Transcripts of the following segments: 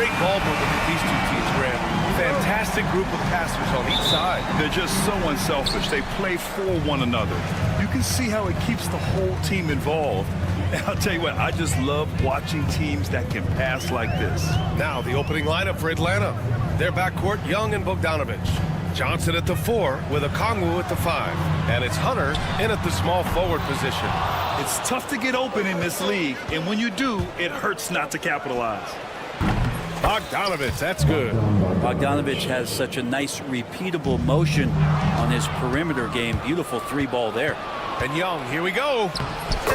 great ball movement with these two teams, Grant. Fantastic group of passers on each side. They're just so unselfish. They play for one another. You can see how it keeps the whole team involved. And I'll tell you what, I just love watching teams that can pass like this. Now the opening lineup for Atlanta. Their backcourt, Young and Bogdanovic. Johnson at the 4 with Okongwu at the 5. And it's Hunter in at the small forward position. It's tough to get open in this league, and when you do, it hurts not to capitalize. Bogdanovic, that's good. Bogdanovic has such a nice repeatable motion on his perimeter game. Beautiful 3-ball there. And Young, here we go.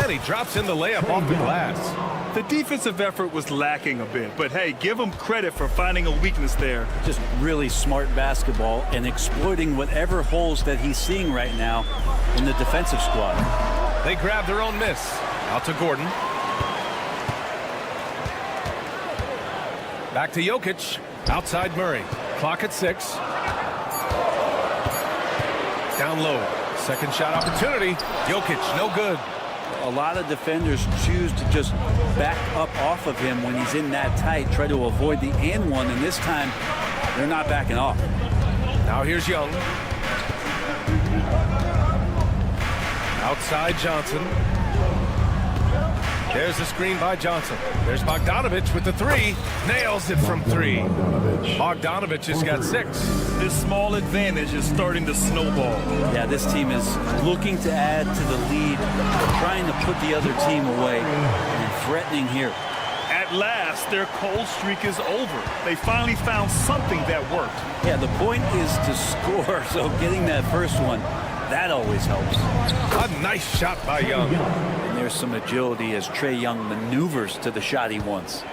And he drops in the layup off the glass. The defensive effort was lacking a bit, but hey, give him credit for finding a weakness there. Just really smart basketball and exploiting whatever holes that he's seeing right now in the defensive squad. They grab their own miss. Out to Gordon. Back to Jokic. Outside Murray. Clock at 6. Down low. Second shot opportunity. Jokic, no good. A lot of defenders choose to just back up off of him when he's in that tight, try to avoid the and one, and this time they're not backing off. Now here's Young. Outside Johnson. There's the screen by Johnson. There's Bogdanovic with the 3. Nails it from 3. Bogdanovic has got 6. This small advantage is starting to snowball. Yeah, this team is looking to add to the lead, trying to put the other team away, and threatening here. At last, their cold streak is over. They finally found something that worked. Yeah, the point is to score, so getting that first one, that always helps. A nice shot by Young. And there's some agility as Trae Young maneuvers to the shot he wants.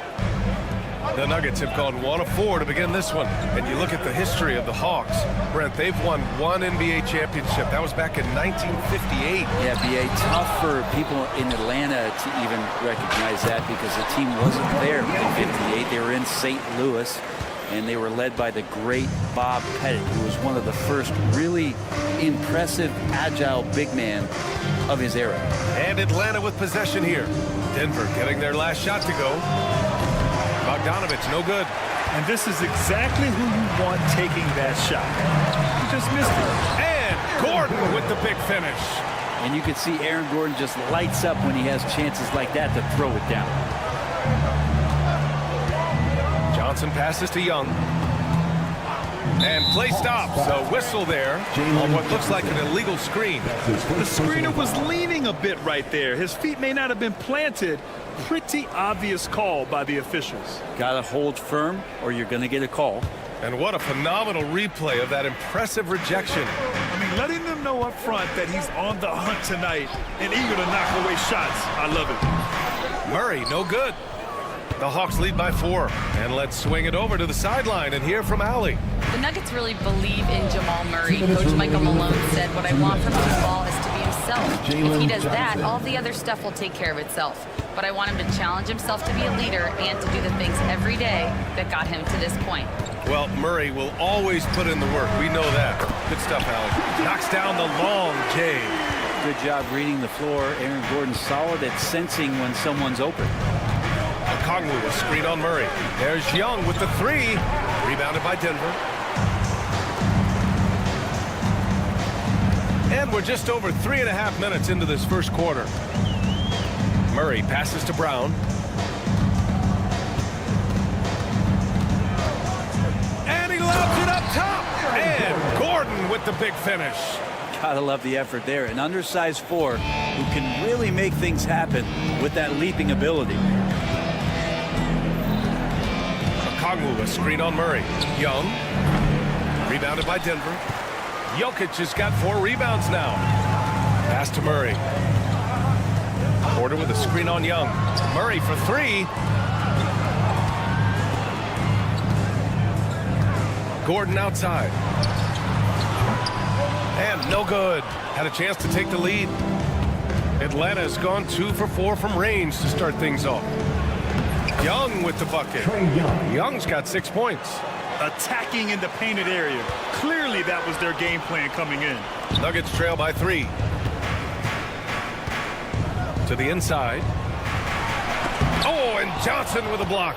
The Nuggets have gone 1 of 4 to begin this one. And you look at the history of the Hawks. Brent, they've won 1 NBA championship. That was back in 1958. Yeah, B.A., tough for people in Atlanta to even recognize that because the team wasn't there in 58. They were in St. Louis, and they were led by the great Bob Pettit, who was one of the first really impressive, agile big man of his era. And Atlanta with possession here. Denver getting their last shot to go. Bogdanovic, no good. And this is exactly who you want taking that shot. He just missed it. And Gordon with the big finish. And you can see Aaron Gordon just lights up when he has chances like that to throw it down. Johnson passes to Young. And play stops. A whistle there on what looks like an illegal screen. The screener was leaning a bit right there. His feet may not have been planted. Pretty obvious call by the officials. Gotta hold firm or you're gonna get a call. And what a phenomenal replay of that impressive rejection. I mean, letting them know up front that he's on the hunt tonight and eager to knock away shots. I love it. Murray, no good. The Hawks lead by 4. And let's swing it over to the sideline and hear from Allie. The Nuggets really believe in Jamal Murray. Coach Michael Malone said, what I want from this ball is to be himself. If he does that, all the other stuff will take care of itself. But I want him to challenge himself to be a leader and to do the things every day that got him to this point. Well, Murray will always put in the work. We know that. Good stuff, Allie. Knocks down the long J. Good job reading the floor. Aaron Gordon solid at sensing when someone's open. Okongwu, a screen on Murray. There's Young with the 3. Rebounded by Denver. And we're just over 3.5 minutes into this first quarter. Murray passes to Brown. And he lobs it up top. And Gordon with the big finish. Gotta love the effort there. An undersized 4 who can really make things happen with that leaping ability. Okongwu, a screen on Murray. Young. Rebounded by Denver. Jokic has got 4 rebounds now. Pass to Murray. Porter with a screen on Young. Murray for 3. Gordon outside. And no good. Had a chance to take the lead. Atlanta has gone 2 for 4 from range to start things off. Young with the bucket. Young's got 6 points. Attacking in the painted area. Clearly that was their game plan coming in. Nuggets trail by 3. To the inside. Oh, and Johnson with a block.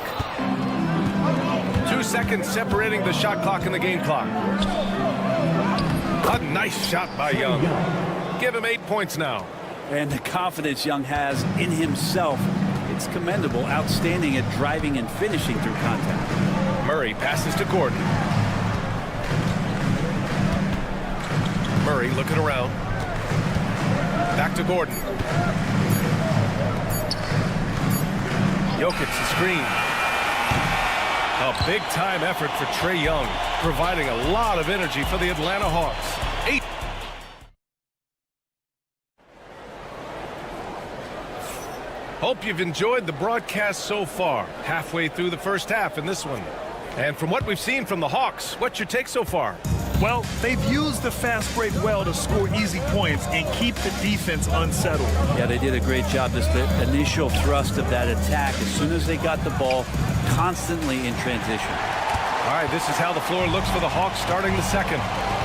2 seconds separating the shot clock and the game clock. A nice shot by Young. Give him 8 points now. And the confidence Young has in himself, it's commendable. Outstanding at driving and finishing through contact. Murray passes to Gordon. Murray looking around. Back to Gordon. Jokic the screen. A big-time effort for Trae Young, providing a lot of energy for the Atlanta Hawks. 8. Hope you've enjoyed the broadcast so far. Halfway through the first half in this one. And from what we've seen from the Hawks, what's your take so far? Well, they've used the fast break well to score easy points and keep the defense unsettled. Yeah, they did a great job. Just the initial thrust of that attack, as soon as they got the ball, constantly in transition. All right, this is how the floor looks for the Hawks starting the second.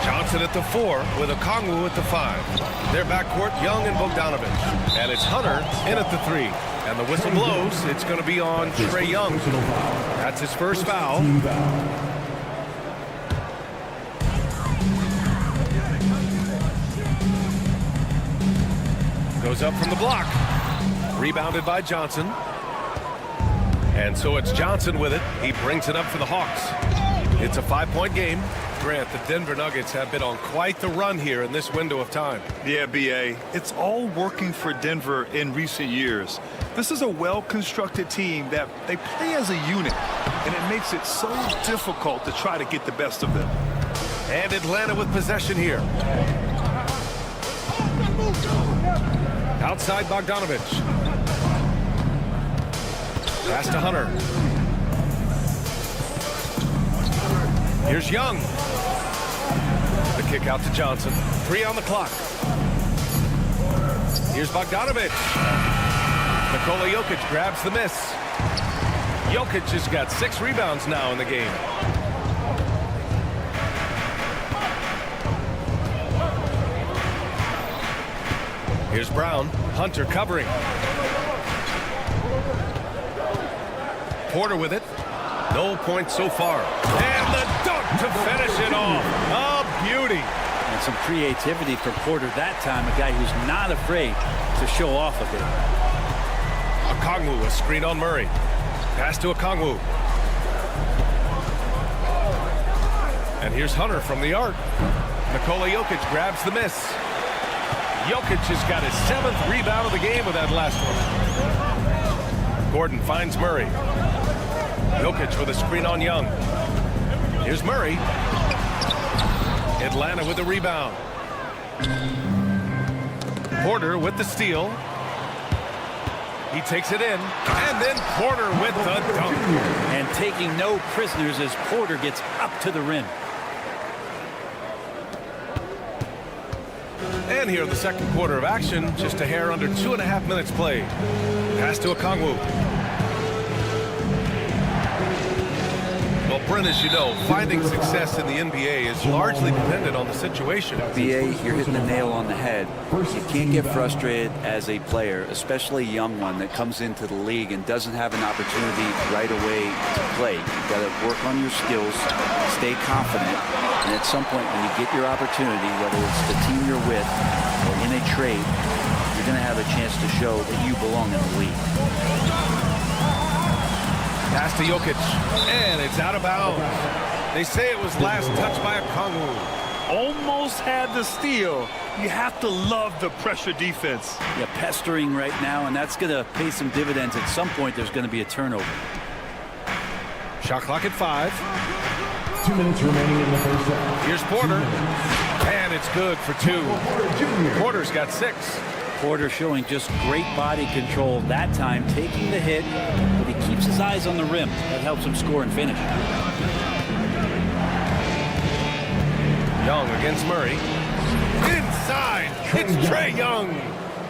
Johnson at the 4 with Okongwu at the 5. Their backcourt, Young and Bogdanovich. And it's Hunter in at the 3. And the whistle blows. It's going to be on Trae Young. That's his first foul. Goes up from the block. Rebounded by Johnson. And so it's Johnson with it. He brings it up for the Hawks. It's a 5-point game. Grant, the Denver Nuggets have been on quite the run here in this window of time. Yeah, B.A. It's all working for Denver in recent years. This is a well-constructed team that they play as a unit, and it makes it so difficult to try to get the best of them. And Atlanta with possession here. Outside Bogdanovich. Pass to Hunter. Here's Young. The kick out to Johnson. 3 on the clock. Here's Bogdanovich. Nikola Jokic grabs the miss. Jokic has got 6 rebounds now in the game. Here's Brown. Hunter covering. Porter with it. No points so far. And the dunk to finish it off. A beauty. And some creativity for Porter that time, a guy who's not afraid to show off a bit. Okongwu, a screen on Murray. Pass to Okongwu. And here's Hunter from the arc. Nikola Jokic grabs the miss. Jokic has got his 7th rebound of the game with that last one. Gordon finds Murray. Jokic with a screen on Young. Here's Murray. Atlanta with the rebound. Porter with the steal. He takes it in. And then Porter with the dunk. And taking no prisoners as Porter gets up to the rim. And here in the second quarter of action, just a hair under 2.5 minutes played. Pass to Okongwu. Well, Brent, as you know, finding success in the NBA is largely dependent on the situation. BA, you're hitting the nail on the head. You can't get frustrated as a player, especially a young one that comes into the league and doesn't have an opportunity right away to play. You've got to work on your skills, stay confident, and at some point when you get your opportunity, whether it's the team you're with or in a trade, you're going to have a chance to show that you belong in the league. Pass to Jokic, and it's out of bounds. They say it was last touched by Okongwu. Almost had the steal. You have to love the pressure defense. Yeah, pestering right now, and that's going to pay some dividends. At some point, there's going to be a turnover. Shot clock at 5. 2 minutes remaining in the first half. Here's Porter, and it's good for 2. Porter's got 6. Porter showing just great body control that time, taking the hit, but he keeps his eyes on the rim. That helps him score and finish. Young against Murray. Inside, it's Trae Young.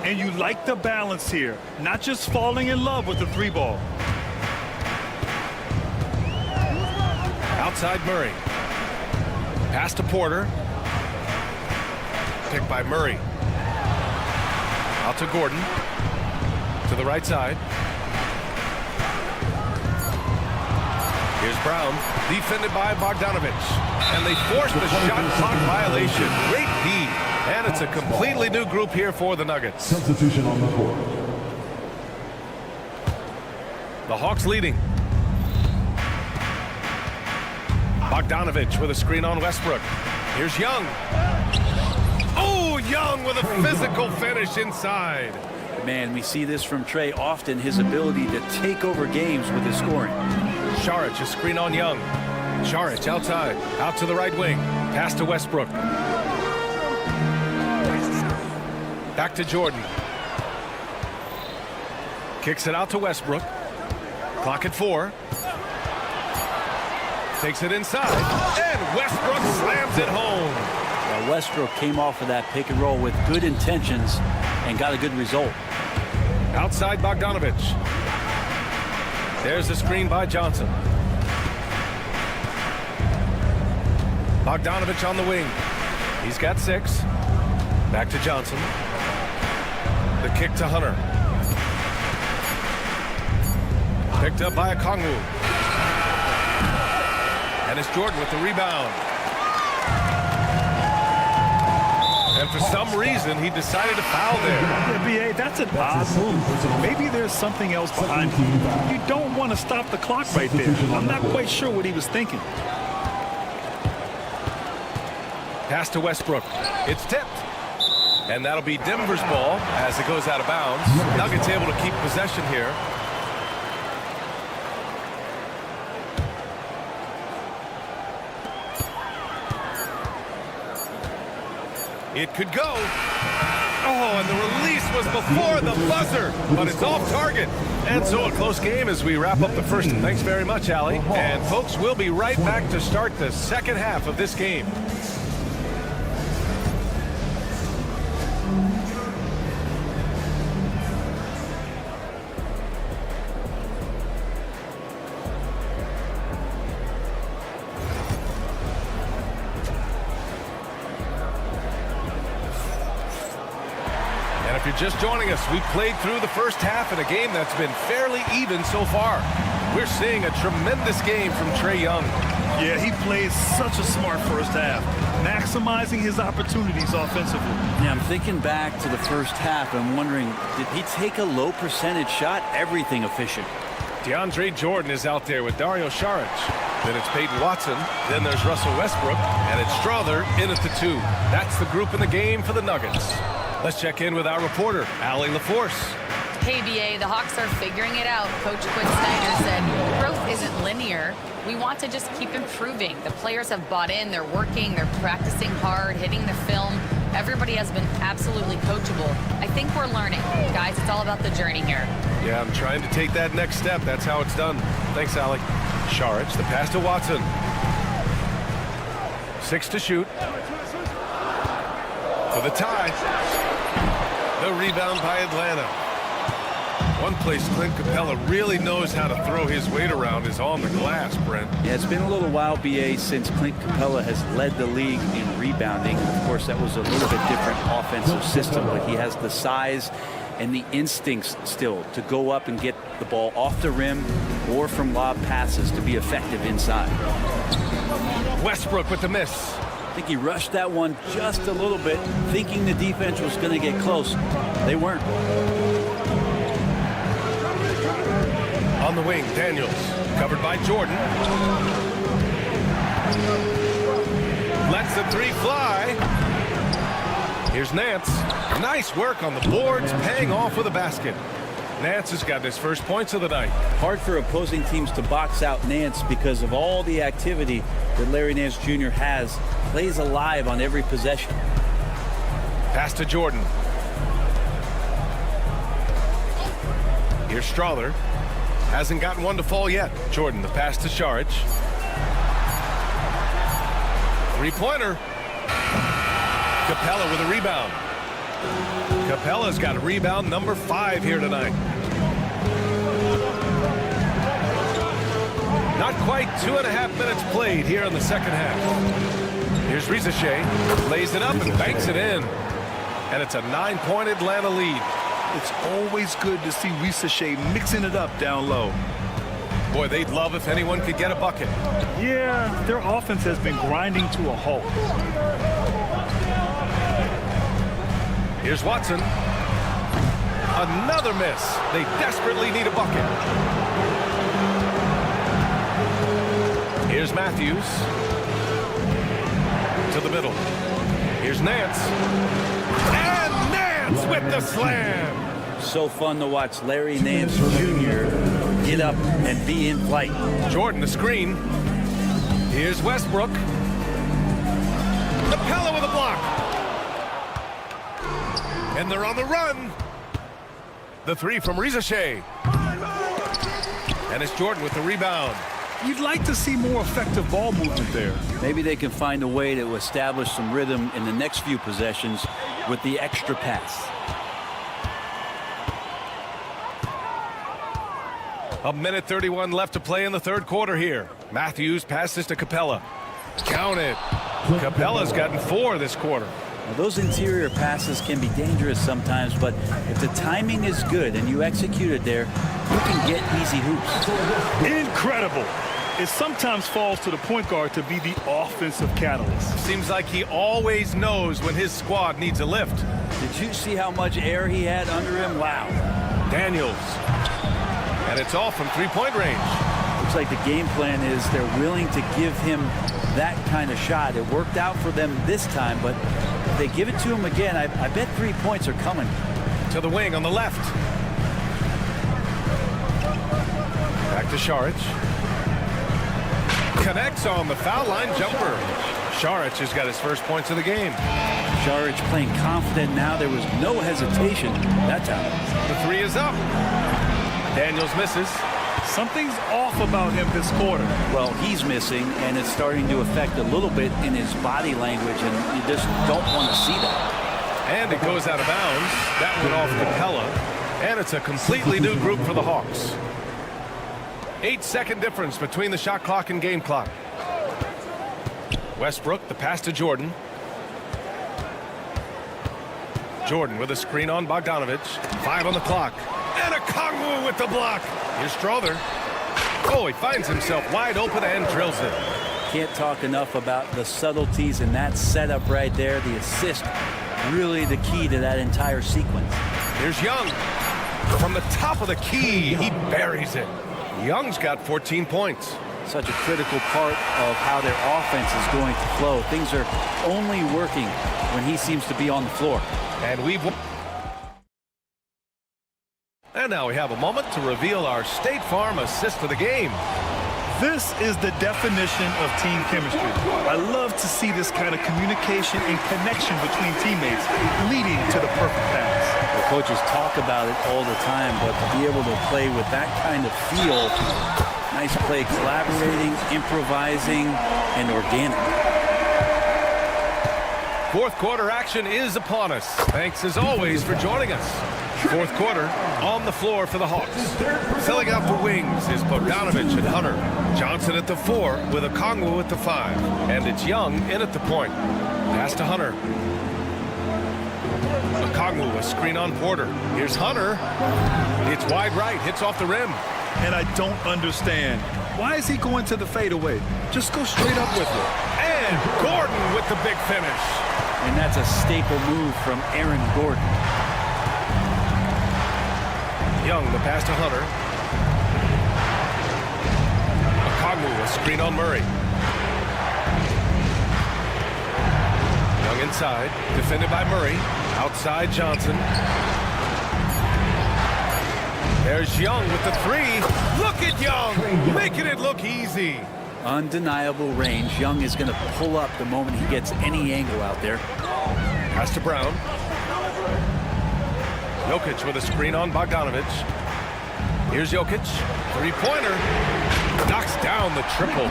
And you like the balance here, not just falling in love with the 3-ball. Outside Murray. Pass to Porter. Picked by Murray. Out to Gordon. To the right side. Here's Brown, defended by Bogdanovich. And they forced the shot clock violation. Great D. And it's a completely new group here for the Nuggets. Substitution on the court. The Hawks leading. Bogdanovich with a screen on Westbrook. Here's Young. Oh, Young with a physical finish inside. Man, we see this from Trey often, his ability to take over games with his scoring. Šarić, a screen on Young. Šarić outside, out to the right wing. Pass to Westbrook. Back to Jordan. Kicks it out to Westbrook. Clock at 4. Takes it inside, and Westbrook slams it home. Now Westbrook came off of that pick and roll with good intentions and got a good result. Outside Bogdanovich. There's the screen by Johnson. Bogdanovich on the wing. He's got 6. Back to Johnson. The kick to Hunter. Picked up by Okongwu. And it's Jordan with the rebound. And for some reason, he decided to foul there. Yeah, B.A., that's an odd move. Maybe there's something else behind it. You don't want to stop the clock right there. I'm not quite sure what he was thinking. Pass to Westbrook. It's tipped. And that'll be Denver's ball as it goes out of bounds. Nuggets able to keep possession here. It could go. Oh, and the release was before the buzzer, but it's off target. And so a close game as we wrap up the first. Thanks very much, Allie. And folks, we'll be right back to start the second half of this game. If you're just joining us, we played through the first half in a game that's been fairly even so far. We're seeing a tremendous game from Trae Young. Yeah, he played such a smart first half, maximizing his opportunities offensively. Yeah, I'm thinking back to the first half. I'm wondering, did he take a low percentage shot? Everything efficient. DeAndre Jordan is out there with Dario Šarić. Then it's Peyton Watson. Then there's Russell Westbrook. And it's Strother in at the 2. That's the group in the game for the Nuggets. Let's check in with our reporter, Allie LaForce. Hey, BA, the Hawks are figuring it out. Coach Quinn Snyder said growth isn't linear. We want to just keep improving. The players have bought in. They're working. They're practicing hard, hitting the film. Everybody has been absolutely coachable. I think we're learning. Guys, it's all about the journey here. Yeah, I'm trying to take that next step. That's how it's done. Thanks, Allie. Šarić, the pass to Watson. 6 to shoot. For the tie. The rebound by Atlanta. One place Clint Capella really knows how to throw his weight around is on the glass, Brent. Yeah, it's been a little while, BA, since Clint Capella has led the league in rebounding. Of course, that was a little bit different offensive system, but he has the size and the instincts still to go up and get the ball off the rim or from lob passes to be effective inside. Westbrook with the miss. I think he rushed that one just a little bit, thinking the defense was going to get close. They weren't. On the wing, Daniels, covered by Jordan. Lets the 3 fly. Here's Nance. Nice work on the boards, paying off with a basket. Nance has got his first points of the night. Hard for opposing teams to box out Nance because of all the activity that Larry Nance Jr. has. Plays alive on every possession. Pass to Jordan. Here's Strother. Hasn't gotten one to fall yet. Jordan, the pass to Šarić. 3-pointer. Capella with a rebound. Capella's got a rebound number 5 here tonight. Not quite 2.5 minutes played here in the second half. Here's Risacher, lays it up and banks it in. And it's a 9-point Atlanta lead. It's always good to see Risacher mixing it up down low. Boy, they'd love if anyone could get a bucket. Yeah, their offense has been grinding to a halt. Here's Watson. Another miss. They desperately need a bucket. Here's Matthews. To the middle. Here's Nance. And Nance with the slam. So fun to watch Larry Nance Jr. get up and be in flight. Jordan, the screen. Here's Westbrook. Capella with a block. And they're on the run. The three from Rizashea. And it's Jordan with the rebound. You'd like to see more effective ball movement there. Maybe they can find a way to establish some rhythm in the next few possessions with the extra pass. A minute 31 left to play in the third quarter here. Matthews passes to Capella. Count it. Capella's gotten 4 this quarter. Now, those interior passes can be dangerous sometimes, but if the timing is good and you execute it there, you can get easy hoops. Incredible. It sometimes falls to the point guard to be the offensive catalyst. Seems like he always knows when his squad needs a lift. Did you see how much air he had under him? Wow. Daniels. And it's off from three-point range. Looks like the game plan is they're willing to give him that kind of shot. It worked out for them this time, but if they give it to him again, I bet 3 points are coming. To the wing on the left. Back to Šarić. Connects on the foul line jumper. Šarić has got his first points of the game. Šarić playing confident now. There was no hesitation that time. The three is up. Daniels misses. Something's off about him this quarter. Well, he's missing, and it's starting to affect a little bit in his body language, and you just don't want to see that. And it goes out of bounds. That went off Capella. And it's a completely new group for the Hawks. 8-second difference between the shot clock and game clock. Westbrook, the pass to Jordan. Jordan with a screen on Bogdanovic. 5 on the clock. And a Kongwu with the block. Here's Strother. Oh, he finds himself wide open and drills it. Can't talk enough about the subtleties in that setup right there. The assist, really the key to that entire sequence. Here's Young. From the top of the key, he buries it. Young's got 14 points. Such a critical part of how their offense is going to flow. Things are only working when he seems to be on the floor. And now we have a moment to reveal our State Farm assist of the game. This is the definition of team chemistry. I love to see this kind of communication and connection between teammates leading to the perfect pass. The coaches talk about it all the time, but to be able to play with that kind of feel, nice play, collaborating, improvising, and organic. Fourth quarter action is upon us. Thanks as always for joining us. Fourth quarter on the floor for the Hawks. Filling out the wings is Bogdanovic and Hunter. Johnson at the 4 with a Kongwu at the 5. And it's Young in at the point. Pass to Hunter. A Kongwu, a screen on Porter. Here's Hunter. It's wide right, hits off the rim. And I don't understand. Why is he going to the fadeaway? Just go straight up with it. And Gordon with the big finish. And that's a staple move from Aaron Gordon. Young, the pass to Hunter. Okongwu, a screen on Murray. Young inside, defended by Murray. Outside Johnson. There's Young with the 3. Look at Young, making it look easy. Undeniable range. Young is going to pull up the moment he gets any angle out there. Pass to Brown. Jokic with a screen on Bogdanovic. Here's Jokic. Three-pointer. Knocks down the triple.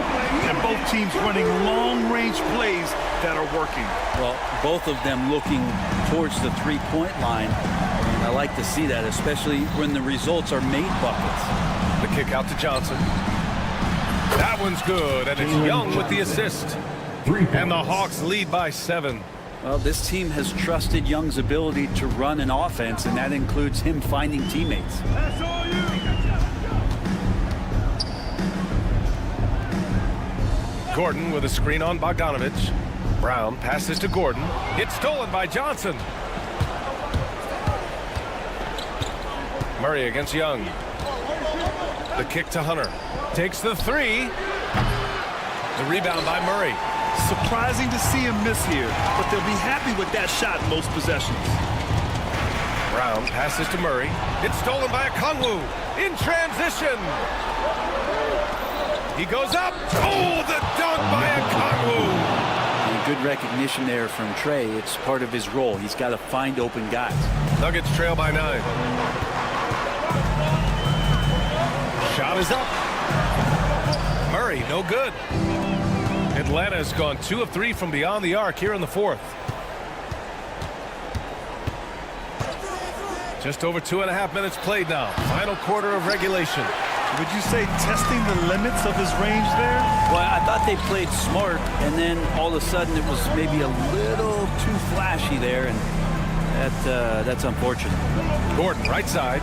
And both teams running long-range plays that are working. Well, both of them looking towards the three-point line. I like to see that, especially when the results are made buckets. The kick out to Johnson. That one's good, and it's Young with the assist. And the Hawks lead by 7. Well, this team has trusted Young's ability to run an offense, and that includes him finding teammates. Gordon with a screen on Bogdanovich. Brown passes to Gordon. It's stolen by Johnson. Murray against Young. The kick to Hunter. Takes the three. The rebound by Murray. Surprising to see him miss here, but they'll be happy with that shot in most possessions. Brown passes to Murray. It's stolen by Okongwu. In transition. He goes up. Oh, the dunk by Okongwu. And good recognition there from Trey. It's part of his role. He's got to find open guys. Nuggets trail by 9. Shot is up. Murray, no good. Atlanta has gone 2 of 3 from beyond the arc here in the fourth. Just over 2.5 minutes played now. Final quarter of regulation. Would you say testing the limits of his range there? Well, I thought they played smart, and then all of a sudden it was maybe a little too flashy there, and that's unfortunate. Gordon, right side.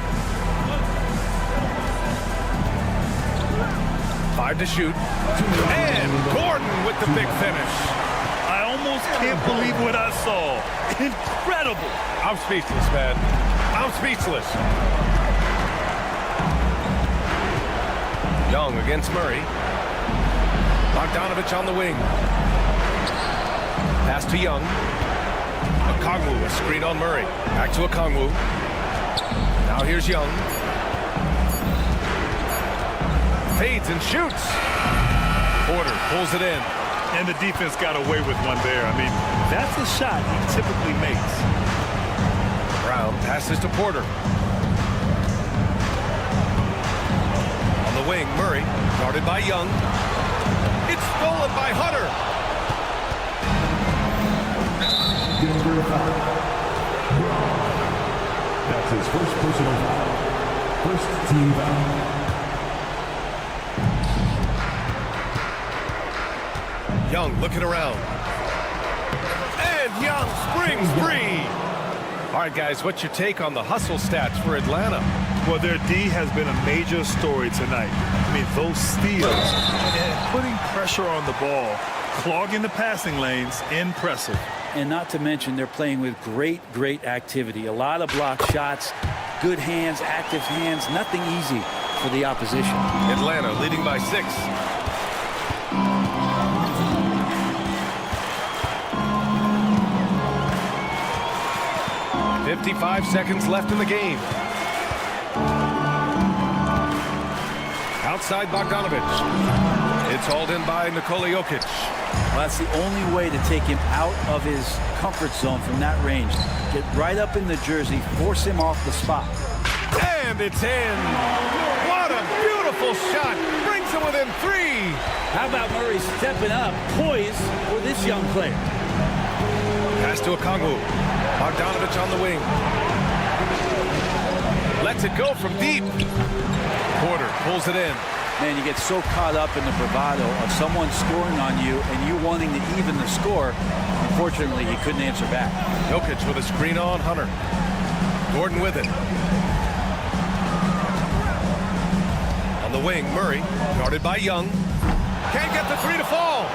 5 to shoot. And Gordon with the big finish. I almost can't believe what I saw. Incredible. I'm speechless, man. I'm speechless. Young against Murray. Bogdanovich on the wing. Pass to Young. Okongwu, a screen on Murray. Back to Okongwu. Now here's Young. Fades and shoots. Porter pulls it in. And the defense got away with one there. I mean, that's a shot he typically makes. Brown passes to Porter. On the wing, Murray, guarded by Young. It's stolen by Hunter. Denver foul. That's his first personal foul. First team foul. Young looking around. And Young springs free. All right, guys, what's your take on the hustle stats for Atlanta? Well, their D has been a major story tonight. I mean, those steals and putting pressure on the ball, clogging the passing lanes, impressive. And not to mention, they're playing with great activity. A lot of block shots, good hands, active hands, nothing easy for the opposition. Atlanta leading by 6. 55 seconds left in the game. Outside Bogdanovich. It's hauled in by Nikola Jokic. Well, that's the only way to take him out of his comfort zone from that range. Get right up in the jersey, force him off the spot. And it's in. What a beautiful shot. Brings him within 3. How about Murray stepping up, poised for this young player? Pass to Okongwu. Bogdanovich on the wing. Lets it go from deep. Porter pulls it in. Man, you get so caught up in the bravado of someone scoring on you and you wanting to even the score. Unfortunately, he couldn't answer back. Jokic with a screen on Hunter. Gordon with it. On the wing, Murray, guarded by Young. Can't get the 3 to fall.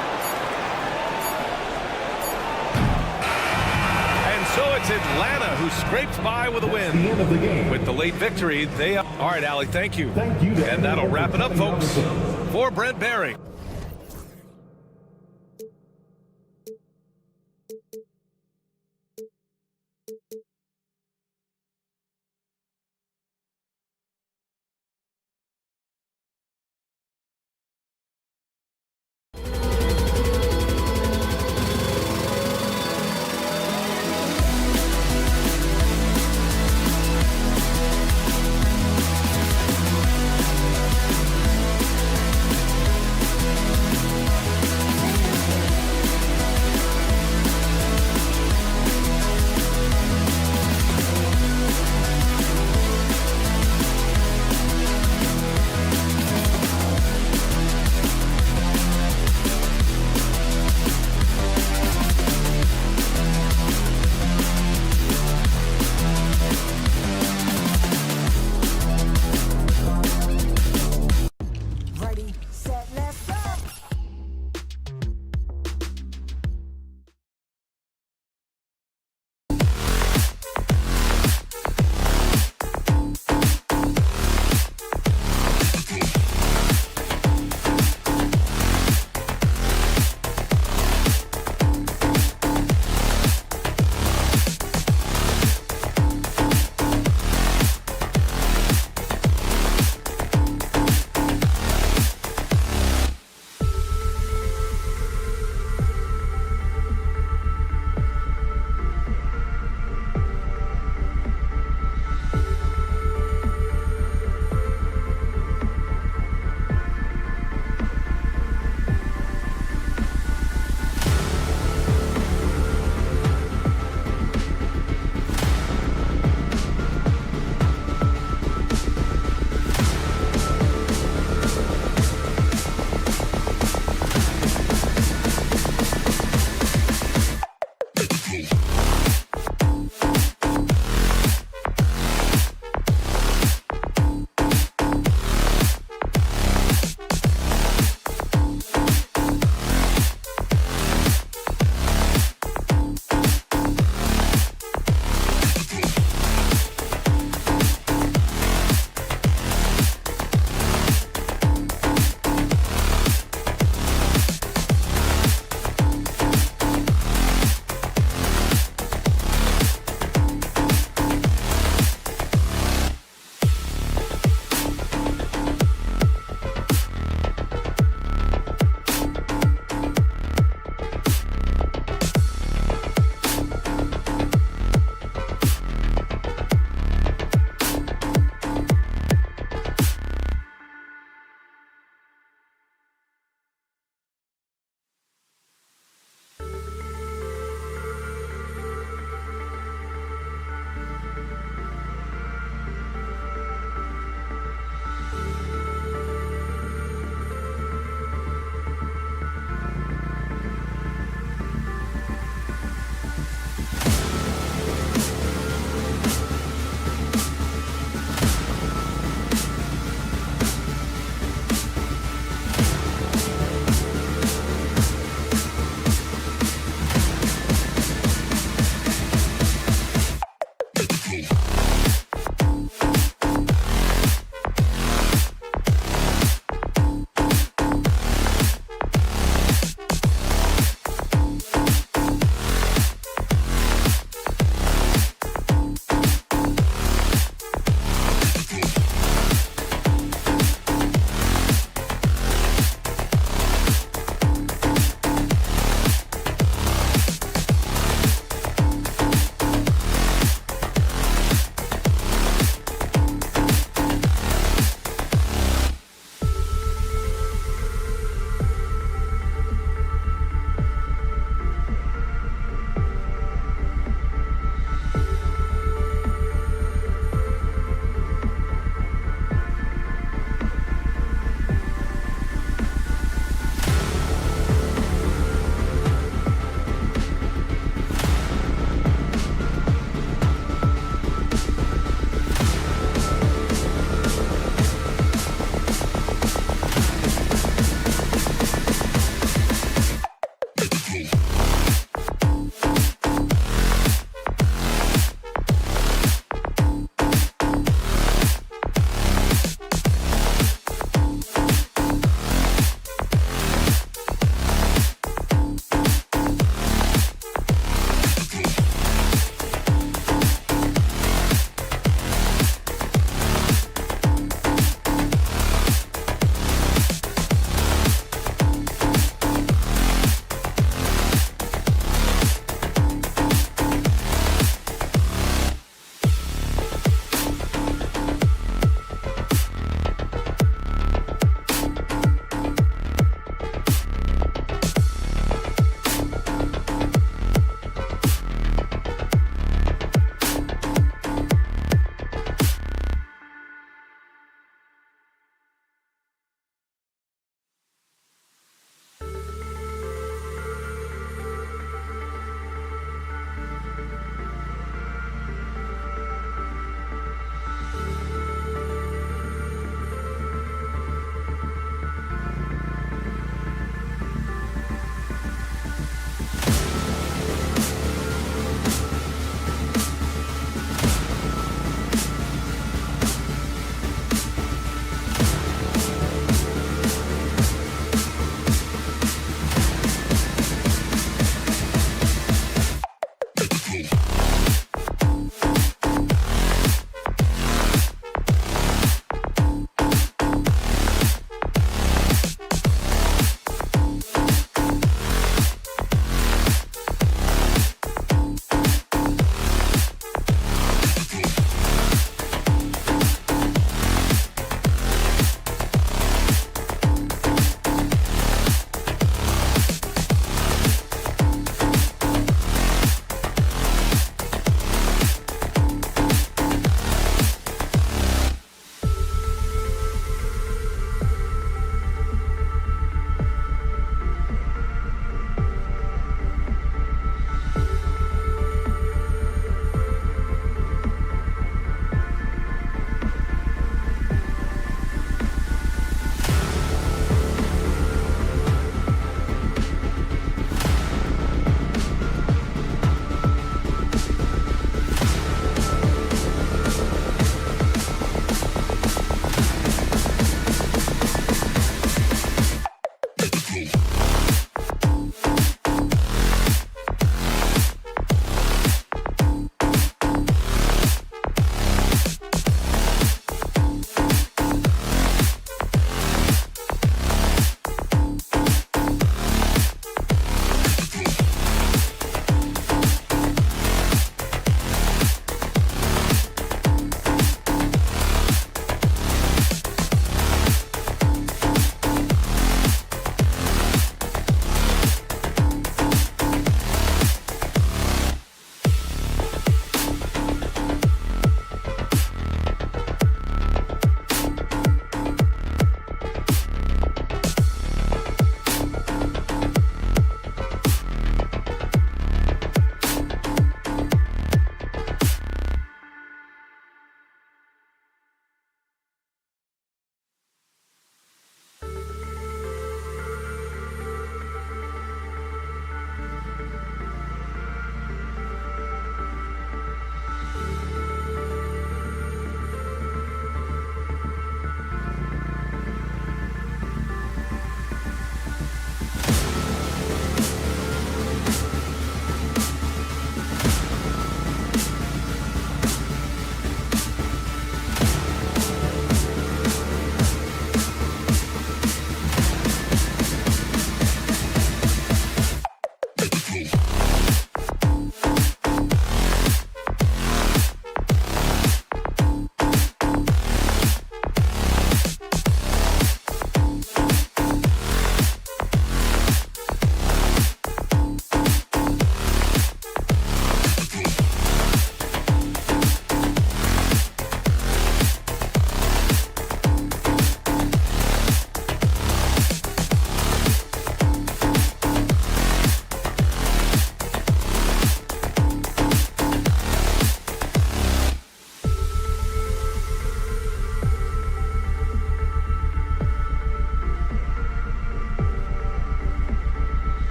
So it's Atlanta who scrapes by with a win. The end of the game. With the late victory, they... All right, Allie, thank you. Thank you. And that'll wrap it up, folks. For Brent Barry.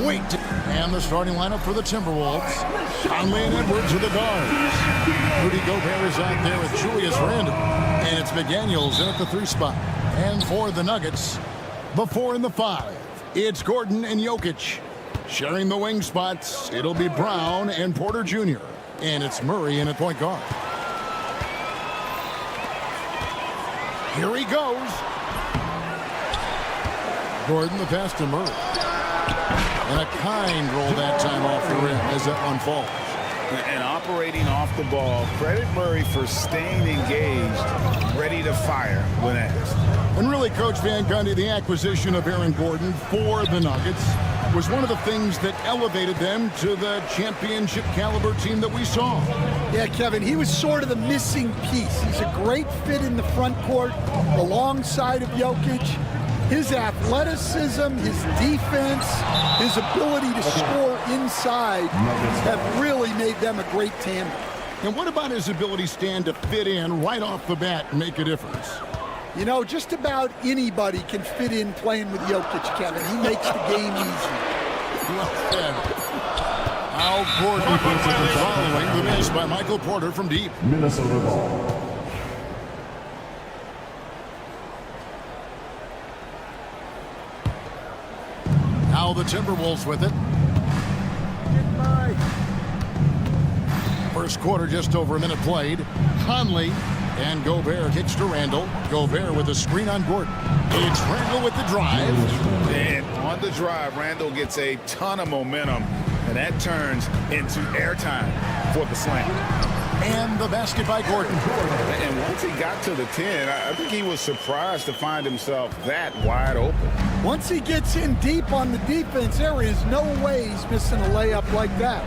wait. And the starting lineup for the Timberwolves. Conley and Edwards are the guards. Rudy Gobert is out there with Julius Randle. And it's McDaniels in at the 3 spot. And for the Nuggets, the 4 and the 5. It's Gordon and Jokic. Sharing the wing spots, it'll be Brown and Porter Jr. And it's Murray in at point guard. Here he goes. Gordon, the pass to Murray. And a kind roll that time off the rim as that one falls. And operating off the ball, credit Murray for staying engaged, ready to fire when asked. And really, Coach Van Gundy, the acquisition of Aaron Gordon for the Nuggets was one of the things that elevated them to the championship caliber team that we saw. Yeah, Kevin, he was sort of the missing piece. He's a great fit in the front court alongside of Jokic. His athleticism, his defense, his ability to score inside have really made them a great tandem. And what about his ability, Stan, to fit in right off the bat and make a difference? You know, just about anybody can fit in playing with Jokic, Kevin. He makes the game easy. Well said. Al Gordon following the miss by Michael Porter from deep. Minnesota ball. Now the Timberwolves with it. First quarter, just over a minute played. Conley and Gobert kicks to Randle. Gobert with a screen on Gordon. It's Randle with the drive. And on the drive, Randle gets a ton of momentum, and that turns into airtime for the slam. And the basket by Gordon. And once he got to the 10, I think he was surprised to find himself that wide open. Once he gets in deep on the defense, there is no way he's missing a layup like that.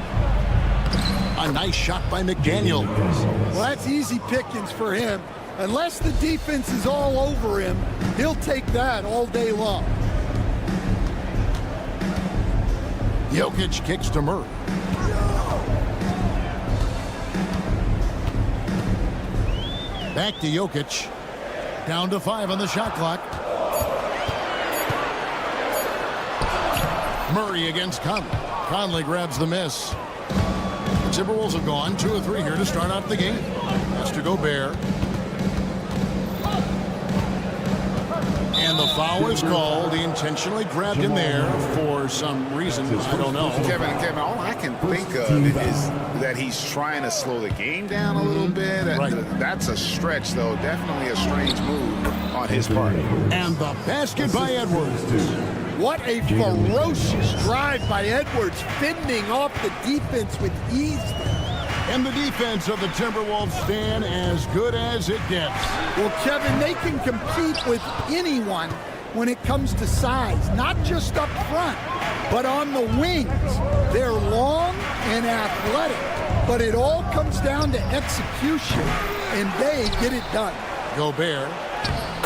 A nice shot by McDaniel. Well, that's easy pickings for him. Unless the defense is all over him, he'll take that all day long. Jokic kicks to Murray. Back to Jokic. Down to 5 on the shot clock. Murray against Conley. Conley grabs the miss. The Timberwolves have gone 2 of 3 here to start out the game. That's to Gobert. And the foul is called. He intentionally grabbed him there for some reason. I don't know. Kevin, all I can think of is that he's trying to slow the game down a little bit. Right. That's a stretch, though. Definitely a strange move on his part. And the basket by Edwards. What a ferocious drive by Edwards, fending off the defense with ease. And the defense of the Timberwolves stand as good as it gets. Well, Kevin, they can compete with anyone when it comes to size, not just up front, but on the wings. They're long and athletic, but it all comes down to execution, and they get it done. Gobert,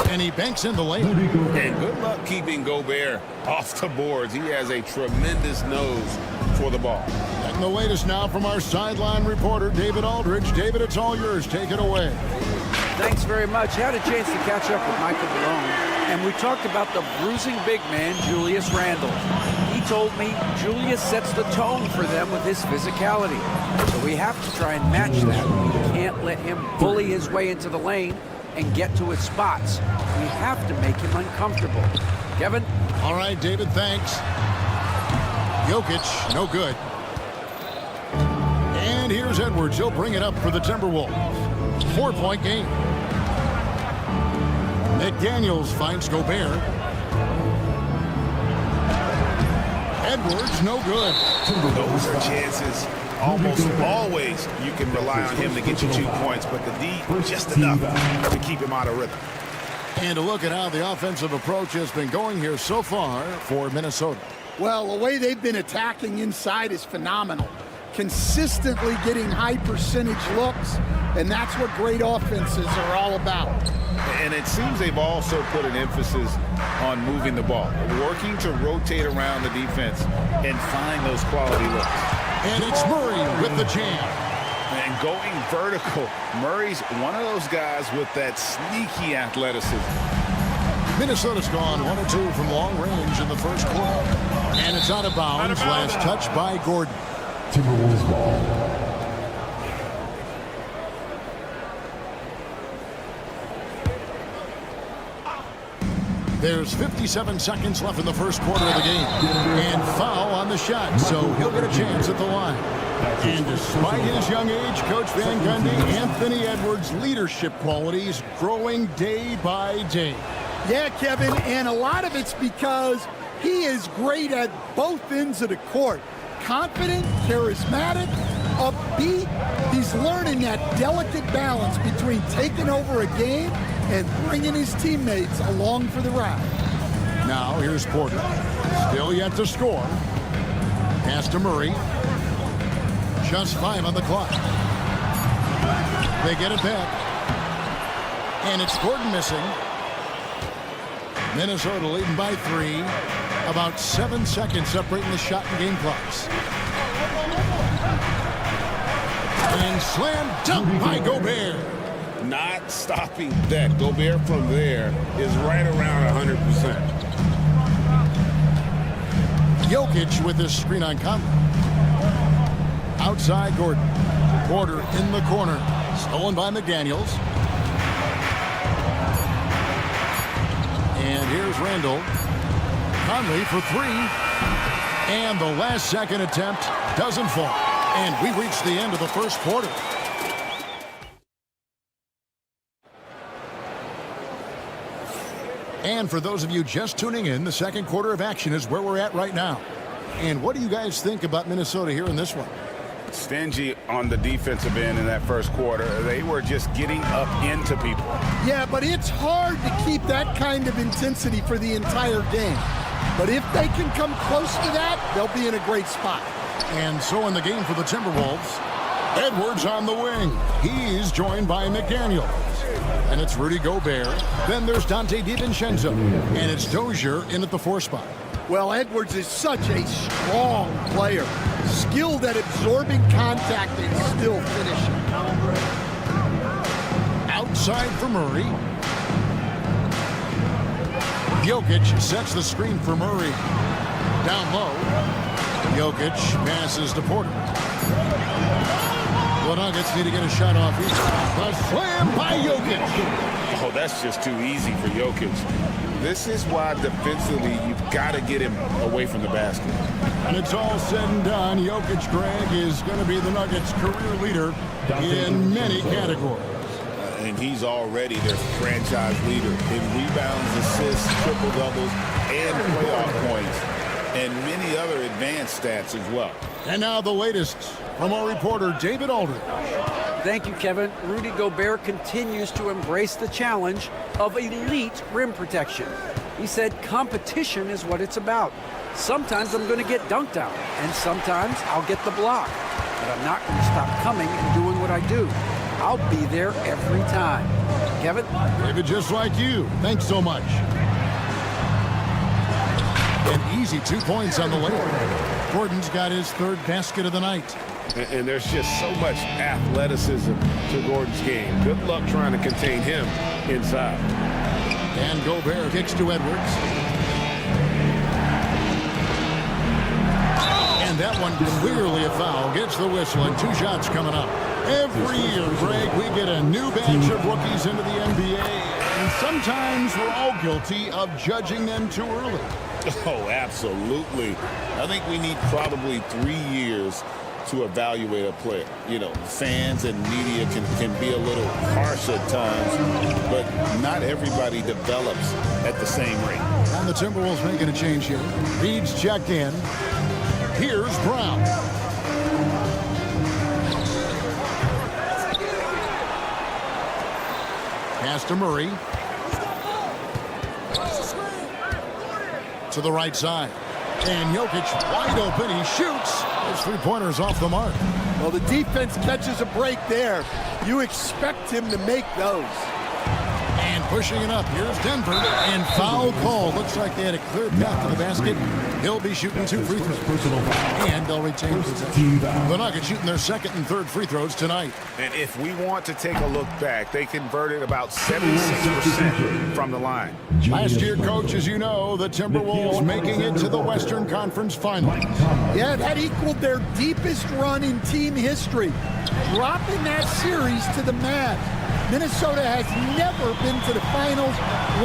and he banks in the lane. And good luck keeping Gobert off the boards. He has a tremendous nose for the ball. And the latest now from our sideline reporter, David Aldridge. David, it's all yours. Take it away. Thanks very much. Had a chance to catch up with Michael Malone, and we talked about the bruising big man, Julius Randle. He told me Julius sets the tone for them with his physicality. So we have to try and match that. We can't let him bully his way into the lane and get to his spots. We have to make him uncomfortable. Kevin? All right, David, thanks. Jokic, no good. And here's Edwards. He'll bring it up for the Timberwolves. 4-point game. McDaniels finds Gobert. Edwards, no good. Those are chances. Almost always you can rely on him to get you 2 points, but the D just enough to keep him out of rhythm. And to look at how the offensive approach has been going here so far for Minnesota. Well, the way they've been attacking inside is phenomenal. Consistently getting high percentage looks, and that's what great offenses are all about. And it seems they've also put an emphasis on moving the ball, working to rotate around the defense and find those quality looks. And it's Murray with the jam. And going vertical. Murray's one of those guys with that sneaky athleticism. Minnesota's gone 1 of 2 from long range in the first quarter. And it's out of bounds. Last touch by Gordon. Timberwolves ball. There's 57 seconds left in the first quarter of the game. And foul on the shot, so he'll get a chance at the line. And despite his young age, Coach Van Gundy, Anthony Edwards' leadership qualities growing day by day. Yeah, Kevin, and a lot of it's because he is great at both ends of the court. Confident, charismatic, upbeat. He's learning that delicate balance between taking over a game and bringing his teammates along for the ride. Now here's Porter. Still yet to score. Pass to Murray. Just 5 on the clock. They get it back. And it's Gordon missing. Minnesota leading by 3. About 7 seconds separating the shot and game clocks. And slam dunk by Gobert. Not stopping that. Gobert from there is right around 100%. Jokic with this screen on Conley. Outside Gordon. Porter in the corner. Stolen by McDaniels. And here's Randall. Conley for 3. And the last second attempt doesn't fall. And we reach the end of the first quarter. And for those of you just tuning in, the second quarter of action is where we're at right now. And what do you guys think about Minnesota here in this one? Stingy on the defensive end in that first quarter. They were just getting up into people. Yeah, but it's hard to keep that kind of intensity for the entire game. But if they can come close to that, they'll be in a great spot. And so in the game for the Timberwolves, Edwards on the wing. He's joined by McDaniels. And it's Rudy Gobert. Then there's Dante DiVincenzo. And it's Dozier in at the 4 spot. Well, Edwards is such a strong player. Skilled at absorbing contact and still finishing. Outside for Murray. Jokic sets the screen for Murray. Down low. Jokic passes to Porter. The Nuggets need to get a shot off each. A slam by Jokic. Oh, that's just too easy for Jokic. This is why defensively you've got to get him away from the basket. And it's all said and done. Jokic, Greg, is going to be the Nuggets' career leader in many categories. And he's already their franchise leader in rebounds, assists, triple-doubles, and playoff points, and many other advanced stats as well. And now the latest from our reporter, David Aldridge. Thank you, Kevin. Rudy Gobert continues to embrace the challenge of elite rim protection. He said competition is what it's about. Sometimes I'm going to get dunked out, and sometimes I'll get the block. But I'm not going to stop coming and doing what I do. I'll be there every time. Kevin? David, just like you. Thanks so much. An easy 2 points on the layup. Gordon's got his 3rd basket of the night. And there's just so much athleticism to Gordon's game. Good luck trying to contain him inside. And Gobert kicks to Edwards. And that one clearly a foul. Gets the whistle and 2 shots coming up. Every year, Greg, we get a new batch of rookies into the NBA. And sometimes we're all guilty of judging them too early. Oh, absolutely. I think we need probably 3 years to evaluate a player. You know, fans and media can be a little harsh at times, but not everybody develops at the same rate. And the Timberwolves making a change here. Reed's checked in. Here's Brown. Pass to Murray. To the right side. And Jokic wide open. He shoots. His 3-pointers off the mark. Well, the defense catches a break there. You expect him to make those. And pushing it up. Here's Denver. And foul call. Looks like they had a clear path to the basket. He'll be shooting 2 free throws. Personal foul. And they'll retain possession. Team foul. The Nuggets shooting their second and third free throws tonight. And if we want to take a look back, they converted about 76% from the line. Last year, coach, as you know, the Timberwolves making it to the Western Conference Finals. Yeah, that equaled their deepest run in team history, dropping that series to the Mavs. Minnesota has never been to the finals,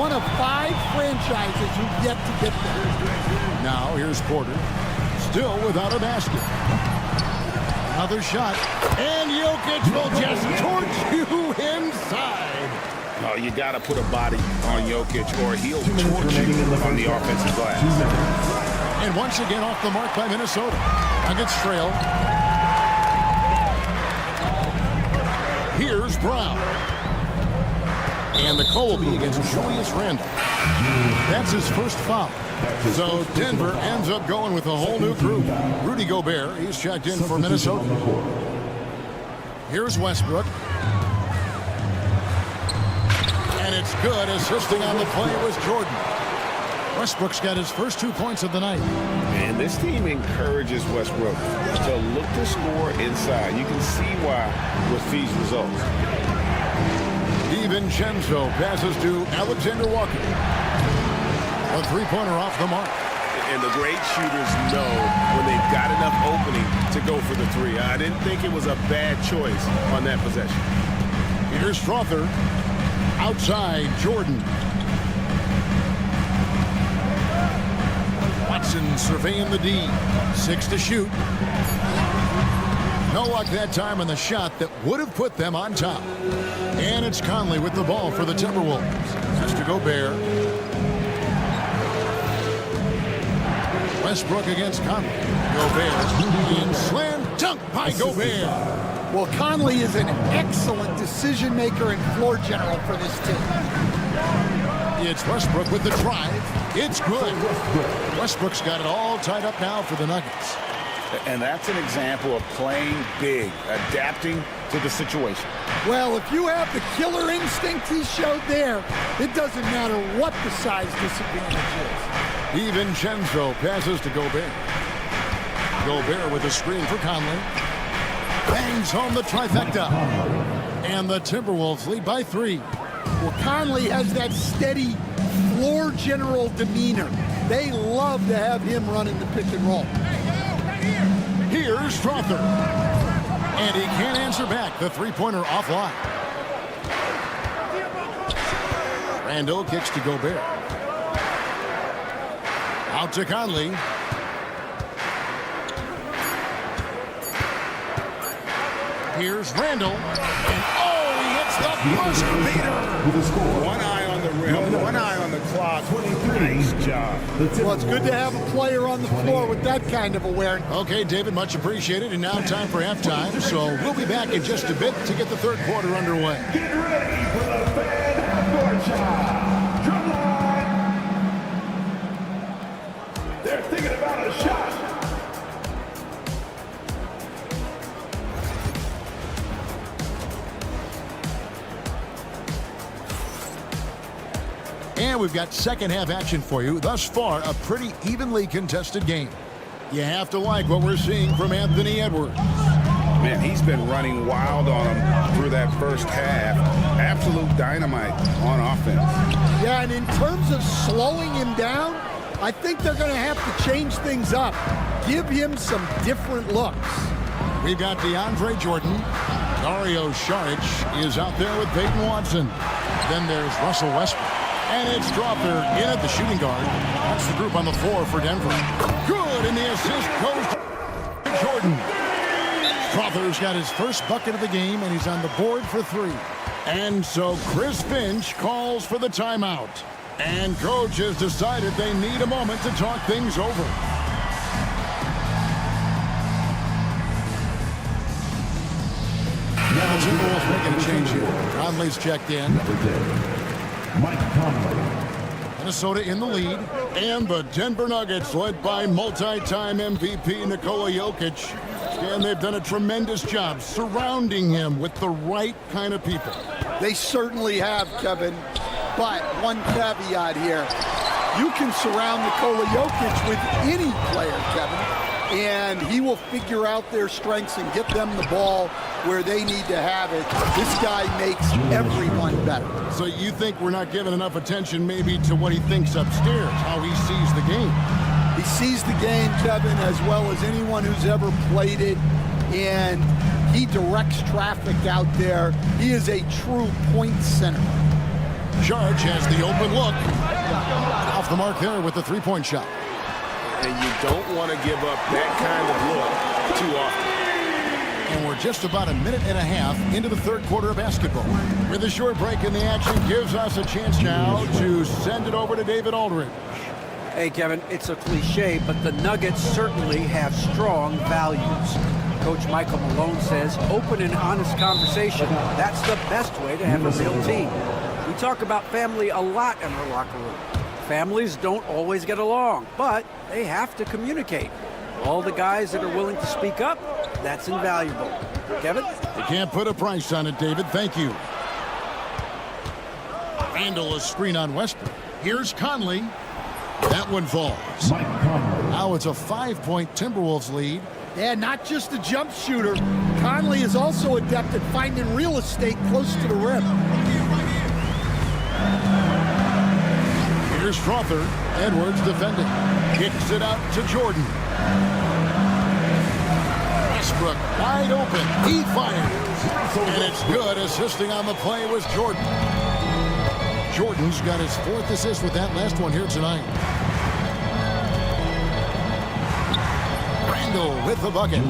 one of 5 franchises who've yet to get there. Now, here's Porter, still without a basket. Another shot, and Jokic will just torch you inside. Oh, you got to put a body on Jokic or he'll torch you on the offensive glass. And once again off the mark by Minnesota. Nuggets trail. Here's Brown. And the call will be against Julius Randle. That's his first foul. So Denver ends up going with a whole new group. Rudy Gobert, he's checked in for Minnesota. Here's Westbrook. And it's good. Assisting on the play was Jordan. Westbrook's got his first 2 points of the night. And this team encourages Westbrook to look to score inside. You can see why with these results. DiVincenzo passes to Alexander Walker. A 3-pointer off the mark. And the great shooters know when they've got enough opening to go for the 3. I didn't think it was a bad choice on that possession. Here's Strother. Outside, Jordan. Watson surveying the D. 6 to shoot. No luck that time on the shot that would have put them on top. And it's Conley with the ball for the Timberwolves. That's to Gobert. Westbrook against Conley. Gobert. And slam dunk by Gobert. Well, Conley is an excellent decision maker and floor general for this team. It's Westbrook with the drive. It's good. Westbrook's got it all tied up now for the Nuggets. And that's an example of playing big, adapting to the situation. Well, if you have the killer instinct he showed there, it doesn't matter what the size disadvantage is. DiVincenzo passes to Gobert. Gobert with a screen for Conley. Bangs home the trifecta. And the Timberwolves lead by 3. Well, Conley has that steady floor general demeanor. They love to have him running the pick and roll. Here's Strother. And he can't answer back. The 3-pointer offline. Randle kicks to Gobert. Out to Conley. Here's Randle. And oh, he hits the buzzer beater. One eye on the rim, one eye on the clock. Nice job. Well, it's good to have a player on the floor with that kind of awareness. Okay, David, much appreciated. And now time for halftime. So we'll be back in just a bit to get the third quarter underway. Get ready for the fan half-court shot. Drum line. They're thinking about a shot. And we've got second half action for you. Thus far, a pretty evenly contested game. You have to like what we're seeing from Anthony Edwards. Man, he's been running wild on him through that first half. Absolute dynamite on offense. Yeah, and in terms of slowing him down, I think they're going to have to change things up. Give him some different looks. We've got DeAndre Jordan. Dario Saric is out there with Peyton Watson. Then there's Russell Westbrook. And it's Strother in at the shooting guard. That's the group on the floor for Denver. Good, and the assist goes to Jordan. Strother's got his first bucket of the game, and he's on the board for 3. And so Chris Finch calls for the timeout. And coach has decided they need a moment to talk things over. Now the Timberwolves making a change here. Conley's checked in. Mike Conley. Minnesota in the lead, and the Denver Nuggets led by multi-time MVP Nikola Jokic. And they've done a tremendous job surrounding him with the right kind of people. They certainly have, Kevin. But one caveat here. You can surround Nikola Jokic with any player, Kevin, and he will figure out their strengths and get them the ball where they need to have it. This guy makes everyone better. So you think we're not giving enough attention maybe to what he thinks upstairs, how he sees the game? He sees the game, Kevin, as well as anyone who's ever played it, and he directs traffic out there. He is a true point center. Charge has the open look. Off the mark there with the three-point shot. And you don't want to give up that kind of look too often. And we're just about a minute and a half into the third quarter of basketball. With a short break in the action, gives us a chance now to send it over to David Aldridge. Hey, Kevin, it's a cliche, but the Nuggets certainly have strong values. Coach Michael Malone says open and honest conversation. That's the best way to have a real team. We talk about family a lot in our locker room. Families don't always get along, but they have to communicate. All the guys that are willing to speak up, that's invaluable. Kevin? You can't put a price on it, David. Thank you. Randall, a screen on Westbrook. Here's Conley. That one falls. Now it's a 5-point Timberwolves lead. Yeah, not just a jump shooter. Conley is also adept at finding real estate close to the rim. Here's Strother. Edwards defending. Kicks it out to Jordan. Westbrook wide open. He fires. And it's good. Assisting on the play was Jordan. Jordan's got his 4th assist with that last one here tonight. Randall with the bucket.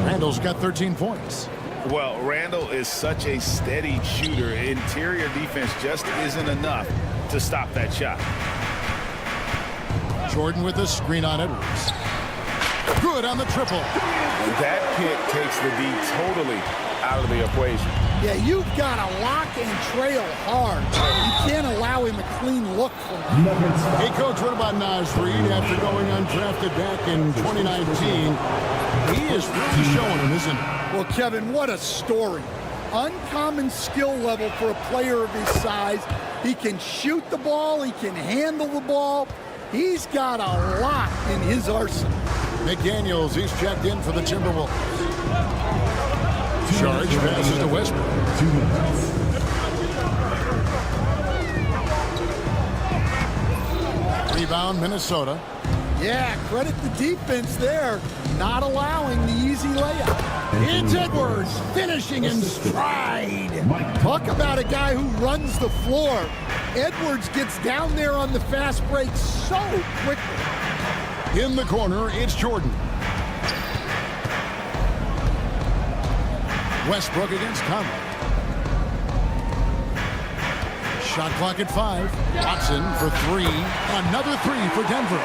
Randall's got 13 points. Well, Randall is such a steady shooter. Interior defense just isn't enough to stop that shot. Jordan with the screen on Edwards. Good on the triple. And that pick takes the D totally out of the equation. Yeah, you've got to lock and trail hard. You can't allow him a clean look from him. Hey, Coach, what about Naz Reid after going undrafted back in 2019? He is really showing him, isn't he? Well, Kevin, what a story. Uncommon skill level for a player of his size. He can shoot the ball. He can handle the ball. He's got a lot in his arsenal. McDaniels, he's checked in for the Timberwolves. Charge passes to Westbrook. 2 minutes. Rebound, Minnesota. Yeah, credit the defense there, not allowing the easy layup. It's Edwards finishing in stride. Talk about a guy who runs the floor. Edwards gets down there on the fast break so quickly. In the corner, it's Jordan. Westbrook against Conley. Shot clock at 5. Watson for 3. Another 3 for Denver.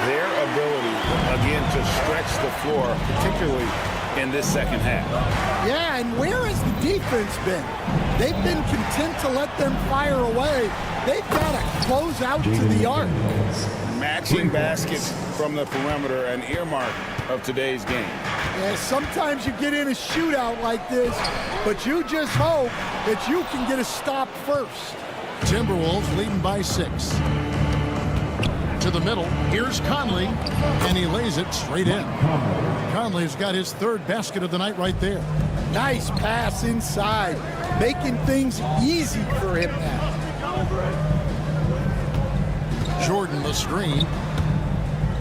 Their ability, again, to stretch the floor, particularly in this second half. Yeah, and where has the defense been? They've been content to let them fire away. They've got to close out to the arc. Matching baskets from the perimeter, an earmark of today's game. Yeah, sometimes you get in a shootout like this, but you just hope that you can get a stop first. Timberwolves leading by 6. To the middle, here's Conley, and he lays it straight in. Conley's got his 3rd basket of the night right there. Nice pass inside, making things easy for him now. Jordan the screen.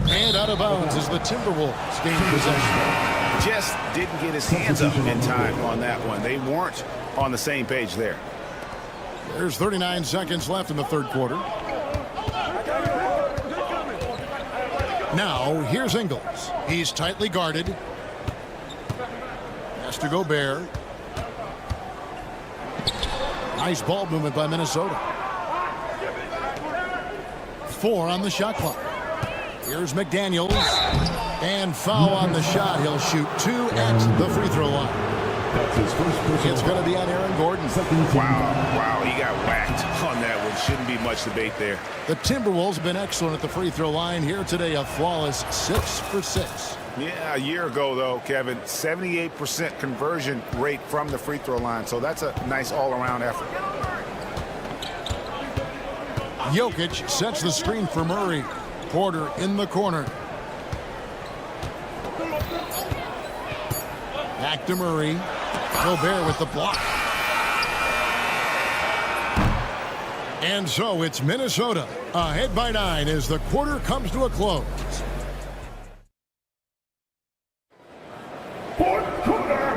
And out of bounds is the Timberwolves gain possession. Just didn't get his hands up in time on that one. They weren't on the same page there. There's 39 seconds left in the third quarter. Now, here's Ingles. He's tightly guarded. Has to go Gobert. Nice ball movement by Minnesota. 4 on the shot clock. Here's McDaniels. And foul on the shot. He'll shoot 2 at the free throw line. That's his first personal. It's going to be on Aaron Gordon. Wow, he got whacked on that one. Shouldn't be much debate there. The Timberwolves have been excellent at the free throw line here today. A flawless 6 for 6. Yeah, a year ago, though, Kevin, 78% conversion rate from the free throw line. So that's a nice all-around effort. Jokic sets the screen for Murray. Porter in the corner. Back to Murray. Gobert with the block. And so it's Minnesota ahead by 9 as the quarter comes to a close.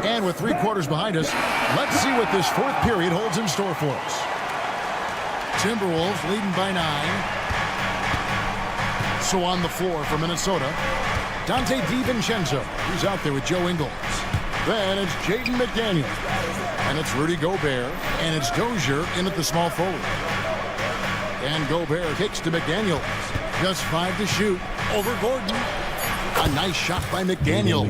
And with 3 quarters behind us, let's see what this 4th period holds in store for us. Timberwolves leading by 9. So on the floor for Minnesota, Dante DiVincenzo. He's out there with Joe Ingles. Then it's Jaden McDaniel. And it's Rudy Gobert. And it's Dozier in at the small forward. And Gobert kicks to McDaniel. Just 5 to shoot. Over Gordon. A nice shot by McDaniel.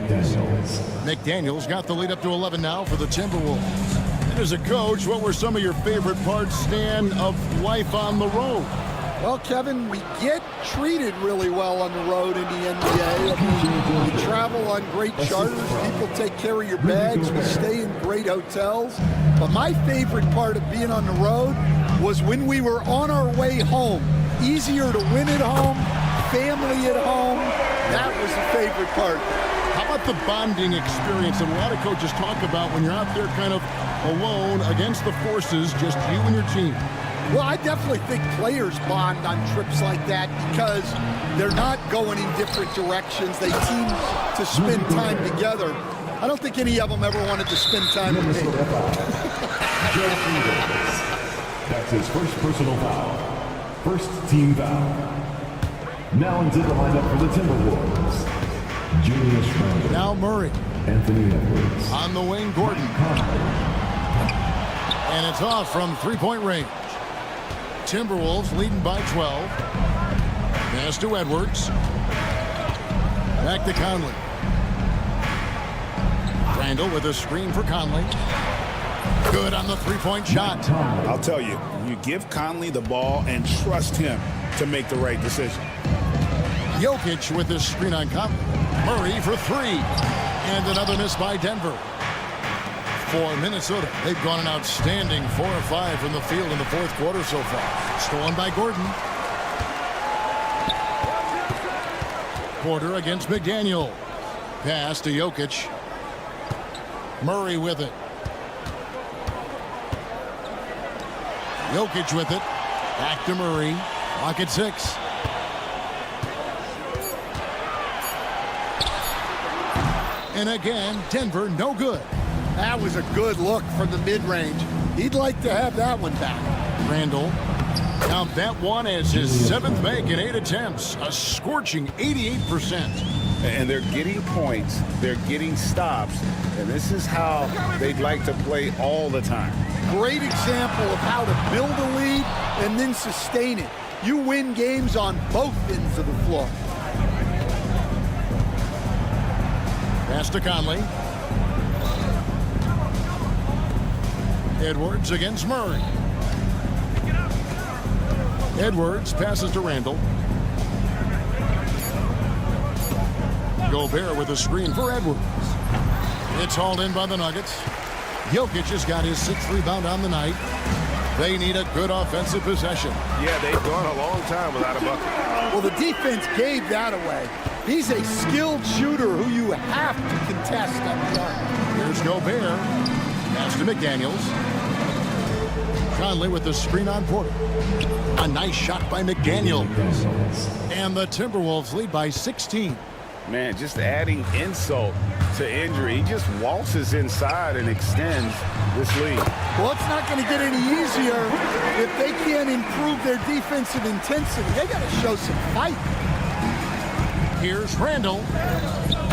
McDaniel's got the lead up to 11 now for the Timberwolves. And as a coach, what were some of your favorite parts, Stan, of life on the road? Well, Kevin, we get treated really well on the road in the NBA. I mean, we travel on great charters. People take care of your bags. We stay in great hotels. But my favorite part of being on the road was when we were on our way home. Easier to win at home, family at home. That was the favorite part. How about the bonding experience that a lot of coaches talk about when you're out there kind of alone against the forces, just you and your team? Well, I definitely think players bond on trips like that because they're not going in different directions. They team to spend time together. I don't think any of them ever wanted to spend time with me. That's his first personal foul. First team foul. Now into the lineup for the Timberwolves. Julius Randle. Now Murray. Anthony Edwards. On the wing, Gordon. And it's off from 3-point range. Timberwolves leading by 12. Pass to Edwards. Back to Conley. Randle with a screen for Conley. Good on the 3-point shot. I'll tell you, you give Conley the ball and trust him to make the right decision. Jokic with the screen on Conley. Murray for 3. And another miss by Denver. For Minnesota, they've gone an outstanding 4 or 5 from the field in the 4th quarter so far. Stolen by Gordon. Porter against McDaniel. Pass to Jokic. Murray with it. Jokic with it. Back to Murray. Clock at 6. And again, Denver no good. That was a good look from the mid-range. He'd like to have that one back. Randle. Now that one is his 7th make in 8 attempts. A scorching 88%. And they're getting points. They're getting stops. And this is how they'd like to play all the time. Great example of how to build a lead and then sustain it. You win games on both ends of the floor. Pass to Conley. Edwards against Murray. Edwards passes to Randle. Gobert with a screen for Edwards. It's hauled in by the Nuggets. Jokic has got his 6th rebound on the night. They need a good offensive possession. Yeah, they've gone a long time without a bucket. Well, the defense gave that away. He's a skilled shooter who you have to contest on the arc. Here's Gobert. Pass to McDaniels. Conley with the screen on Porter. A nice shot by McDaniel. And the Timberwolves lead by 16. Man, just adding insult to injury. He just waltzes inside and extends this lead. Well, it's not going to get any easier if they can't improve their defensive intensity. They got to show some fight. Here's Randle.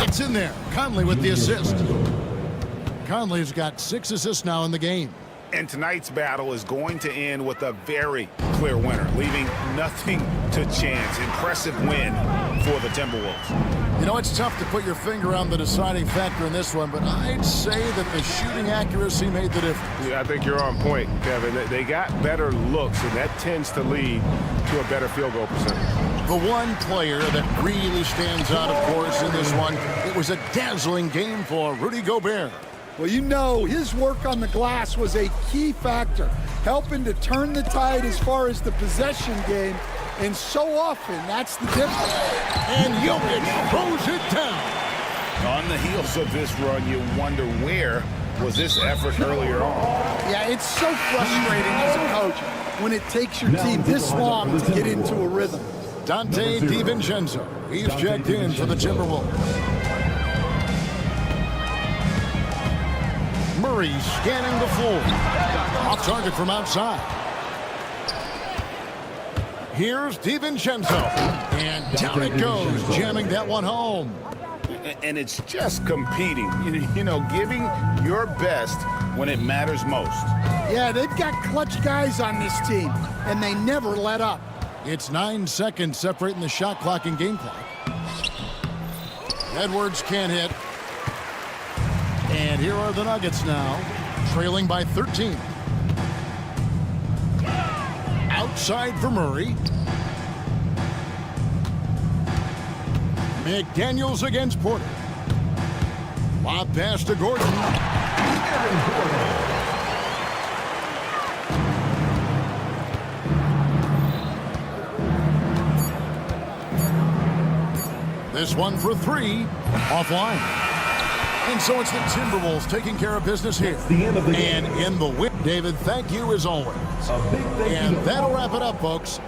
It's in there. Conley with the assist. Conley's got 6 assists now in the game. And tonight's battle is going to end with a very clear winner, leaving nothing to chance. Impressive win for the Timberwolves. You know, it's tough to put your finger on the deciding factor in this one, but I'd say that the shooting accuracy made the difference. Yeah, I think you're on point, Kevin. They got better looks, and that tends to lead to a better field goal percentage. The one player that really stands out, of course, in this one, it was a dazzling game for Rudy Gobert. Well, you know, his work on the glass was a key factor, helping to turn the tide as far as the possession game, and so often that's the difference. And Jokic throws it down. On the heels of this run, you wonder where was this effort earlier on. Yeah, it's so frustrating as a coach when it takes your team this long to get into a rhythm. Dante DiVincenzo, he's checked in for the Timberwolves. Murray scanning the floor. Off target from outside. Here's DiVincenzo. And down it goes, jamming that one home. And it's just competing, you know, giving your best when it matters most. Yeah, they've got clutch guys on this team, and they never let up. It's 9 seconds separating the shot clock and game clock. Edwards can't hit. And here are the Nuggets now, trailing by 13. Outside for Murray. McDaniels against Porter. Lob pass to Gordon. This one for three, offline. And so it's the Timberwolves taking care of business here. The end of the game. And in the win, David, thank you as always. And that'll wrap it up, folks.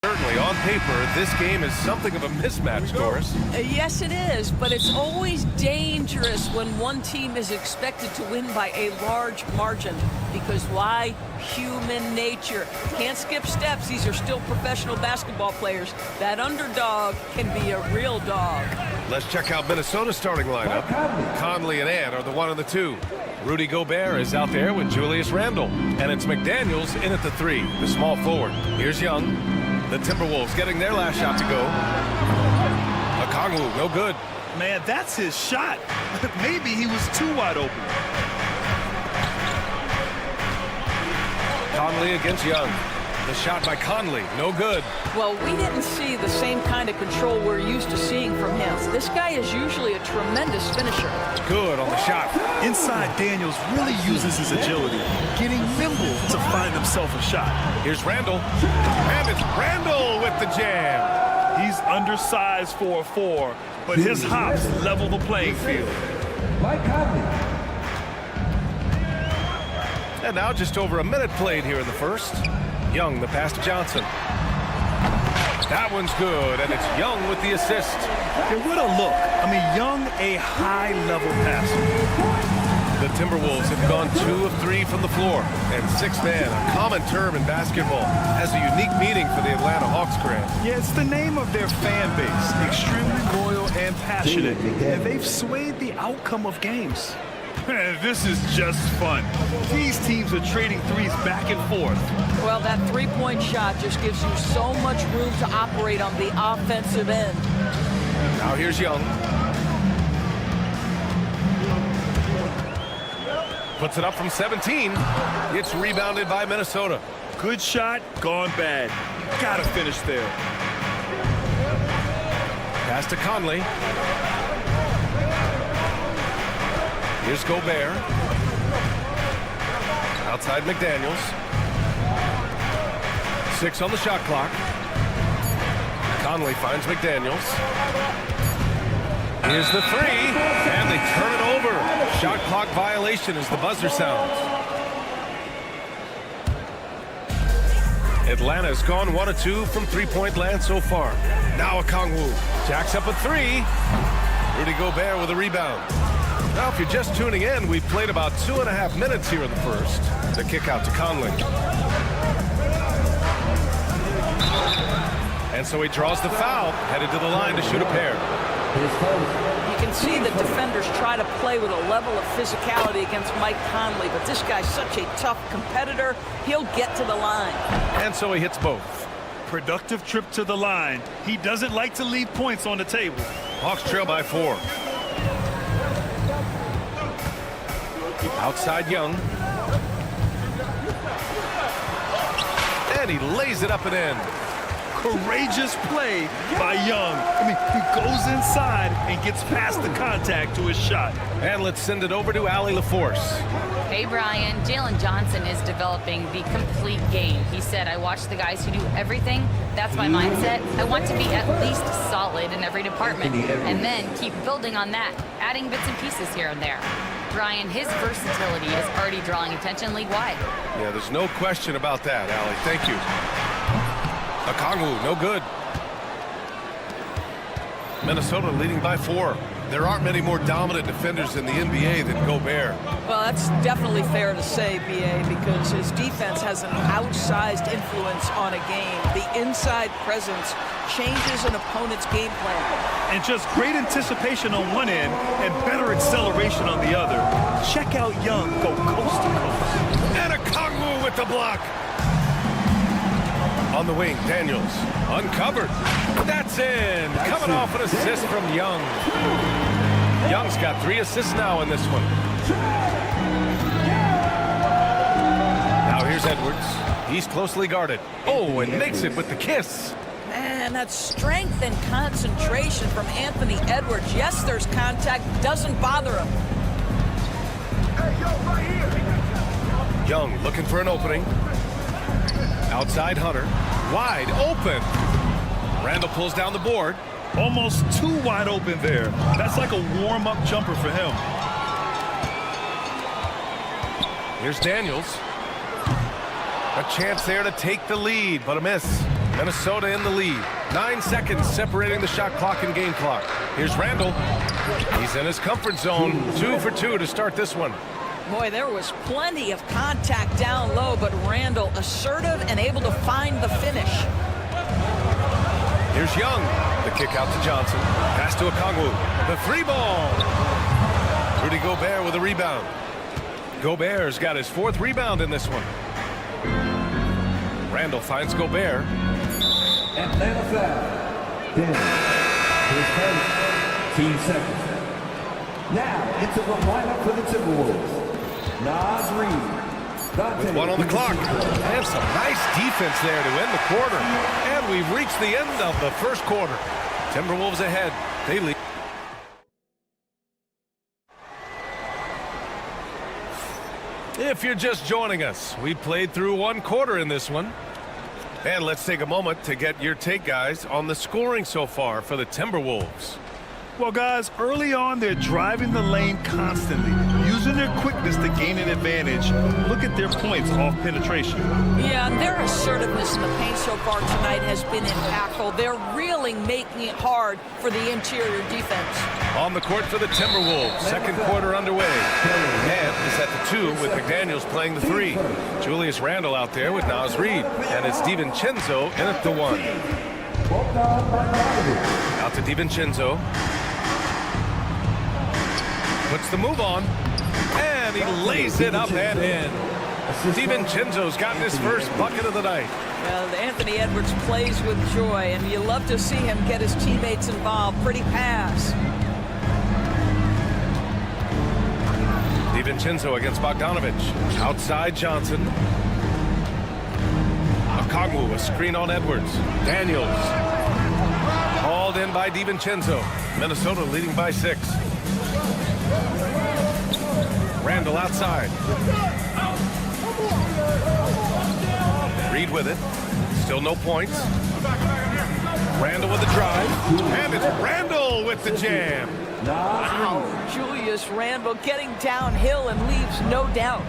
Certainly, on paper, this game is something of a mismatch, Doris. Yes, it is, but it's always dangerous when one team is expected to win by a large margin. Because why? Human nature. Can't skip steps. These are still professional basketball players. That underdog can be a real dog. Let's check out Minnesota's starting lineup. Conley and Ant are the 1 and the 2. Rudy Gobert is out there with Julius Randle. And it's McDaniels in at the 3, the small forward. Here's Young. The Timberwolves getting their last shot to go. Okongwu, no good. Man, that's his shot. Maybe he was too wide open. Conley against Young. The shot by Conley, no good. Well, we didn't see the same kind of control we're used to seeing from him. This guy is usually a tremendous finisher. Good on the shot. Inside, Daniels really uses his agility, getting nimble to find himself a shot. Here's Randle. And it's Randle with the jam. He's undersized for a 4, but his hops level the playing field. And now just over a minute played here in the first. Young, the pass to Johnson. That one's good, and it's Young with the assist. And what a look. I mean, Young, a high-level passer. The Timberwolves have gone 2 of 3 from the floor. And 6-man, a common term in basketball, has a unique meaning for the Atlanta Hawks, Grant. Yeah, it's the name of their fan base. Extremely loyal and passionate. And they've swayed the outcome of games. This is just fun. These teams are trading threes back and forth. Well, that three-point shot just gives you so much room to operate on the offensive end. Now here's Young. Puts it up from 17. It's rebounded by Minnesota. Good shot, gone bad. Gotta finish there. Pass to Conley. Here's Gobert. Outside McDaniels. 6 on the shot clock. Conley finds McDaniels. Here's the 3, and they turn it over. Shot clock violation as the buzzer sounds. Atlanta's gone 1 of 2 from three-point land so far. Now Okongwu jacks up a 3. Rudy Gobert with a rebound. Now, if you're just tuning in, we've played about 2.5 minutes here in the first. The kick out to Conley. And so he draws the foul, headed to the line to shoot a pair. You can see the defenders try to play with a level of physicality against Mike Conley, but this guy's such a tough competitor, he'll get to the line. And so he hits both. Productive trip to the line. He doesn't like to leave points on the table. Hawks trail by 4. Outside Young. And he lays it up and in. Courageous play by Young. I mean, he goes inside and gets past the contact to his shot. And let's send it over to Allie LaForce. Hey, Brian. Jalen Johnson is developing the complete game. He said, I watch the guys who do everything. That's my mindset. I want to be at least solid in every department and then keep building on that, adding bits and pieces here and there. Brian, his versatility is already drawing attention league-wide. Yeah, there's no question about that, Allie. Thank you. Okongwu, no good. Minnesota leading by 4. There aren't many more dominant defenders in the NBA than Gobert. Well, that's definitely fair to say, B.A., because his defense has an outsized influence on a game. The inside presence changes an opponent's game plan. And just great anticipation on one end and better acceleration on the other. Check out Young go coast to coast. And a Kongwu with the block. On the wing, Daniels uncovered. That's in. Coming off an assist from Young. Young's got 3 assists now in this one. Now here's Edwards. He's closely guarded. Oh, and makes it with the kiss. Man, that's strength and concentration from Anthony Edwards. Yes, there's contact. Doesn't bother him. Young looking for an opening. Outside Hunter. Wide open. Randall pulls down the board. Almost too wide open there. That's like a warm-up jumper for him. Here's Daniels. A chance there to take the lead, but a miss. Minnesota in the lead. 9 seconds separating the shot clock and game clock. Here's Randall. He's in his comfort zone. 2 for 2 to start this one. Boy, there was plenty of contact down low, but Randall assertive and able to find the finish. Here's Young. The kick out to Johnson. Pass to Okongwu. The 3 ball. Rudy Gobert with a rebound. Gobert's got his 4th rebound in this one. Randall finds Gobert. Atlanta foul. His first team second. Now into the lineup for the Timberwolves. Naz Reid. With 1 on the clock. And some nice defense there to end the quarter. And we've reached the end of the first quarter. Timberwolves ahead. They lead. If you're just joining us, we played through 1 quarter in this one. And let's take a moment to get your take, guys, on the scoring so far for the Timberwolves. Well, guys, early on, they're driving the lane constantly, using their quickness to gain an advantage. Look at their points off penetration. Yeah, and their assertiveness in the paint so far tonight has been impactful. They're really making it hard for the interior defense. On the court for the Timberwolves, second quarter underway. And is at the 2 with McDaniels playing the 3. Julius Randle out there with Naz Reid. And it's DiVincenzo in at the 1. Out to DiVincenzo. Puts the move on, and he lays it up and in. DiVincenzo's gotten his first bucket of the night. Well, Anthony Edwards plays with joy, and you love to see him get his teammates involved. Pretty pass. DiVincenzo against Bogdanovich. Outside Johnson. Okongwu, a screen on Edwards. Daniels. Hauled in by DiVincenzo. Minnesota leading by 6. Randall outside. Reid with it. Still no points. Randall with the drive. And it's Randall with the jam. Wow, Julius Randle getting downhill and leaves no doubt.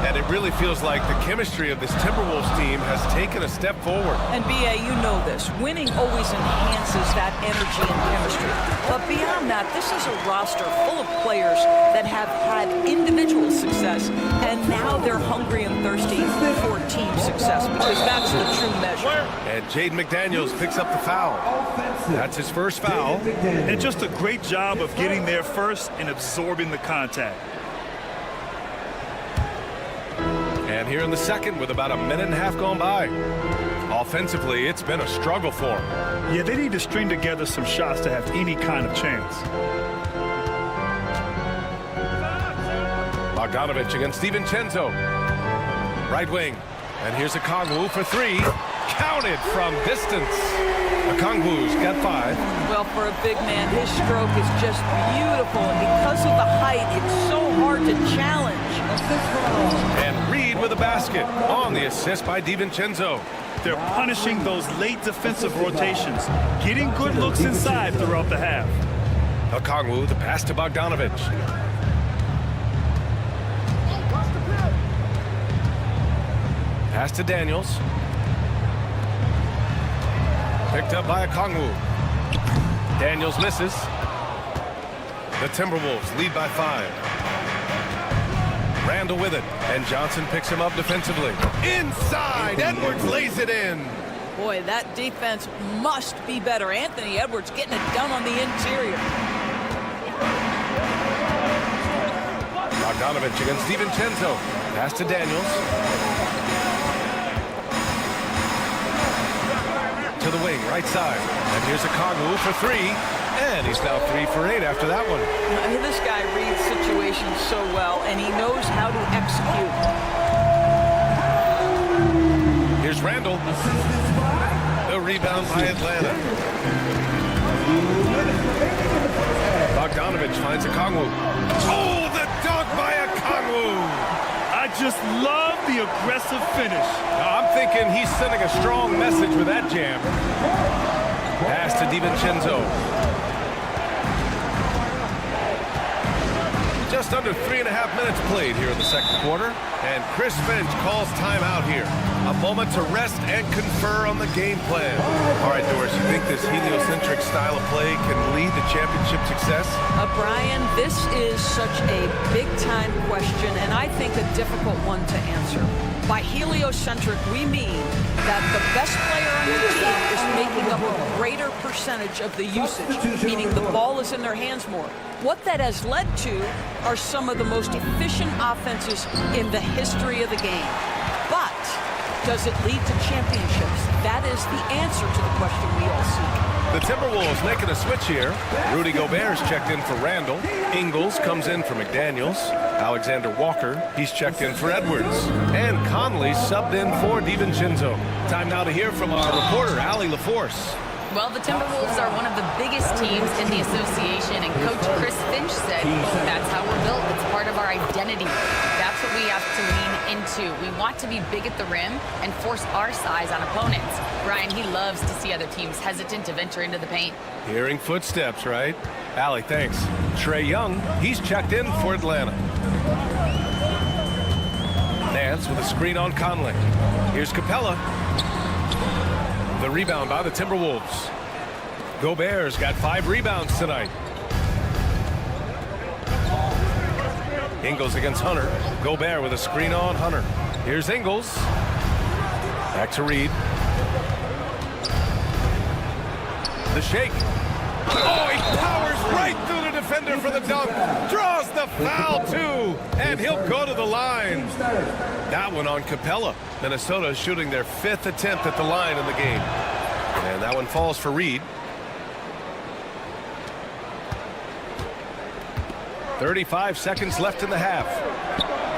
And it really feels like the chemistry of this Timberwolves team has taken a step forward. And B.A., you know this. Winning always enhances that energy and chemistry. But beyond that, this is a roster full of players that have had individual success, and now they're hungry and thirsty for team success, because that's the true measure. And Jaden McDaniels picks up the foul. That's his first foul. And just a great job of getting there first and absorbing the contact. And here in the second, with about a minute and a half gone by. Offensively, it's been a struggle for them. Yeah, they need to string together some shots to have any kind of chance. Bogdanovich against DiVincenzo. Right wing. And here's Okongwu for 3. Counted from distance. Okongwu's got 5. Well, for a big man, his stroke is just beautiful. And because of the height, it's so hard to challenge. And Reid with a basket on the assist by DiVincenzo. They're punishing those late defensive rotations, getting good looks inside throughout the half. Okongwu, the pass to Bogdanovich. Pass to Daniels. Picked up by Okongwu. Daniels misses. The Timberwolves lead by 5. Randall with it, and Johnson picks him up defensively. Inside, Edwards lays it in. Boy, that defense must be better. Anthony Edwards getting it done on the interior. Bogdanovich against DiVincenzo. Pass to Daniels. To the wing, right side. And here's a Kongwu for 3. And he's now 3 for 8 after that one. I mean, this guy reads situations so well, and he knows how to execute. Here's Randall. The rebound by Atlanta. Bogdanovich finds a Kongwu. Oh, the dunk by a Kongwu. I just love the aggressive finish. I'm thinking he's sending a strong message with that jam. Pass to DiVincenzo. Just under 3.5 minutes played here in the second quarter, and Chris Finch calls timeout here. A moment to rest and confer on the game plan. All right, Doris, you think this heliocentric style of play can lead to championship success? Brian, this is such a big-time question, and I think a difficult one to answer. By heliocentric, we mean that the best player on the team is making up a greater percentage of the usage, meaning the ball is in their hands more. What that has led to are some of the most efficient offenses in the history of the game. But does it lead to championships? That is the answer to the question we all seek. The Timberwolves making a switch here. Rudy Gobert's checked in for Randall. Ingles comes in for McDaniels. Alexander Walker, he's checked in for Edwards. And Conley subbed in for DiVincenzo. Time now to hear from our reporter, Allie LaForce. Well, the Timberwolves are one of the biggest teams in the association, and Coach Chris Finch said, that's how we're built. It's part of our identity. That's what we have to lean into. We want to be big at the rim and force our size on opponents. Brian, he loves to see other teams hesitant to venture into the paint. Hearing footsteps, right? Allie, thanks. Trae Young, he's checked in for Atlanta. Nance with a screen on Conley. Here's Capella. The rebound by the Timberwolves. Gobert's got 5 rebounds tonight. Ingles against Hunter. Gobert with a screen on Hunter. Here's Ingles. Back to Reed. The shake. Oh, he powers right through the defender for the dunk. Draws the foul, too. And he'll go to the line. That one on Capella. Minnesota is shooting their 5th attempt at the line in the game. And that one falls for Reed. 35 seconds left in the half.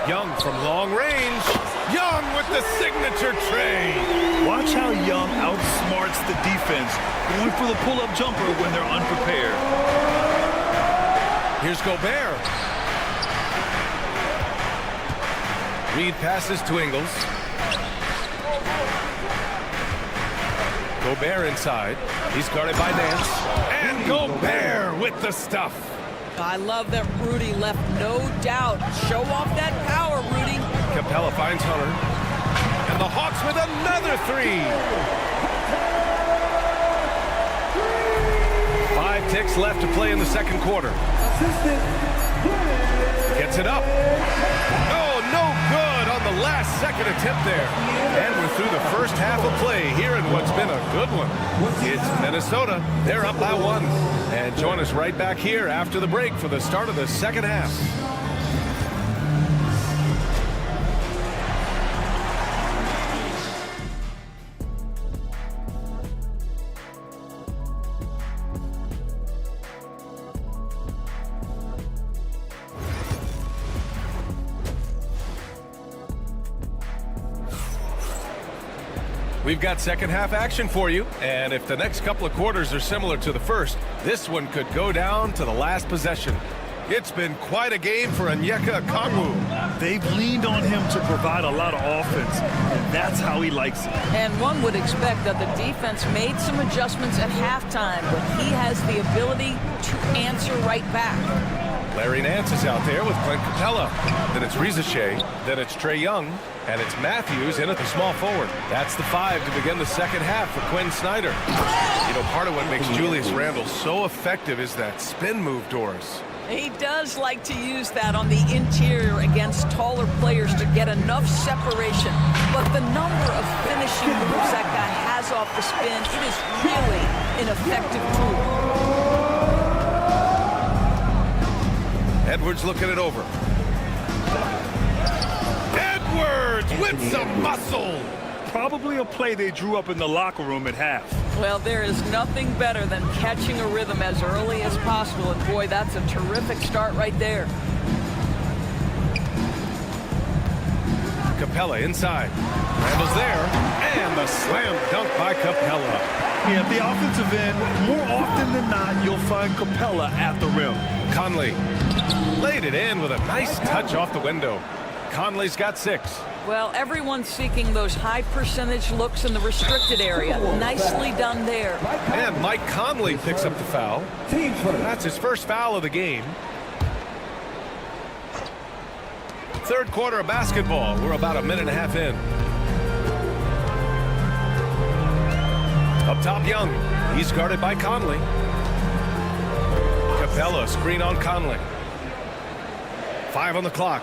Young from long range. Young with the signature tray. Watch how Young outsmarts the defense, going for the pull-up jumper when they're unprepared. Here's Gobert. Reed passes to Ingles. Gobert inside. He's guarded by Nance. And Gobert with the stuff. I love that Rudy left no doubt. Show off that power, Rudy. Capella finds Hunter. And the Hawks with another 3. 5 ticks left to play in the second quarter. Gets it up. Oh, no good on the last second attempt there. And we're through the first half of play here in what's been a good one. It's Minnesota. They're up by 1. And join us right back here after the break for the start of the second half. We've got second half action for you, and if the next couple of quarters are similar to the first, this one could go down to the last possession. It's been quite a game for Onyeka Okongwu. They've leaned on him to provide a lot of offense, and that's how he likes it. And one would expect that the defense made some adjustments at halftime, but he has the ability to answer right back. Larry Nance is out there with Clint Capella. Then it's Rizachet. Then it's Trae Young. And it's Matthews in at the small forward. That's the 5 to begin the second half for Quinn Snyder. You know, part of what makes Julius Randle so effective is that spin move, Doris. He does like to use that on the interior against taller players to get enough separation. But the number of finishing moves that guy has off the spin, it is really an effective tool. Edwards looking it over. Edwards with some muscle. Probably a play they drew up in the locker room at half. Well, there is nothing better than catching a rhythm as early as possible. And boy, that's a terrific start right there. Capella inside. Randall's there. And the slam dunk by Capella. Yeah, at the offensive end, more often than not, you'll find Capella at the rim. Conley laid it in with a nice touch off the window. Conley's got 6. Well, everyone's seeking those high percentage looks in the restricted area. Nicely done there. And Mike Conley picks up the foul. That's his first foul of the game. Third quarter of basketball. We're about a minute and a half in. Up top, Young. He's guarded by Conley. Capella, screen on Conley. 5 on the clock.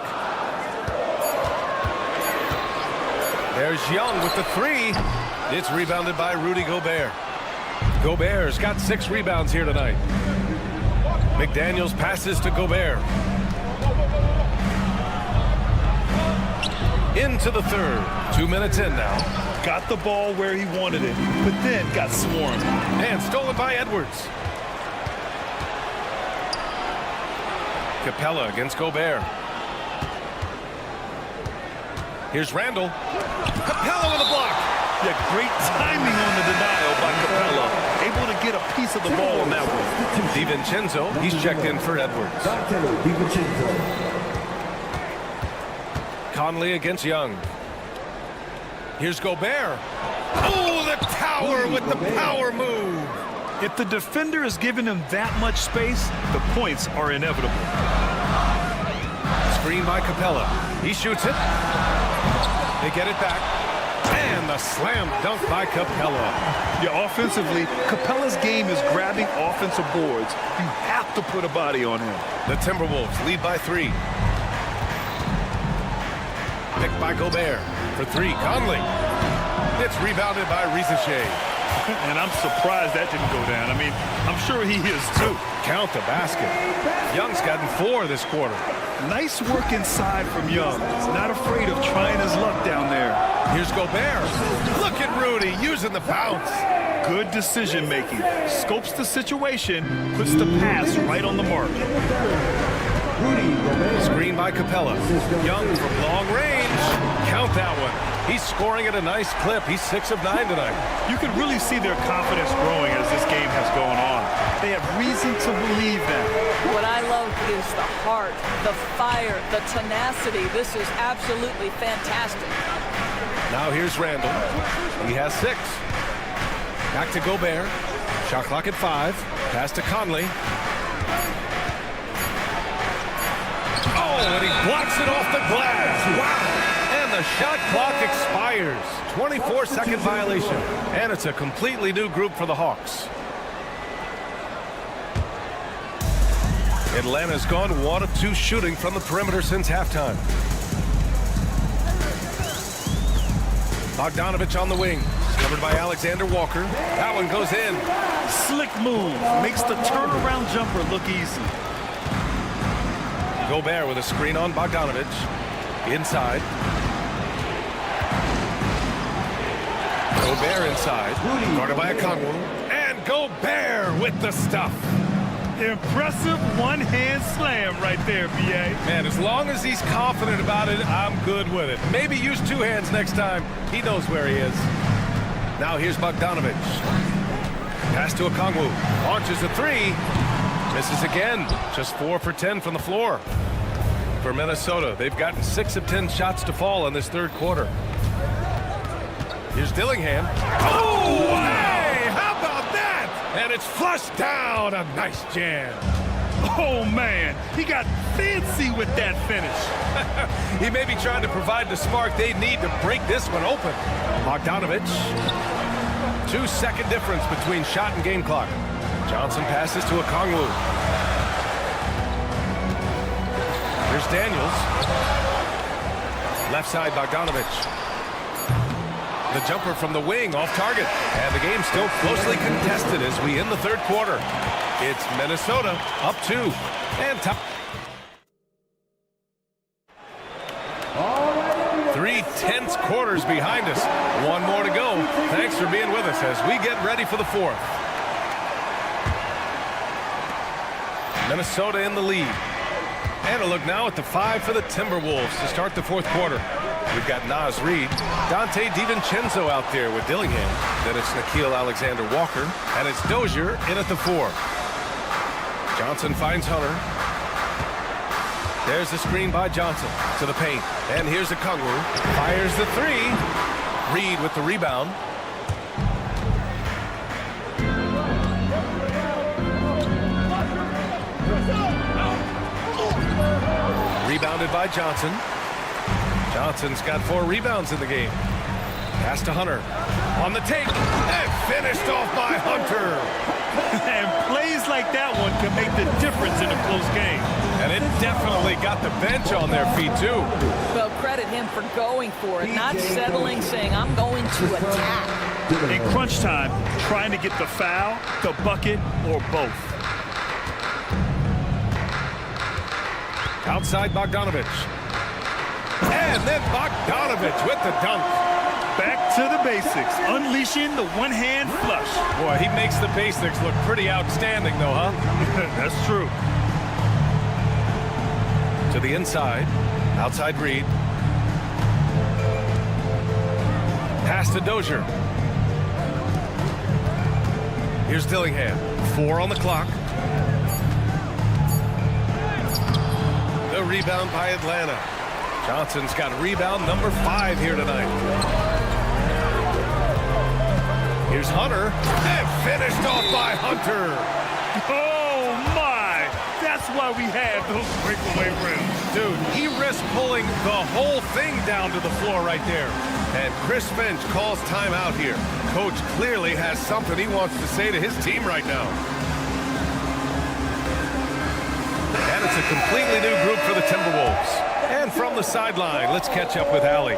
There's Young with the 3. It's rebounded by Rudy Gobert. Gobert's got 6 rebounds here tonight. McDaniels passes to Gobert. Into the third. 2 minutes in now. Got the ball where he wanted it, but then got swarmed. And stolen by Edwards. Capella against Gobert. Here's Randall. Capella with a block. Yeah, great timing on the denial by Capella. Able to get a piece of the ball on that one. DiVincenzo, he's checked in for Edwards. Conley against Young. Here's Gobert. Oh, the tower with the power move. If the defender is giving him that much space, the points are inevitable. Screen by Capella. He shoots it. They get it back. And the slam dunk by Capella. Yeah, offensively, Capella's game is grabbing offensive boards. You have to put a body on him. The Timberwolves lead by 3. Picked by Gobert for 3. Conley. It's rebounded by Rizachet. And I'm surprised that didn't go down. I mean, I'm sure he is too. Count the basket. Young's gotten 4 this quarter. Nice work inside from Young. Not afraid of trying his luck down there. Here's Gobert. Look at Rudy using the bounce. Good decision making. Scopes the situation, puts the pass right on the mark. Screen by Capella. Young from long range. Count that one. He's scoring at a nice clip. He's 6 of 9 tonight. You can really see their confidence growing as this game has gone on. They have reason to believe that. What I love is the heart, the fire, the tenacity. This is absolutely fantastic. Now here's Randall. He has 6. Back to Gobert. Shot clock at 5. Pass to Conley. Oh, and he blocks it off the glass. Wow. And the shot clock expires. 24-second violation. And it's a completely new group for the Hawks. Atlanta's gone 1 of 2 shooting from the perimeter since halftime. Bogdanovich on the wing. Covered by Alexander Walker. That one goes in. Slick move. Makes the turnaround jumper look easy. Gobert with a screen on Bogdanovich. Inside. Gobert inside. Guarded by Okongwu. And Gobert with the stuff. Impressive one-hand slam right there, B.A. Man, as long as he's confident about it, I'm good with it. Maybe use 2 hands next time. He knows where he is. Now here's Bogdanovich. Pass to Okongwu. Launches a 3. Misses again. Just 4 for 10 from the floor. For Minnesota, they've gotten 6 of 10 shots to fall in this third quarter. Here's Dillingham. Oh, hey! How about that? And it's flushed down. A nice jam. Oh, man. He got fancy with that finish. He may be trying to provide the spark they need to break this one open. Bogdanovich. 2-second difference between shot and game clock. Johnson passes to Okongwu. Here's Daniels. Left side, Bogdanovich. The jumper from the wing off target. And the game still closely contested as we end the third quarter. It's Minnesota up 2. And top. 3 tense quarters behind us. One more to go. Thanks for being with us as we get ready for the fourth. Minnesota in the lead. And a look now at the 5 for the Timberwolves to start the fourth quarter. We've got Naz Reid, Dante DiVincenzo out there with Dillingham. Then it's Nickeil Alexander-Walker. And it's Dozier in at the 4. Johnson finds Hunter. There's the screen by Johnson to the paint. And here's Okongwu. Fires the 3. Reid with the rebound. Rebounded by Johnson. Johnson's got 4 rebounds in the game. Pass to Hunter. On the take. And finished off by Hunter. And plays like that one can make the difference in a close game. And it definitely got the bench on their feet, too. Well, credit him for going for it, not settling, saying, I'm going to attack. In crunch time, trying to get the foul, the bucket, or both. Outside Bogdanovich. And then Bogdanovich with the dunk. Back to the basics, unleashing the one-hand flush. Boy, he makes the basics look pretty outstanding, though, huh? That's true. To the inside. Outside Reid. Pass to Dozier. Here's Dillingham. 4 on the clock. The rebound by Atlanta. Johnson's got rebound number 5 here tonight. Here's Hunter. And finished off by Hunter. Oh, my. That's why we have those breakaway rims. Dude, he risked pulling the whole thing down to the floor right there. And Chris Finch calls timeout here. Coach clearly has something he wants to say to his team right now. And it's a completely new group for the Timberwolves. And from the sideline, let's catch up with Allie.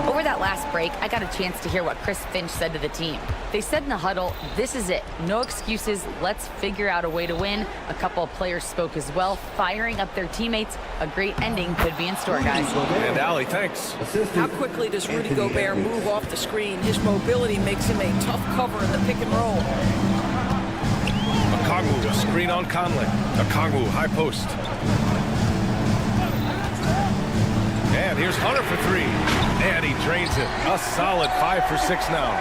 Over that last break, I got a chance to hear what Chris Finch said to the team. They said in the huddle, this is it. No excuses. Let's figure out a way to win. A couple of players spoke as well, firing up their teammates. A great ending could be in store, guys. And Allie, thanks. How quickly does Rudy Gobert move off the screen? His mobility makes him a tough cover in the pick and roll. Okongwu, a screen on Conley. Okongwu, high post. And here's Hunter for 3. And he drains it. A solid 5 for 6 now.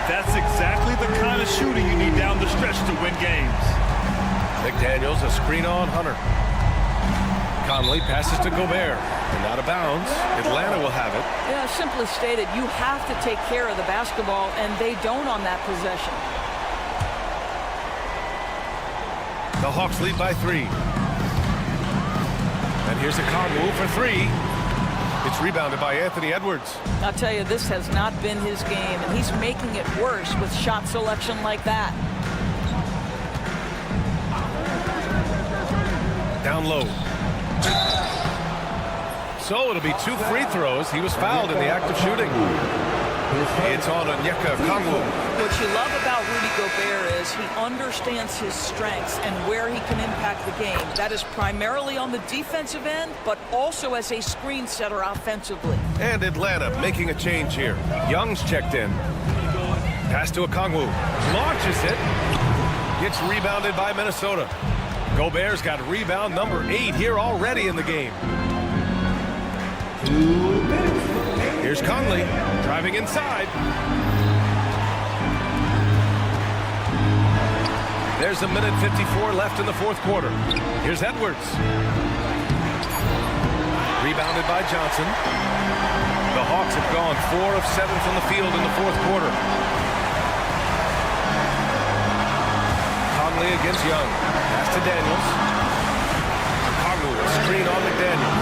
That's exactly the kind of shooting you need down the stretch to win games. McDaniels, a screen on Hunter. Conley passes to Gobert. And out of bounds. Atlanta will have it. Yeah, simply stated, you have to take care of the basketball, and they don't on that possession. The Hawks lead by 3. And here's Okongwu for 3. It's rebounded by Anthony Edwards. I'll tell you, this has not been his game, and he's making it worse with shot selection like that. Down low. So it'll be 2 free throws. He was fouled in the act of shooting. It's on Onyeka Okongwu. What you love about Rudy Gobert is he understands his strengths and where he can impact the game. That is primarily on the defensive end, but also as a screen setter offensively. And Atlanta making a change here. Young's checked in. Pass to Okongwu. Launches it. Gets rebounded by Minnesota. Gobert's got rebound number 8 here already in the game. Here's Conley driving inside. There's a minute 54 left in the fourth quarter. Here's Edwards. Rebounded by Johnson. The Hawks have gone 4 of 7 from the field in the fourth quarter. Conley against Young. Pass to Daniels. Okongwu, a screen on McDaniels.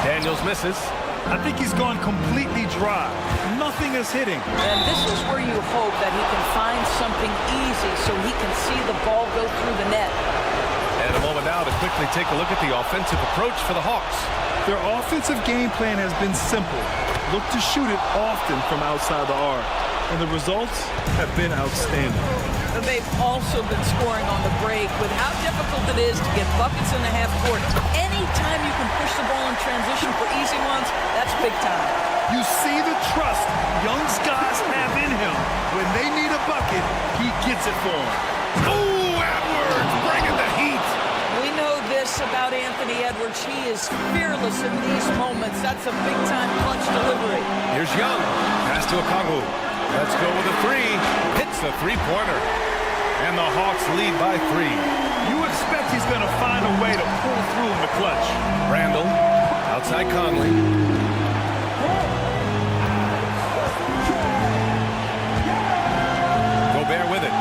Daniels misses. I think he's gone completely dry. Nothing is hitting. And this is where you hope that he can find something easy so he can see the ball go through the net. And a moment now to quickly take a look at the offensive approach for the Hawks. Their offensive game plan has been simple. Look to shoot it often from outside the arc. And the results have been outstanding. They've also been scoring on the break. With how difficult it is to get buckets in the half court, anytime you can push the ball in transition for easy ones, that's big time. You see the trust Young's guys have in him. When they need a bucket, he gets it for them. Ooh, Edwards bringing the heat. We know this about Anthony Edwards. He is fearless in these moments. That's a big-time clutch delivery. Here's Young. Pass to Okongwu. Let's go with a three. Hits the three-pointer. And the Hawks lead by 3. You expect he's going to find a way to pull through in the clutch. Randall, outside Conley. Gobert with it.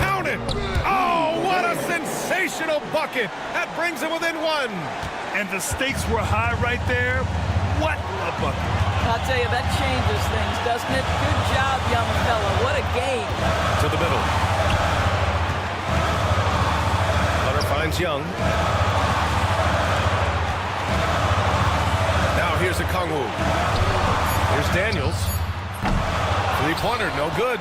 Count it! Oh, what a sensational bucket! That brings him within 1. And the stakes were high right there. What a bucket. I'll tell you, that changes things, doesn't it? Good job, young fella. What a game. To the middle. Hunter finds Young. Now here's Okongwu. Here's Daniels. Three-pointer, no good.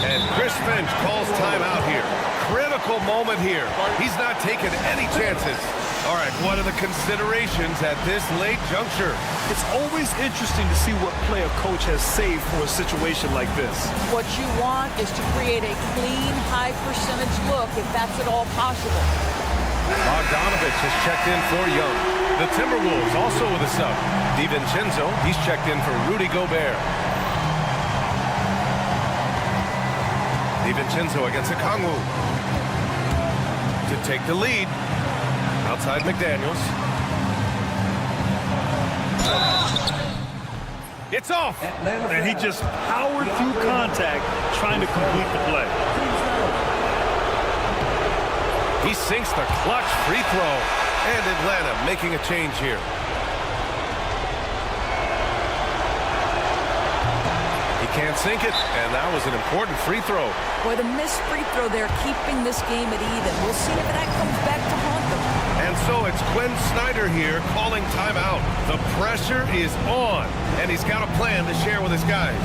And Chris Finch calls timeout here. Critical moment here. He's not taking any chances. All right, what are the considerations at this late juncture? It's always interesting to see what play a coach has saved for a situation like this. What you want is to create a clean, high-percentage look, if that's at all possible. Bogdanovich has checked in for Young. The Timberwolves also with a sub. DiVincenzo, he's checked in for Rudy Gobert. DiVincenzo against Okongwu to take the lead. Outside McDaniels. It's off. And he just powered through contact trying to complete the play. He sinks the clutch free throw. And Atlanta making a change here. He can't sink it, and that was an important free throw. Boy, the missed free throw there, keeping this game at even. We'll see if that comes back to haunt them. And so it's Quinn Snyder here calling timeout. The pressure is on, and he's got a plan to share with his guys.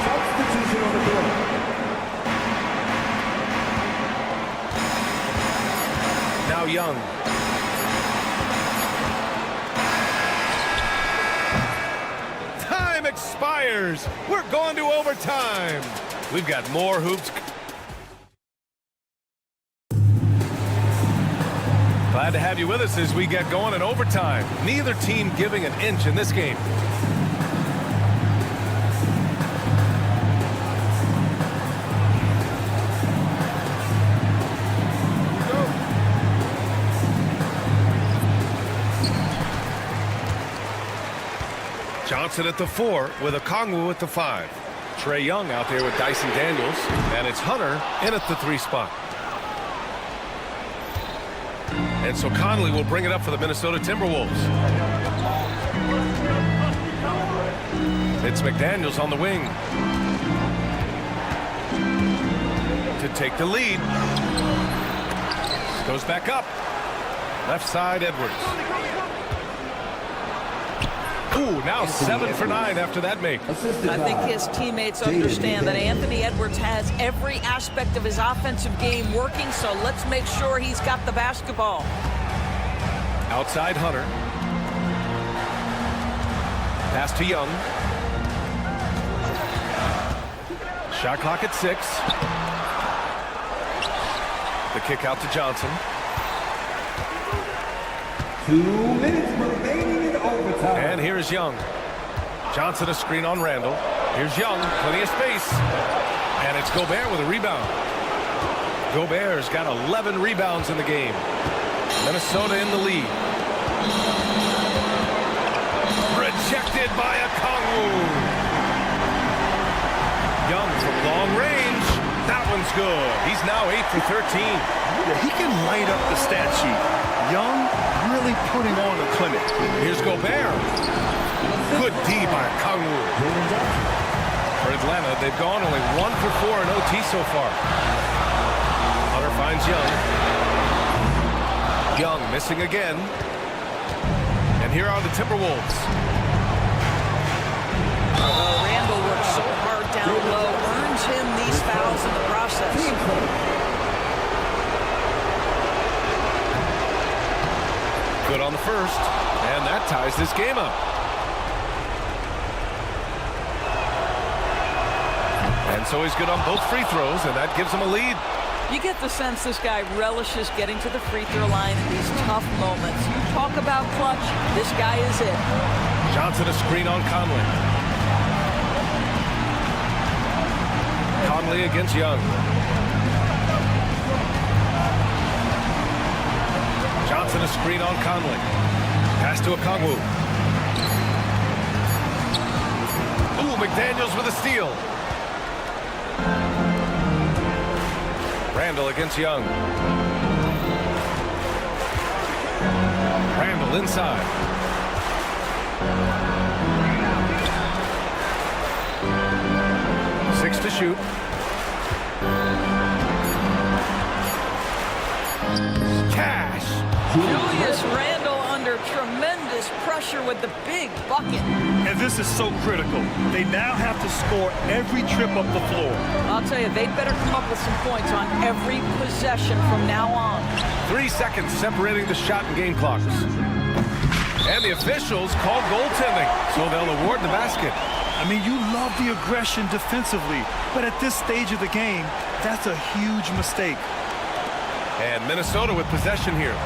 Substitution on the court. Now Young. Time expires. We're going to overtime. We've got more hoops. Glad to have you with us as we get going in overtime. Neither team giving an inch in this game. Johnson at the 4 with Okongwu at the 5. Trae Young out there with Dyson Daniels. And it's Hunter in at the 3 spot. And so Conley will bring it up for the Minnesota Timberwolves. It's McDaniels on the wing to take the lead. Goes back up. Left side, Edwards. Ooh, now 7 for 9 after that make. I think his teammates understand that Anthony Edwards has every aspect of his offensive game working, so let's make sure he's got the basketball. Outside Hunter. Pass to Young. Shot clock at 6. The kick out to Johnson. 2 minutes remaining in overtime. And here's Young. Johnson a screen on Randall. Here's Young, plenty of space. And it's Gobert with a rebound. Gobert's got 11 rebounds in the game. Minnesota in the lead. Rejected by Okongwu. Young from long range. That one's good. He's now 8 for 13. Yeah, he can light up the stat sheet. Young really putting on a clinic. Here's Gobert. Good D by Kangwoo. For Atlanta, they've gone only 1 for 4 in OT so far. Hunter finds Young. Young missing again. And here are the Timberwolves. Randall works so hard down low, earns him these fouls in the process. Good on the first, and that ties this game up. And so he's good on both free throws, and that gives him a lead. You get the sense this guy relishes getting to the free throw line in these tough moments. You talk about clutch, this guy is it. Johnson a screen on Conley. Conley against Young. Johnson a screen on Conley. Pass to Okongwu. Ooh, McDaniels with a steal. Randall against Young. Randall inside. Six to shoot. Cash. Julius Randle under tremendous pressure with the big bucket. And this is so critical. They now have to score every trip up the floor. I'll tell you, they better come up with some points on every possession from now on. 3 seconds separating the shot and game clocks. And the officials call goaltending, so they'll award the basket. I mean, you love the aggression defensively, but at this stage of the game, that's a huge mistake. And Minnesota with possession here.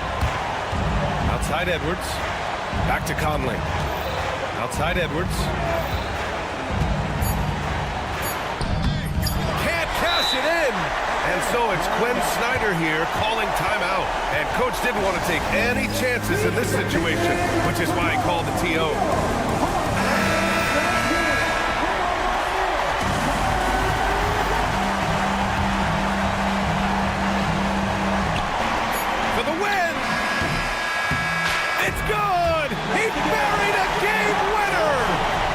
Outside Edwards. Back to Conley. Outside Edwards. Can't cash it in. And so it's Quinn Snyder here calling timeout. And coach didn't want to take any chances in this situation, which is why he called the TO. For the win! It's good! He buried a game winner!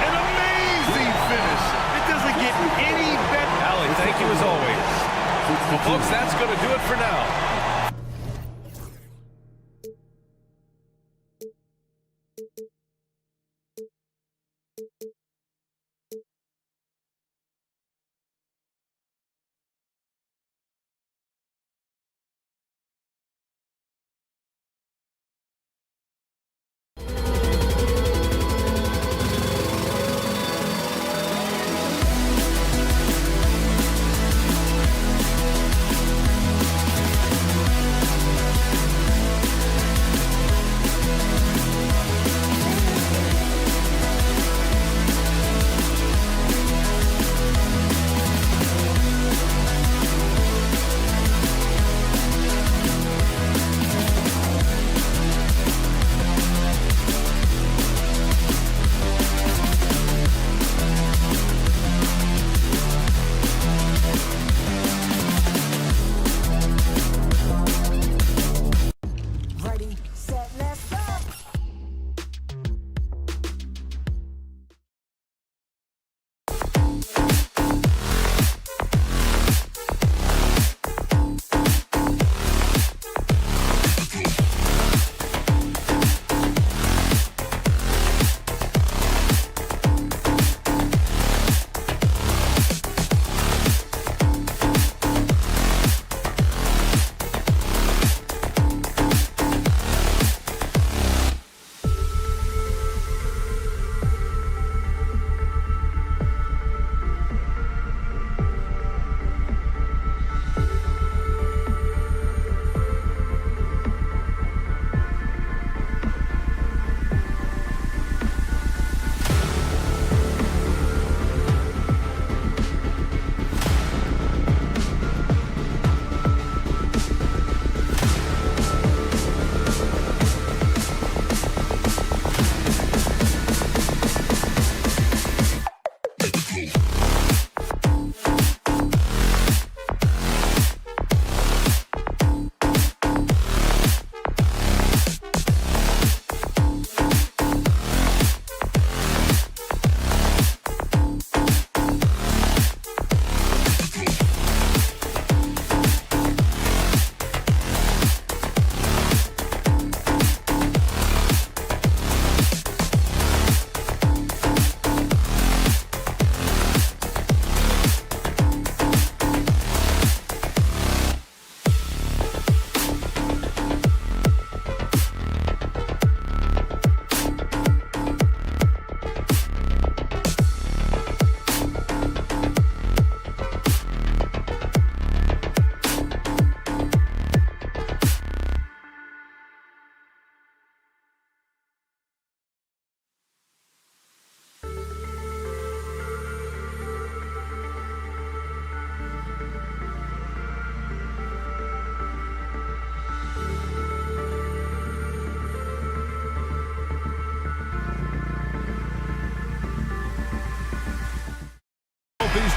An amazing finish. It doesn't get any better. Allie, thank you as always. Well, folks, that's going to do it for now.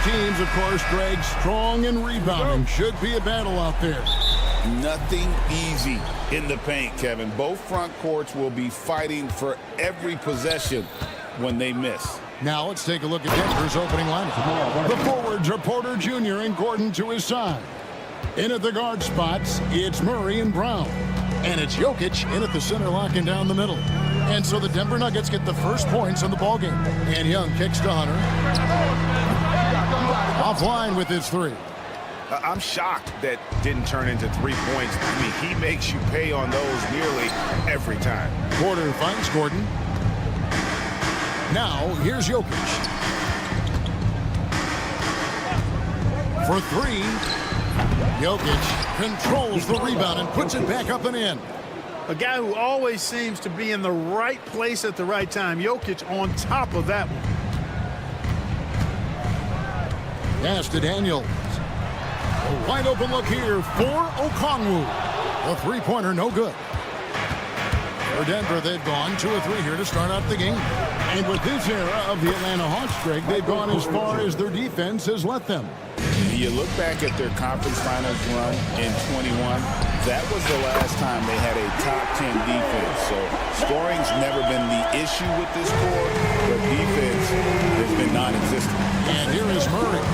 teams, of course, Greg, strong in rebounding. Should be a battle out there. Nothing easy in the paint, Kevin. Both front courts will be fighting for every possession when they miss. Now let's take a look at Denver's opening lineup. The forwards are Porter Jr. and Gordon to his side. In at the guard spots, it's Murray and Brown. And it's Jokic in at the center, locking down the middle. And so the Denver Nuggets get the first points in the ballgame. And Young kicks to Hunter. Offline with his three. I'm shocked that didn't turn into 3 points. I mean, he makes you pay on those nearly every time. Porter finds Gordon. Now, here's Jokic. For three. Jokic controls the rebound and puts it back up and in. A guy who always seems to be in the right place at the right time. Jokic on top of that one. Pass to Daniels. A wide open look here for Okongwu. A three-pointer, no good. For Denver, they've gone 2 of 3 here to start out the game. And with this era of the Atlanta Hawks, Greg, they've gone as far as their defense has let them. You look back at their conference finals run in 21, that was the last time they had a top 10 defense. So scoring's never been the issue with this core, but defense has been non-existent. And here is Murray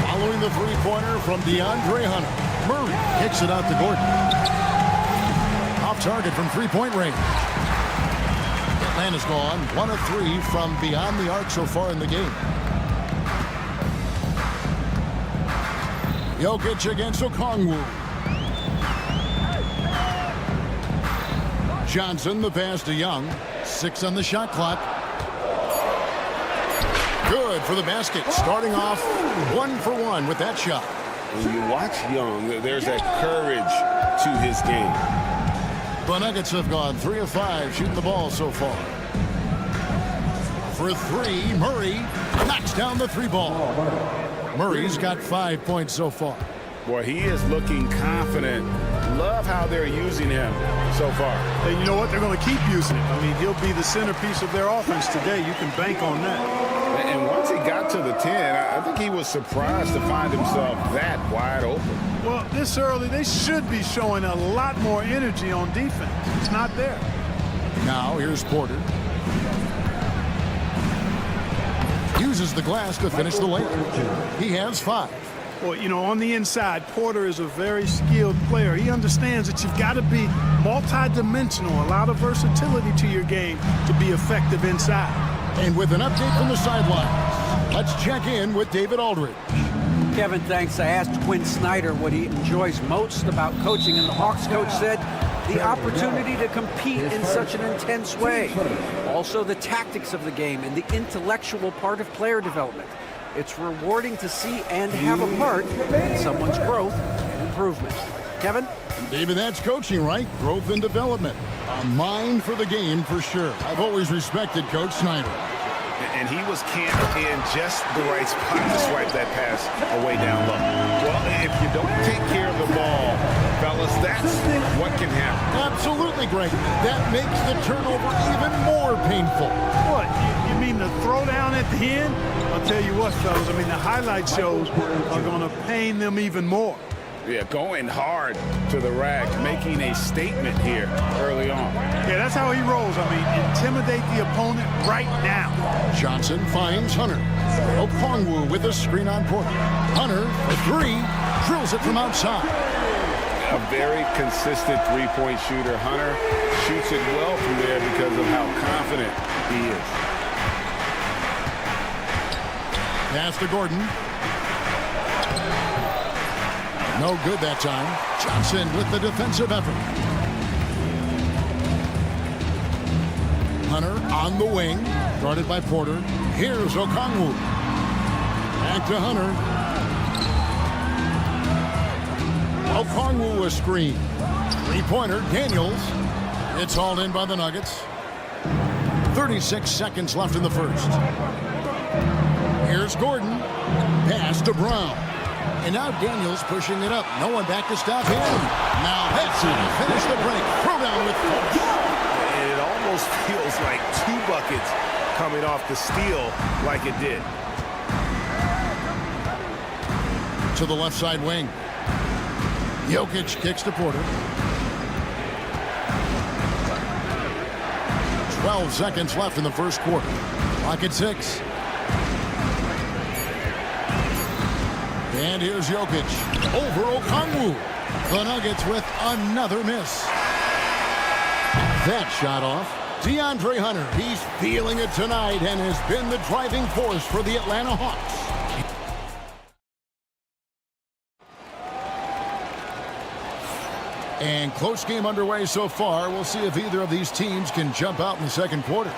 following the three-pointer from DeAndre Hunter. Murray kicks it out to Gordon. Off target from three-point range. Atlanta's gone 1 of 3 from beyond the arc so far in the game. Jokic against Okongwu. Johnson, the pass to Young. 6 on the shot clock. Good for the basket. Starting off 1 for 1 with that shot. When you watch Young, there's that courage to his game. The Nuggets have gone 3 of 5 shooting the ball so far. For 3, Murray knocks down the 3 ball. Murray's got 5 points so far. Boy, he is looking confident. Love how they're using him so far. And you know what? They're going to keep using him. I mean, he'll be the centerpiece of their offense today. You can bank on that. And once he got to the 10, I think he was surprised to find himself that wide open. Well, this early, they should be showing a lot more energy on defense. It's not there. Now, here's Porter. Uses the glass to finish the layup. He has 5. Well, you know, on the inside, Porter is a very skilled player. He understands that you've got to be multi-dimensional, a lot of versatility to your game to be effective inside. And with an update from the sidelines, let's check in with David Aldridge. Kevin, thanks. I asked Quinn Snyder what he enjoys most about coaching, and the Hawks coach said the opportunity to compete in such an intense way. Also, the tactics of the game and the intellectual part of player development. It's rewarding to see and have a part in someone's growth and improvement. Kevin? David, that's coaching, right? Growth and development. A mind for the game for sure. I've always respected Coach Snyder. And he was camped in just the right spot to swipe that pass away down low. Well, if you don't take care of the ball, fellas, that's what can happen. Absolutely, Greg. That makes the turnover even more painful. What? You mean the throwdown at the end? I'll tell you what, fellas, I mean, the highlight shows are going to pain them even more. Yeah, going hard to the rack, making a statement here early on. Yeah, that's how he rolls. I mean, intimidate the opponent right now. Johnson finds Hunter. Okongwu with a screen on Porter. Hunter, for 3, drills it from outside. A very consistent three-point shooter. Hunter shoots it well from there because of how confident he is. Pass to Gordon. No good that time. Johnson with the defensive effort. Hunter on the wing. Guarded by Porter. Here's Okongwu. Back to Hunter. Okongwu a screen. Three-pointer, Daniels. It's hauled in by the Nuggets. 36 seconds left in the first. Here's Gordon. Pass to Brown. And now Daniels pushing it up. No one back to stop him. Now that's it. Finish the break. Throw down with force. And it almost feels like 2 buckets coming off the steal like it did. to the left side wing. Jokic kicks to Porter. 12 seconds left in the first quarter. Clock at 6. And here's Jokic over Okongwu. The Nuggets with another miss. That shot off. DeAndre Hunter, he's feeling it tonight and has been the driving force for the Atlanta Hawks. And close game underway so far. We'll see if either of these teams can jump out in the second quarter.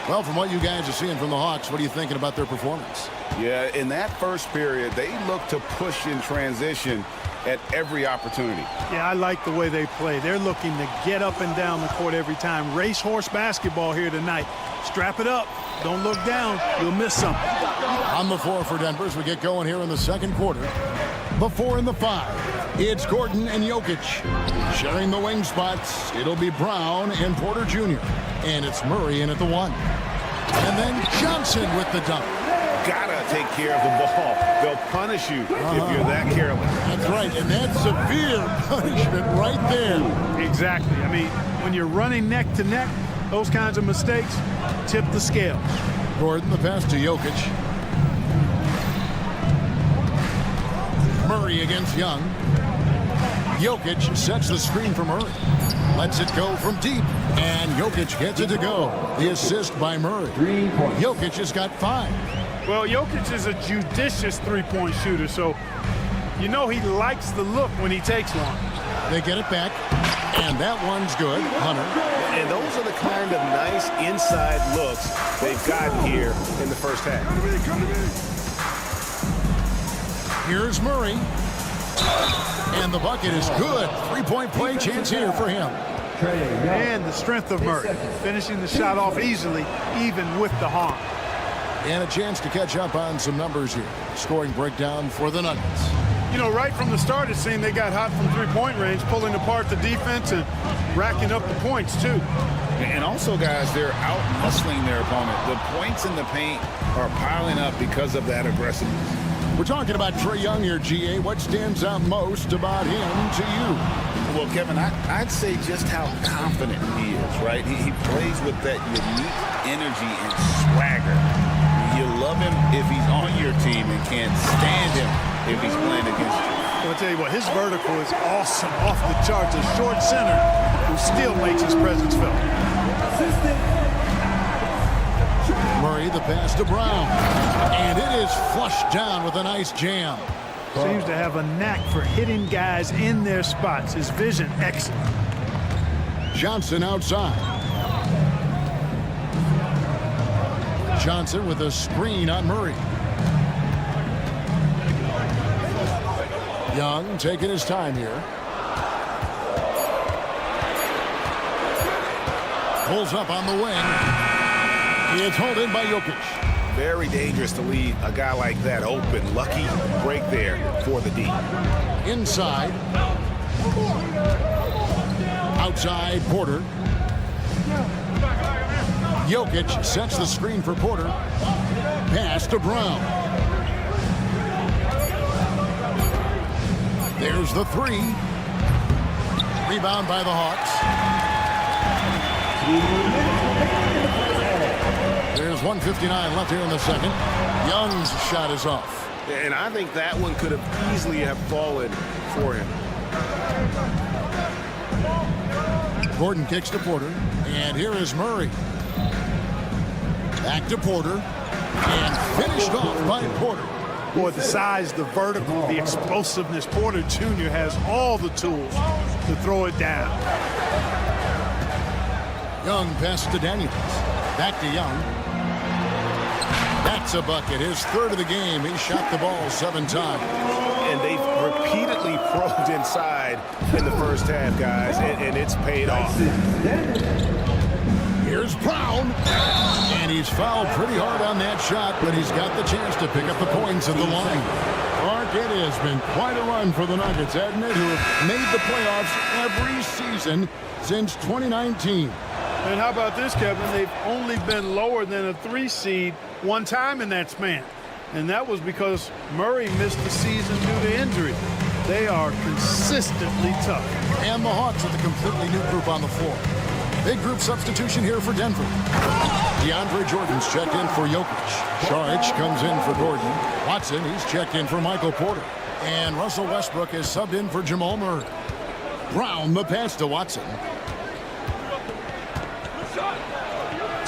Well, from what you guys are seeing from the Hawks, what are you thinking about their performance? Yeah, in that first period, they look to push in transition at every opportunity. Yeah, I like the way they play. They're looking to get up and down the court every time. Racehorse basketball here tonight. Strap it up. Don't look down. You'll miss something. On the floor for Denver as we get going here in the second quarter. The 4 and the 5. It's Gordon and Jokic. Sharing the wing spots, it'll be Brown and Porter Jr. And it's Murray in at the 1. And then Johnson with the dunk. Gotta take care of the ball. They'll punish you if you're that careless. That's right, and that's severe punishment right there. Exactly. I mean, when you're running neck to neck, those kinds of mistakes tip the scales. Gordon, the pass to Jokic. Murray against Young. Jokic sets the screen for Murray. Lets it go from deep. And Jokic gets it to go. The assist by Murray. Jokic has got 5. Well, Jokic is a judicious three-point shooter, so you know he likes the look when he takes one. They get it back, and that one's good. Hunter. And those are the kind of nice inside looks they've gotten here in the first half. Here's Murray. And the bucket is good. Three-point play chance here for him. And the strength of Murray, finishing the shot off easily, even with the harm. And a chance to catch up on some numbers here. Scoring breakdown for the Nuggets. You know, right from the start, it seemed they got hot from three-point range, pulling apart the defense and racking up the points, too. And also, guys, they're out-hustling their opponent. The points in the paint are piling up because of that aggressiveness. We're talking about Trae Young here, GA. What stands out most about him to you? Well, Kevin, I'd say just how confident he is, right? He plays with that unique energy and swagger. You love him if he's on your team and can't stand him if he's playing against you. Well, I'll tell you what, his vertical is awesome, off the charts. A short center who still makes his presence felt. Murray, the pass to Brown. And it is flushed down with a nice jam. Seems to have a knack for hitting guys in their spots. His vision, excellent. Johnson outside. Johnson with a screen on Murray. Young taking his time here. Pulls up on the wing. It's held in by Jokic. Very dangerous to leave a guy like that open. Lucky break there for the D. Inside. Outside, Porter. Jokic sets the screen for Porter. Pass to Brown. There's the 3. Rebound by the Hawks. There's 1:59 left here in the second. Young's shot is off. And I think that one could have easily have fallen for him. Gordon kicks to Porter. And here is Murray. Back to Porter. And finished off by Porter. Boy, the size, the vertical, the explosiveness. Porter Jr. has all the tools to throw it down. Young pass to Daniels. Back to Young. That's a bucket. His third of the game. He shot the ball 7 times. And they've repeatedly probed inside in the first half, guys, and it's paid off. Here's Brown. And he's fouled pretty hard on that shot, but he's got the chance to pick up the points at the line. Mark, it has been quite a run for the Nuggets, hasn't it, who have made the playoffs every season since 2019. And how about this, Kevin? They've only been lower than a 3 seed one time in that span. And that was because Murray missed the season due to injury. They are consistently tough. And the Hawks with a completely new group on the floor. Big group substitution here for Denver. DeAndre Jordan's checked in for Jokic. Saric comes in for Gordon. Watson, he's checked in for Michael Porter. And Russell Westbrook is subbed in for Jamal Murray. Brown, the pass to Watson.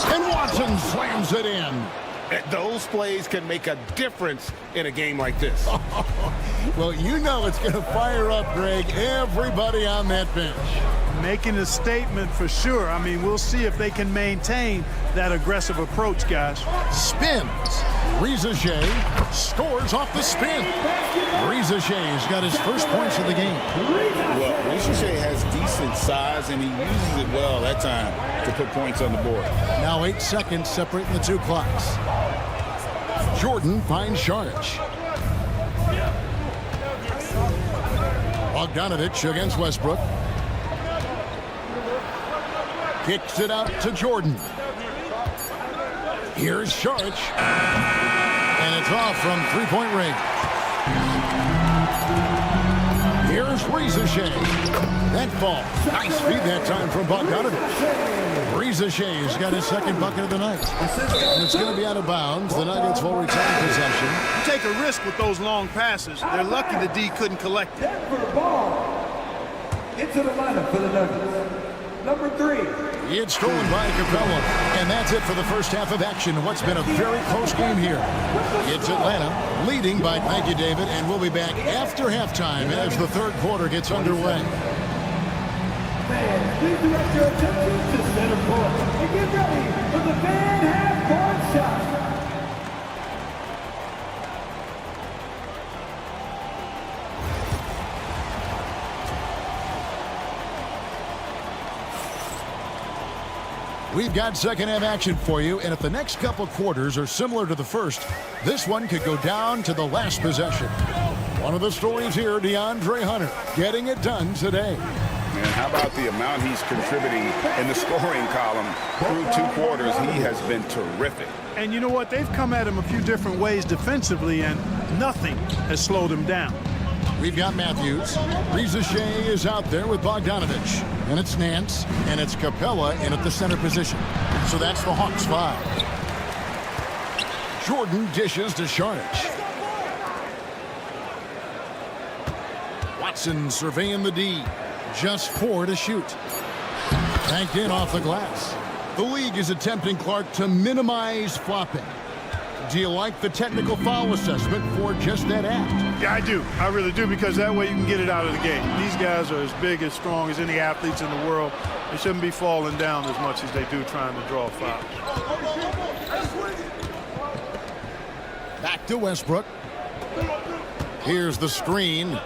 And Watson slams it in. Those plays can make a difference in a game like this. Well, you know it's going to fire up, Greg, everybody on that bench. Making a statement for sure. I mean, we'll see if they can maintain that aggressive approach, guys. Spins. Riza Shea scores off the spin. Riza Shea's got his first points of the game. Well, Riza Shea has decent size, and he uses it well that time to put points on the board. Now 8 seconds separating the two clocks. Jordan finds Saric. Bogdanovich against Westbrook. Kicks it out to Jordan. Here's Saric. And it's off from three-point range. Here's Riza Shea. That falls. Nice feed that time from Bogdanovich. Riza Shea's got his second bucket of the night. And it's going to be out of bounds. The Nuggets will retain possession. You take a risk with those long passes. They're lucky the D couldn't collect it. Into the lineup for the Nuggets. Number 3. It's stolen by Capella. And that's it for the first half of action. What's been a very close game here. It's Atlanta leading by, thank you, David, and we'll be back after halftime as the third quarter gets underway. Fans, please direct your attention to center court and get ready for the fan half-court shot. We've got second half action for you, and if the next couple quarters are similar to the first, this one could go down to the last possession. One of the stories here, DeAndre Hunter, getting it done today. And how about the amount he's contributing in the scoring column through 2 quarters? He has been terrific. And you know what? They've come at him a few different ways defensively, and nothing has slowed him down. We've got Matthews. Riza Shea is out there with Bogdanovich. And it's Nance. And it's Capella in at the center position. So that's the Hawks 5. Jordan dishes to Saric. Watson surveying the D. Just 4 to shoot. Banked in off the glass. The league is attempting, Clark, to minimize flopping. Do you like the technical foul assessment for just that act? Yeah, I do. I really do, because that way you can get it out of the game. These guys are as big, as strong as any athletes in the world. They shouldn't be falling down as much as they do trying to draw fouls. Back to Westbrook. Here's the screen.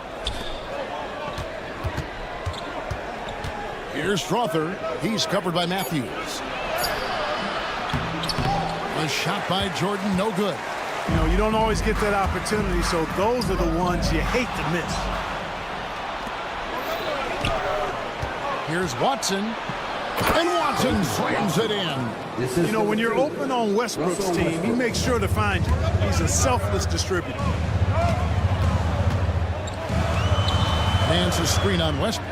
Here's Strother. He's covered by Matthews. A shot by Jordan, no good. You know, you don't always get that opportunity, so those are the ones you hate to miss. Here's Watson. And Watson slams it in. You know, when you're open on Westbrook's team, he makes sure to find you. He's a selfless distributor. Nance's screen on Westbrook.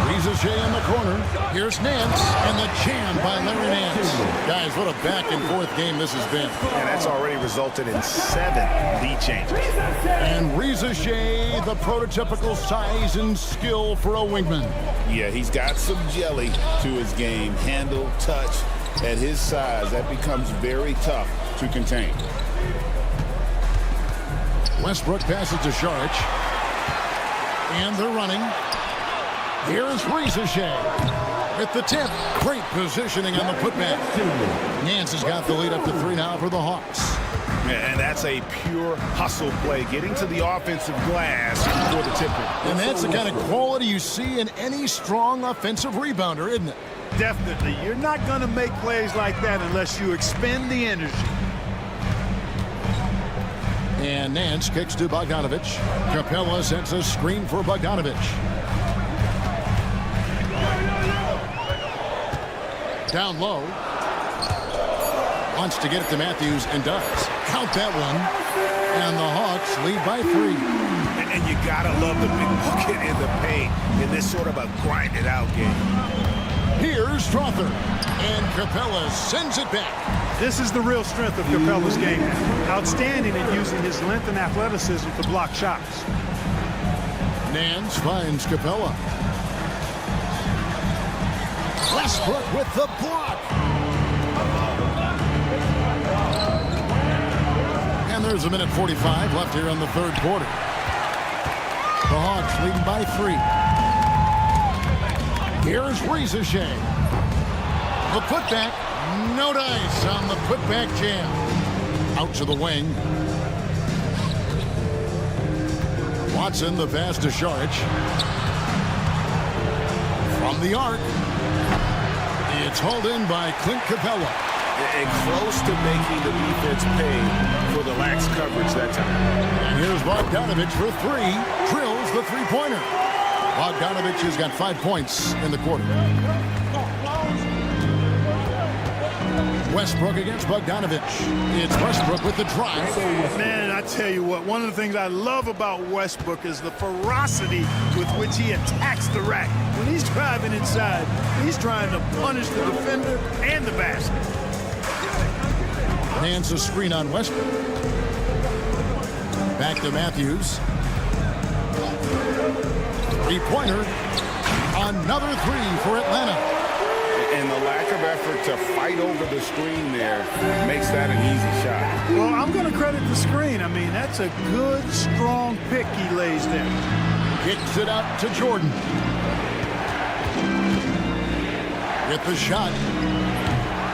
Riza Shea in the corner. Here's Nance, and the jam by Larry Nance. Guys, what a back-and-forth game this has been. And that's already resulted in 7 lead changes. And Riza Shea, the prototypical size and skill for a wingman. Yeah, he's got some jelly to his game. Handle, touch. At his size, that becomes very tough to contain. Westbrook passes to Saric. And they're running. Here's Riza Shea with the tip. Great positioning on the putback. Nance has got the lead up to 3 now for the Hawks. And that's a pure hustle play, getting to the offensive glass for the tip-in. And that's the kind of quality you see in any strong offensive rebounder, isn't it? Definitely. You're not going to make plays like that unless you expend the energy. And Nance kicks to Bogdanovich. Capella sends a screen for Bogdanovich. Down low. Wants to get it to Matthews and does. Count that one. And the Hawks lead by 3. And you gotta love the big bucket in the paint in this sort of a grinded-out game. Here's Strother. And Capella sends it back. This is the real strength of Capella's game. Outstanding at using his length and athleticism to block shots. Nance finds Capella. Westbrook with the block. And there's a minute 45 left here in the third quarter. The Hawks leading by 3. Here's Rizachet. The putback. No dice on the putback jam. Out to the wing. Watson, the pass to Šarić. From the arc. It's hauled in by Clint Capella. And close to making the defense pay for the lax coverage that time. And here's Bogdanović for 3. Drills the three-pointer. Bogdanović has got 5 points in the quarter. Westbrook against Bogdanović. It's Westbrook with the drive. Man, I tell you what, one of the things I love about Westbrook is the ferocity with which he attacks the rack. When he's driving inside, he's trying to punish the defender and the basket. Hands a screen on Westbrook. Back to Matthews. Three-pointer. Another 3 for Atlanta. And the lack of effort to fight over the screen there makes that an easy shot. Well, I'm going to credit the screen. I mean, that's a good, strong pick he lays there. Kicks it out to Jordan. Get the shot.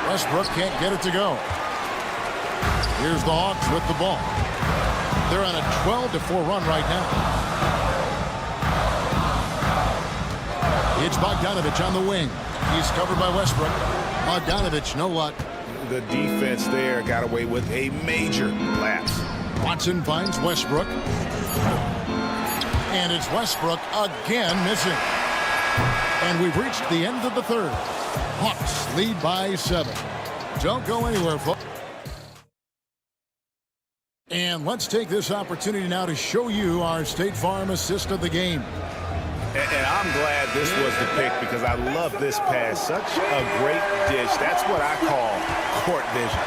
Westbrook can't get it to go. Here's the Hawks with the ball. They're on a 12-4 run right now. It's Bogdanović on the wing. He's covered by Westbrook. Bogdanović, no luck. The defense there got away with a major lapse. Watson finds Westbrook. And it's Westbrook again missing. And we've reached the end of the third. Hawks lead by 7. Don't go anywhere, folks. And let's take this opportunity now to show you our State Farm assist of the game. And I'm glad this was the pick because I love this pass. Such a great dish. That's what I call court vision.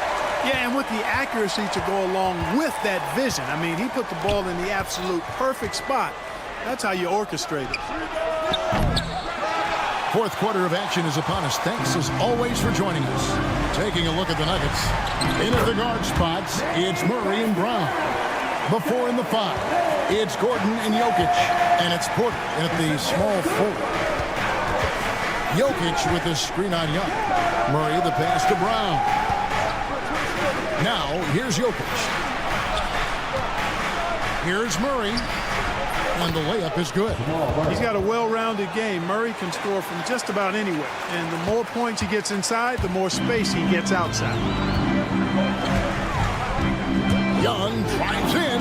Yeah, and with the accuracy to go along with that vision. I mean, he put the ball in the absolute perfect spot. That's how you orchestrate it. Fourth quarter of action is upon us. Thanks as always for joining us. Taking a look at the Nuggets. In at the guard spots, it's Murray and Brown. The 4 and the 5. It's Gordon and Jokic. And it's Porter at the small forward. Jokic with the screen on Young. Murray the pass to Brown. Now, here's Jokic. Here's Murray. And the layup is good. He's got a well-rounded game. Murray can score from just about anywhere. And the more points he gets inside, the more space he gets outside. Young drives in.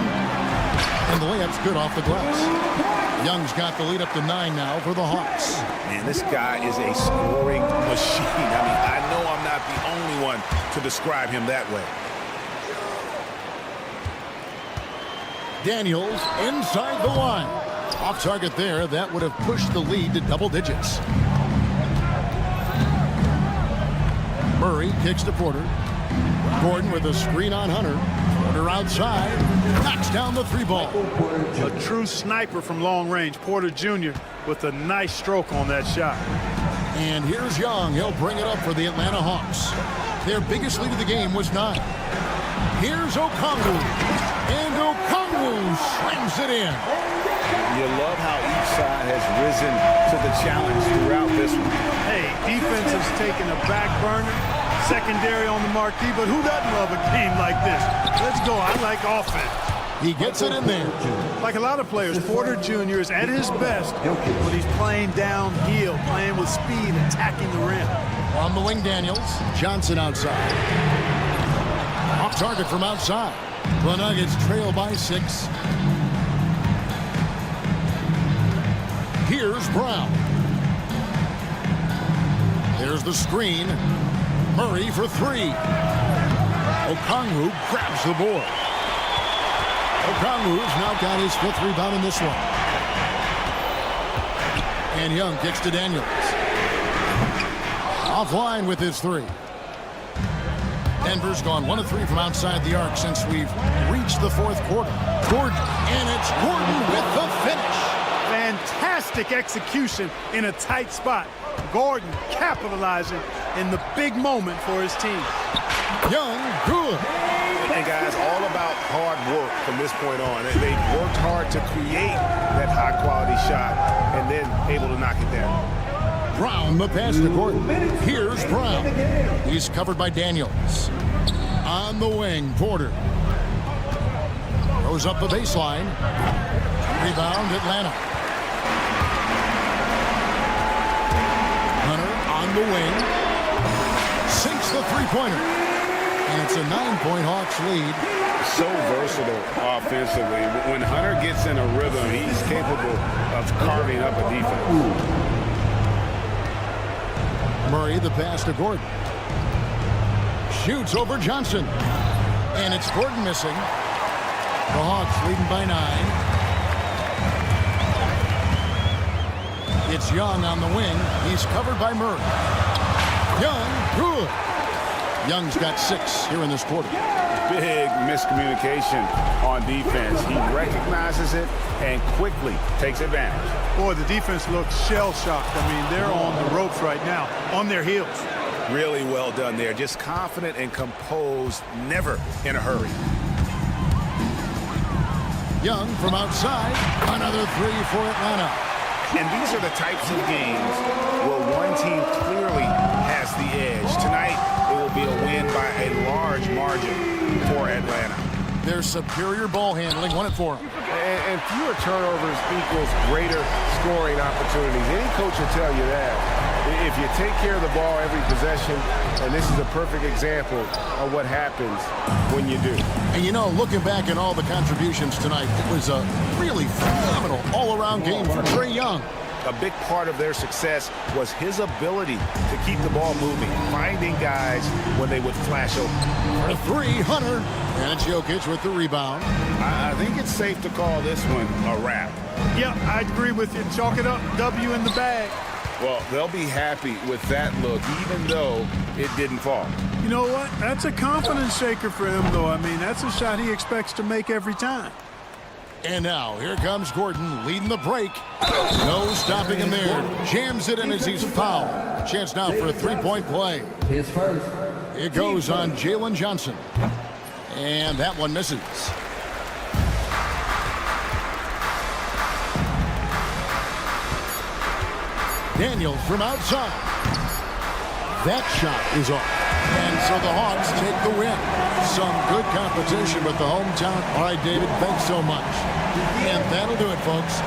And the layup's good off the glass. Young's got the lead up to 9 now for the Hawks. Man, this guy is a scoring machine. I mean, I know I'm not the only one to describe him that way. Daniels inside the line. Off target there. That would have pushed the lead to double digits. Murray kicks to Porter. Gordon with a screen on Hunter. Porter outside. Knocks down the 3-ball. A true sniper from long range. Porter Jr. with a nice stroke on that shot. And here's Young. He'll bring it up for the Atlanta Hawks. Their biggest lead of the game was 9. Here's Okongwu. And Okongwu slams it in. You love how each side has risen to the challenge throughout this one. Hey, defense has taken a back burner, secondary on the marquee, but who doesn't love a game like this? Let's go. I like offense. He gets it in there. Like a lot of players, Porter Jr. is at his best when he's playing downhill, playing with speed, attacking the rim. On the wing, Daniels. Johnson outside. Off target from outside. The Nuggets trail by 6. Here's Brown. There's the screen. Murray for 3. Okongwu grabs the board. Okongwu's now got his 5th rebound in this one. And Young kicks to Daniels. Offline with his 3. Denver's gone 1 of 3 from outside the arc since we've reached the 4th quarter. Gordon, and it's Gordon with the finish. Fantastic execution in a tight spot. Gordon capitalizing in the big moment for his team. Young, good. And guys, all about hard work from this point on. They worked hard to create that high-quality shot and then able to knock it down. Brown, the pass to Gordon. Here's Brown. He's covered by Daniels. On the wing, Porter. Goes up the baseline. Rebound, Atlanta. Hunter on the wing. Sinks the three-pointer. And it's a 9-point Hawks lead. So versatile offensively. When Hunter gets in a rhythm, he's capable of carving up a defense. Murray, the pass to Gordon. Shoots over Johnson. And it's Gordon missing. The Hawks leading by 9. It's Young on the wing. He's covered by Murray. Young, good. Young's got 6 here in this quarter. Big miscommunication on defense. He recognizes it and quickly takes advantage. Boy, the defense looks shell-shocked. I mean, they're on the ropes right now, on their heels. Really well done there. Just confident and composed, never in a hurry. Young from outside. Another 3 for Atlanta. And these are the types of games where one team clearly has the edge. Tonight, it will be a win by a large margin for Atlanta. Their superior ball handling won it for them. And fewer turnovers equals greater scoring opportunities. Any coach will tell you that. If you take care of the ball every possession, and this is a perfect example of what happens when you do. And you know, looking back at all the contributions tonight, it was a really phenomenal all-around game for Trae Young. A big part of their success was his ability to keep the ball moving, finding guys when they would flash open. For 3, Hunter. And it's Jokic with the rebound. I think it's safe to call this one a wrap. Yep, I agree with you. Chalk it up, W in the bag. Well, they'll be happy with that look, even though it didn't fall. You know what? That's a confidence shaker for him, though. I mean, that's a shot he expects to make every time. And now, here comes Gordon leading the break. No stopping him there. Jams it in as he's fouled. Chance now for a 3-point play. His first. It goes on Jalen Johnson. And that one misses. Daniels from outside. That shot is off. And so the Hawks take the win. Some good competition with the hometown. All right, David, thanks so much. And that'll do it, folks.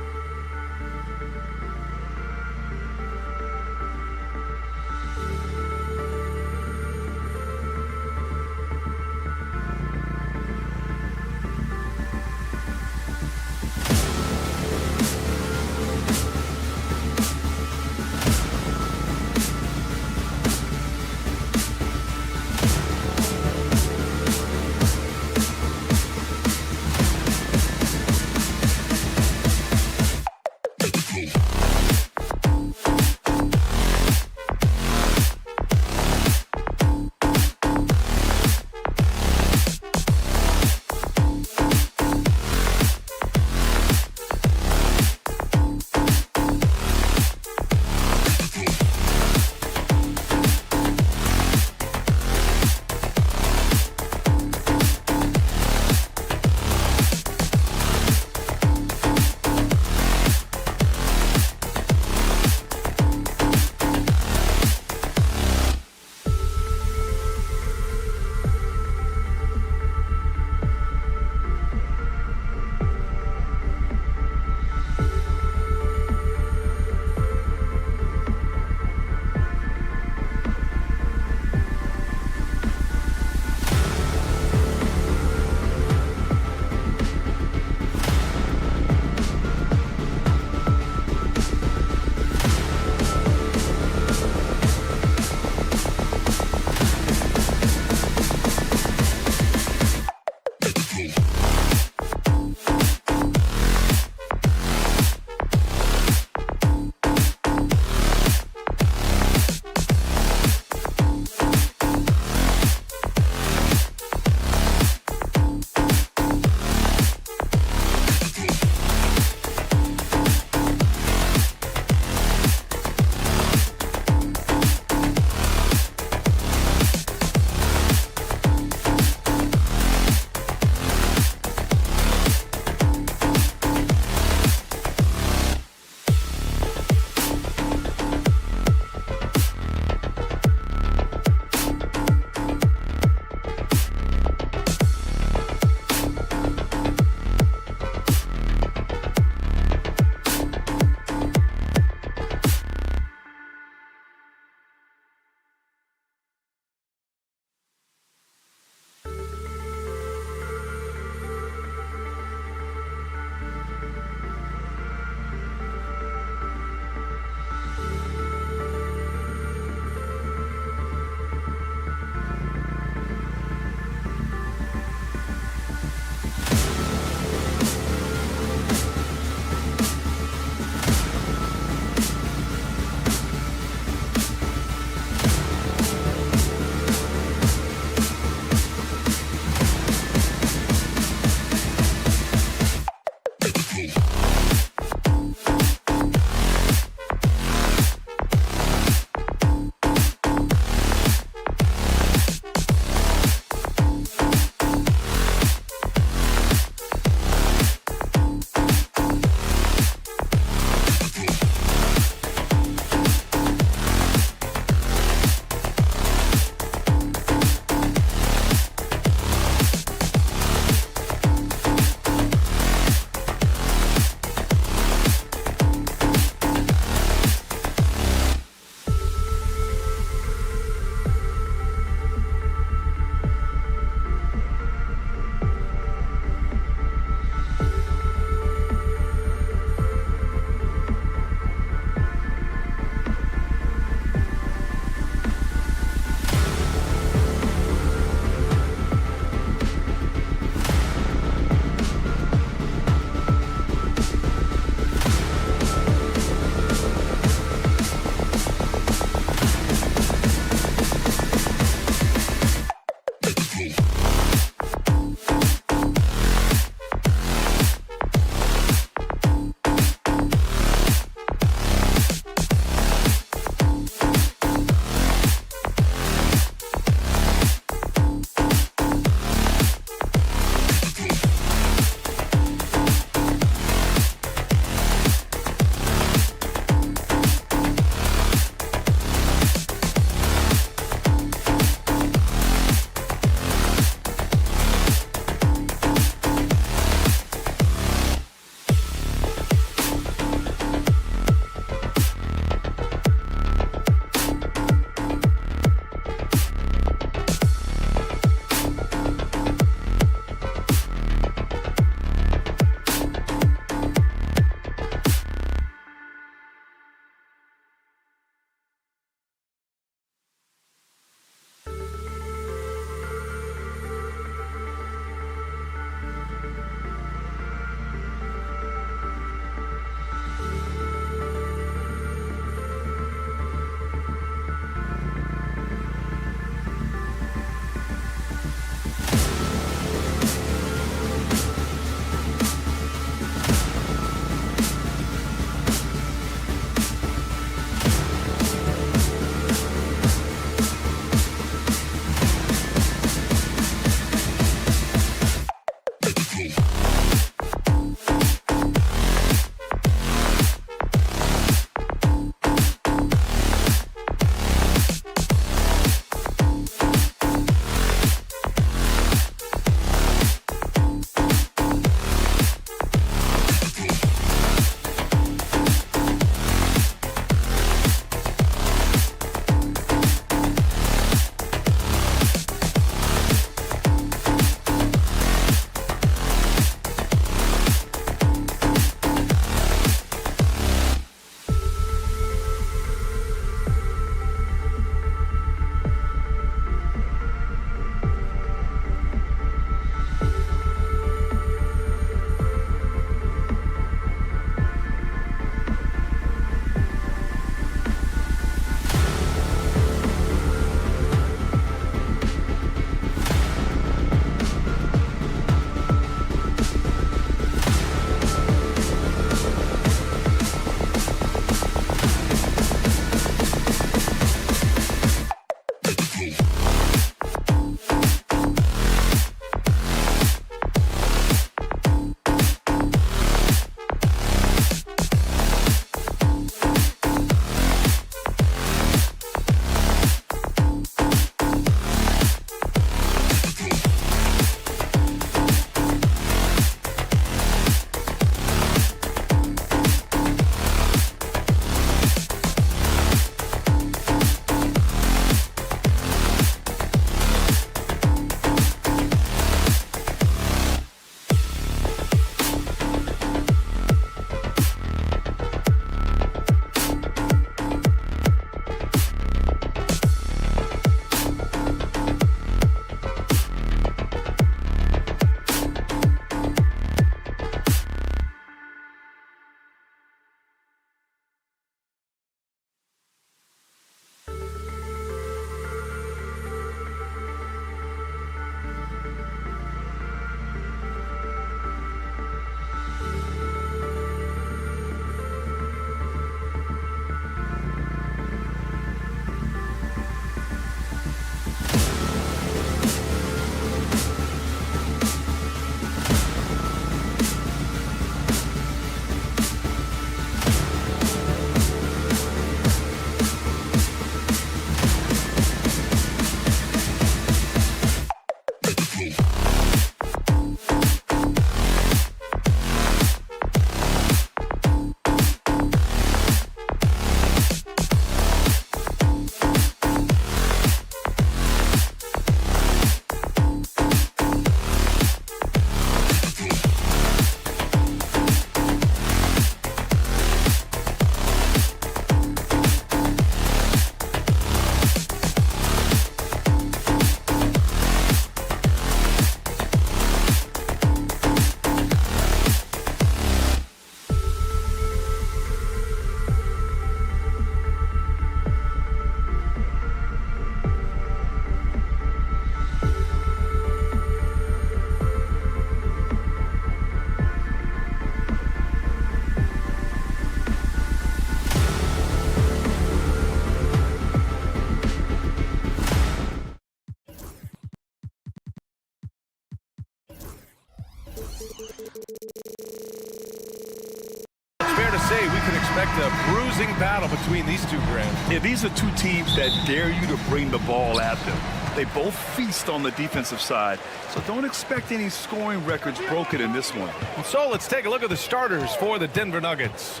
expect a bruising battle between these two, Grant. Yeah, these are two teams that dare you to bring the ball at them. They both feast on the defensive side, so don't expect any scoring records broken in this one. So let's take a look at the starters for the Denver Nuggets.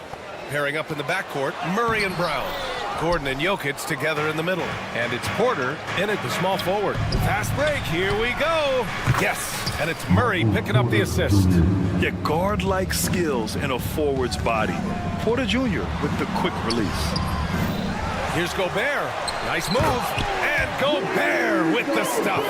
Pairing up in the backcourt, Murray and Brown. Gordon and Jokic together in the middle. And it's Porter in at the small forward. Fast break, here we go. Yes, and it's Murray picking up the assist. Yeah, guard-like skills in a forward's body. Porter Jr. with the quick release. Here's Gobert. Nice move. And Gobert with the stuff.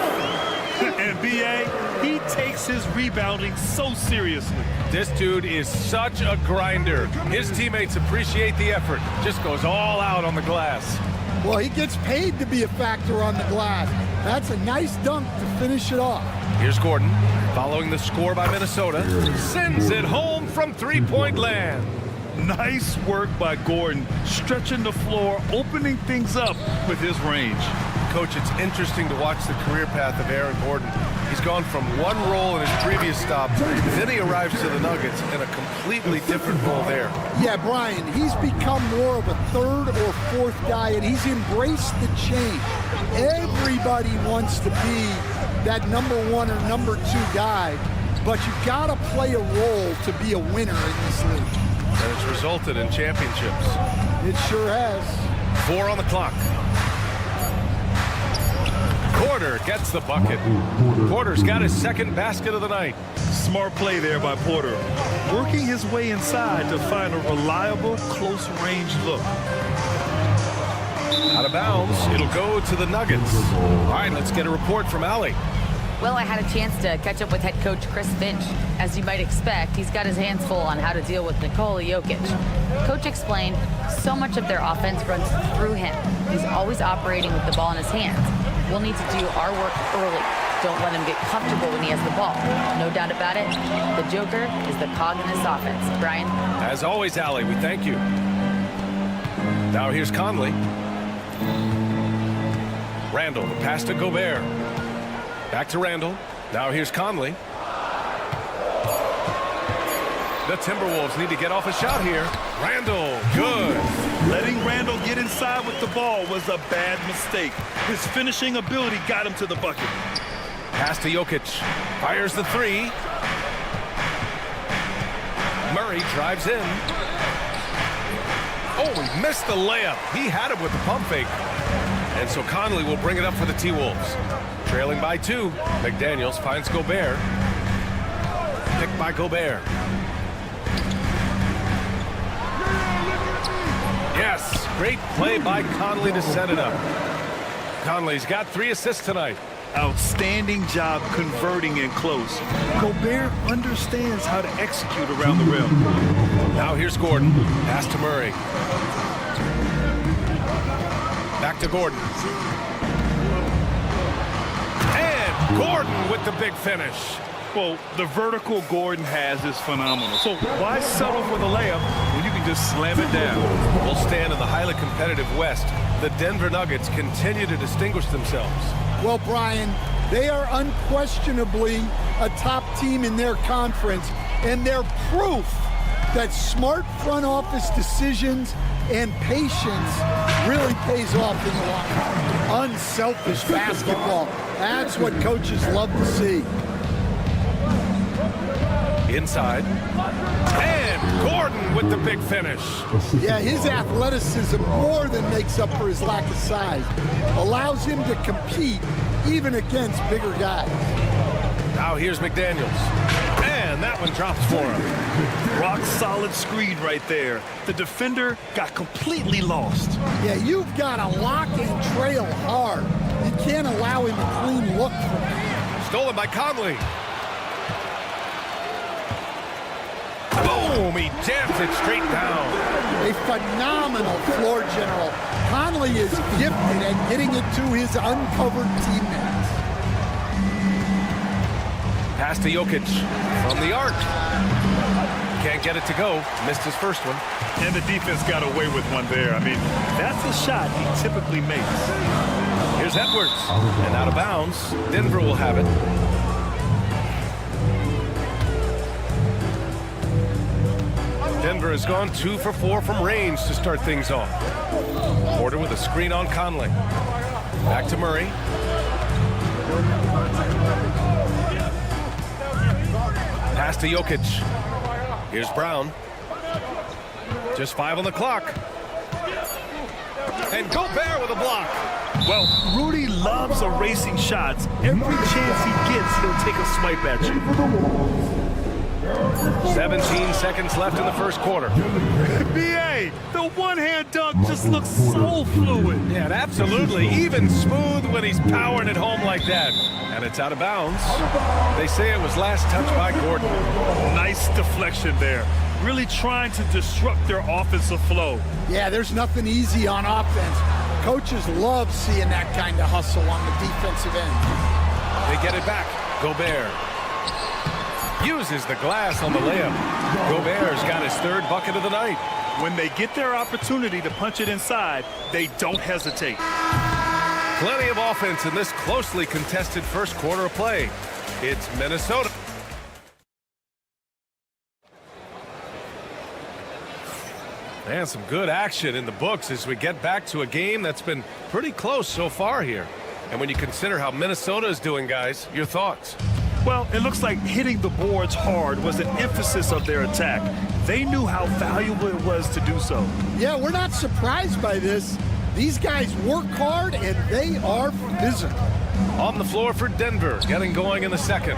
And B.A., he takes his rebounding so seriously. This dude is such a grinder. His teammates appreciate the effort. Just goes all out on the glass. Well, he gets paid to be a factor on the glass. That's a nice dunk to finish it off. Here's Gordon, following the score by Minnesota. Sends it home from three-point land. Nice work by Gordon, stretching the floor, opening things up with his range. Coach, it's interesting to watch the career path of Aaron Gordon. He's gone from one role in his previous stop, then he arrives to the Nuggets in a completely different role there. Yeah, Brian, he's become more of a third or fourth guy, and he's embraced the change. Everybody wants to be that number one or number two guy, but you've got to play a role to be a winner in this league. And it's resulted in championships. It sure has. 4 on the clock. Porter gets the bucket. Porter's got his second basket of the night. Smart play there by Porter, working his way inside to find a reliable, close-range look. Out of bounds, it'll go to the Nuggets. All right, let's get a report from Allie. Well, I had a chance to catch up with head coach Chris Finch. As you might expect, he's got his hands full on how to deal with Nikola Jokic. Coach explained so much of their offense runs through him. He's always operating with the ball in his hands. We'll need to do our work early. Don't let him get comfortable when he has the ball. No doubt about it, the Joker is the cog in this offense. Brian? As always, Allie, we thank you. Now here's Conley. Randall, the pass to Gobert. Back to Randall. Now here's Conley. The Timberwolves need to get off a shot here. Randall, good. Letting Randall get inside with the ball was a bad mistake. His finishing ability got him to the bucket. Pass to Jokic. Fires the three. Murray drives in. Oh, he missed the layup. He had it with the pump fake. And so Conley will bring it up for the T-Wolves. Trailing by 2. McDaniels finds Gobert. Picked by Gobert. Yes, great play by Conley to set it up. Conley's got 3 assists tonight. Outstanding job converting in close. Gobert understands how to execute around the rim. Now here's Gordon. Pass to Murray. Back to Gordon. And Gordon with the big finish. Well, the vertical Gordon has is phenomenal. So why settle for the layup when you can just slam it down? We'll stand in the highly competitive West. The Denver Nuggets continue to distinguish themselves. Well, Brian, they are unquestionably a top team in their conference, and they're proof that smart front office decisions and patience really pays off in the long run. Unselfish basketball. That's what coaches love to see. Inside. And Gordon with the big finish. Yeah, his athleticism more than makes up for his lack of size. Allows him to compete even against bigger guys. Now here's McDaniels. And that one drops for him. Rock solid screen right there. The defender got completely lost. Yeah, you've got to lock and trail hard. You can't allow him a clean look from him. Stolen by Conley. Boom! He jams it straight down. A phenomenal floor general. Conley is gifted at getting it to his uncovered teammates. Pass to Jokic from the arc. Can't get it to go. Missed his first one. And the defense got away with one there. I mean, that's a shot he typically makes. Here's Edwards. And out of bounds. Denver will have it. Denver has gone 2 for 4 from range to start things off. Porter with a screen on Conley. Back to Murray. Pass to Jokic. Here's Brown. Just 5 on the clock. And Gobert with a block. Well, Rudy loves erasing shots. Every chance he gets, he'll take a swipe at you. 17 seconds left in the first quarter. B.A., the one-hand dunk just looks so fluid. Yeah, absolutely. Even smooth when he's powering it home like that. And it's out of bounds. They say it was last touched by Gordon. Nice deflection there. Really trying to disrupt their offensive flow. Yeah, there's nothing easy on offense. Coaches love seeing that kind of hustle on the defensive end. They get it back. Gobert uses the glass on the layup. Gobert's got his 3rd bucket of the night. When they get their opportunity to punch it inside, they don't hesitate. Plenty of offense in this closely contested first quarter of play. It's Minnesota. And some good action in the books as we get back to a game that's been pretty close so far here. And when you consider how Minnesota is doing, guys, your thoughts? Well, it looks like hitting the boards hard was an emphasis of their attack. They knew how valuable it was to do so. Yeah, we're not surprised by this. These guys work hard, and they are physical. On the floor for Denver, getting going in the second.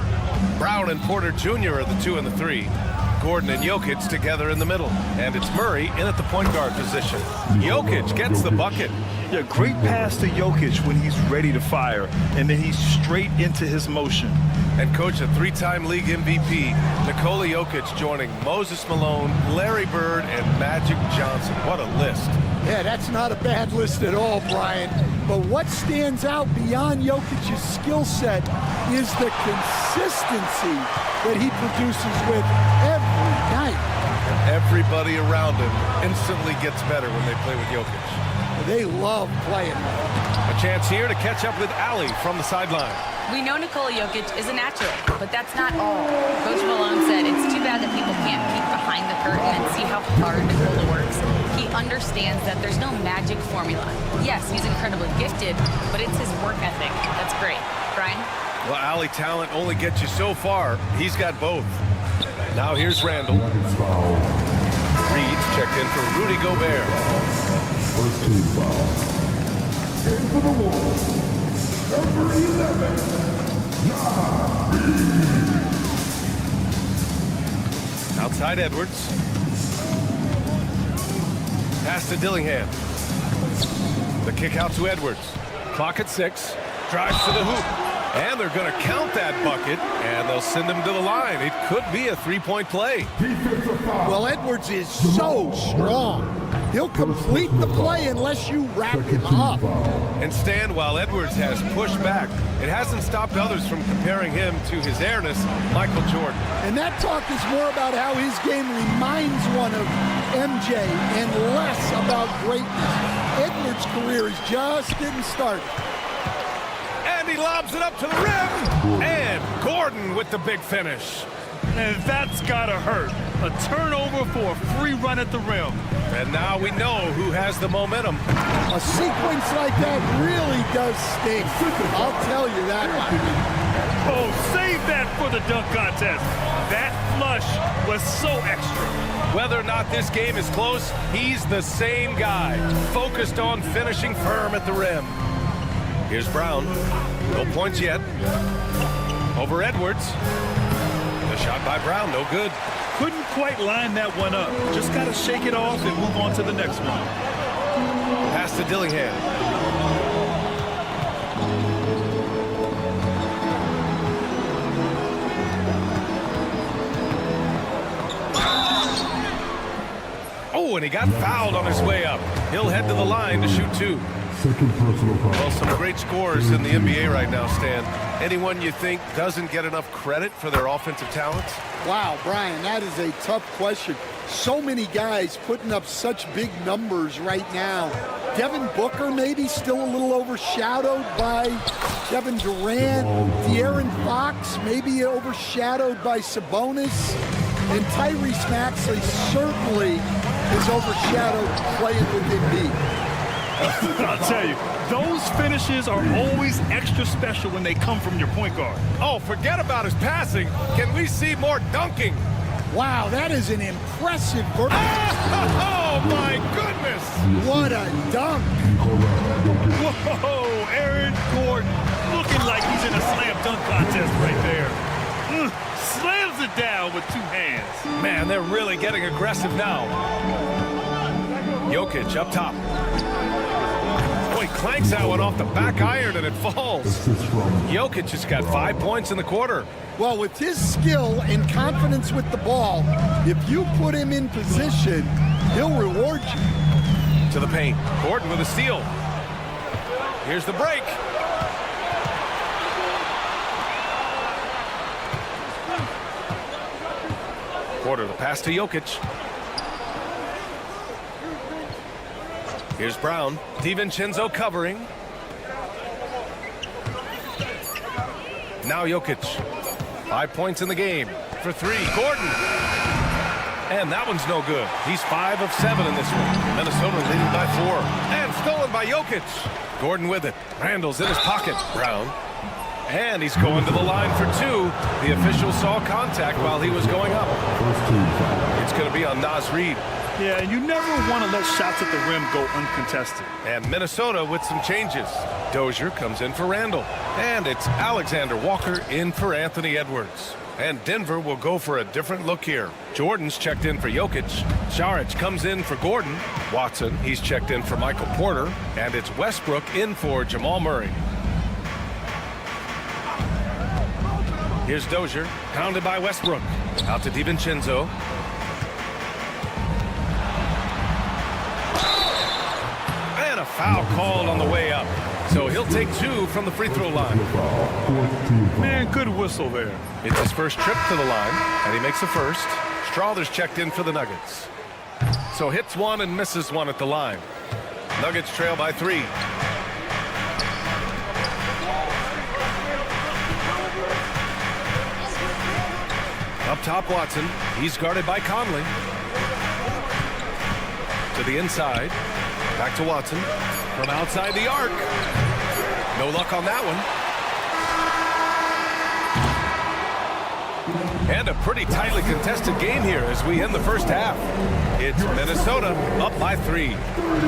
Brown and Porter Jr. are the 2 and the 3. Gordon and Jokic together in the middle. And it's Murray in at the point guard position. Jokic gets the bucket. Yeah, great pass to Jokic when he's ready to fire, and then he's straight into his motion. And coach, a 3-time league MVP, Nikola Jokic joining Moses Malone, Larry Bird, and Magic Johnson. What a list. Yeah, that's not a bad list at all, Brian. But what stands out beyond Jokic's skill set is the consistency that he produces with every night. And everybody around him instantly gets better when they play with Jokic. They love playing. A chance here to catch up with Ali from the sideline. We know Nikola Jokic is a natural, but that's not all. Coach Malone said it's too bad that people can't peek behind the curtain and see how hard Nikola works. He understands that there's no magic formula. Yes, he's incredibly gifted, but it's his work ethic that's great. Brian? Well, Ali, talent only gets you so far. He's got both. Now here's Randall. Reed's checked in for Rudy Gobert. First team foul. In for the Wolves, number 11, Outside Edwards. Pass to Dillingham. The kick out to Edwards. Clock at 6. Drives to the hoop. And they're going to count that bucket, and they'll send him to the line. It could be a 3-point play. Well, Edwards is so strong. He'll complete the play unless you wrap him up. And Stan, while Edwards has pushed back, it hasn't stopped others from comparing him to his airness, Michael Jordan. And that talk is more about how his game reminds one of MJ and less about greatness. Edwards' career is just getting started. And he lobs it up to the rim. And Gordon with the big finish. And that's gotta hurt. A turnover for a free run at the rim. And now we know who has the momentum. A sequence like that really does stink. I'll tell you that much. Oh, save that for the dunk contest. That flush was so extra. Whether or not this game is close, he's the same guy, focused on finishing firm at the rim. Here's Brown. No points yet. Over Edwards. The shot by Brown, no good. Couldn't quite line that one up. Just got to shake it off and move on to the next one. Pass to Dillingham. Oh, and he got fouled on his way up. He'll head to the line to shoot 2. second personal foul. Well, some great scorers in the NBA right now, Stan. Anyone you think doesn't get enough credit for their offensive talents? Wow, Brian, that is a tough question. So many guys putting up such big numbers right now. Devin Booker maybe still a little overshadowed by Kevin Durant. De'Aaron Fox maybe overshadowed by Sabonis. And Tyrese Maxey certainly is overshadowed playing with Embiid. I'll tell you, those finishes are always extra special when they come from your point guard. Oh, forget about his passing. Can we see more dunking? Wow, that is an impressive Oh, my goodness! What a dunk! Whoa, Aaron Gordon looking like he's in a slam dunk contest right there. Slams it down with 2 hands. Man, they're really getting aggressive now. Jokic up top. Boy, clanks that one off the back iron and it falls. Jokic has got 5 points in the quarter. Well, with his skill and confidence with the ball, if you put him in position, he'll reward you. To the paint. Gordon with a steal. Here's the break. Porter, the pass to Jokic. Here's Brown. DiVincenzo covering. Now Jokic. 5 points in the game. For 3, Gordon. And that one's no good. He's 5 of 7 in this one. Minnesota leading by 4. And stolen by Jokic. Gordon with it. Randall's in his pocket. Brown. And he's going to the line for 2. The official saw contact while he was going up. It's going to be on Naz Reid. Yeah, and you never want to let shots at the rim go uncontested. And Minnesota with some changes. Dozier comes in for Randall. And it's Alexander Walker in for Anthony Edwards. And Denver will go for a different look here. Jordan's checked in for Jokic. Saric comes in for Gordon. Watson, he's checked in for Michael Porter. And it's Westbrook in for Jamal Murray. Here's Dozier, pounded by Westbrook. Out to DiVincenzo. And a foul called on the way up. So he'll take 2 from the free throw line. Man, good whistle there. It's his first trip to the line, and he makes a first. Strawther's checked in for the Nuggets. So hits 1 and misses 1 at the line. Nuggets trail by 3. Up top, Watson. He's guarded by Conley. To the inside. Back to Watson. From outside the arc. No luck on that one. And a pretty tightly contested game here as we end the first half. It's Minnesota up by 3.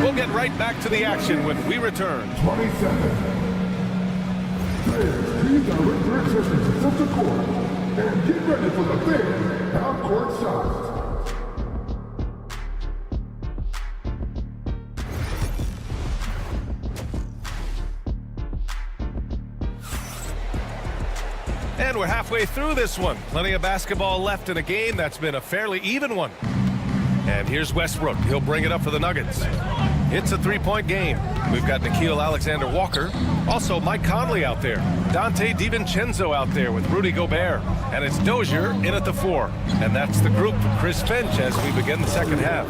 We'll get right back to the action when we return. 27. Players, please direct your attention to center court and get ready for the big half-court shots. And we're halfway through this one. Plenty of basketball left in a game that's been a fairly even one. And here's Westbrook. He'll bring it up for the Nuggets. It's a 3-point game. We've got Nickeil Alexander-Walker. Also Mike Conley out there. Dante DiVincenzo out there with Rudy Gobert. And it's Dozier in at the 4. And that's the group for Chris Finch as we begin the second half.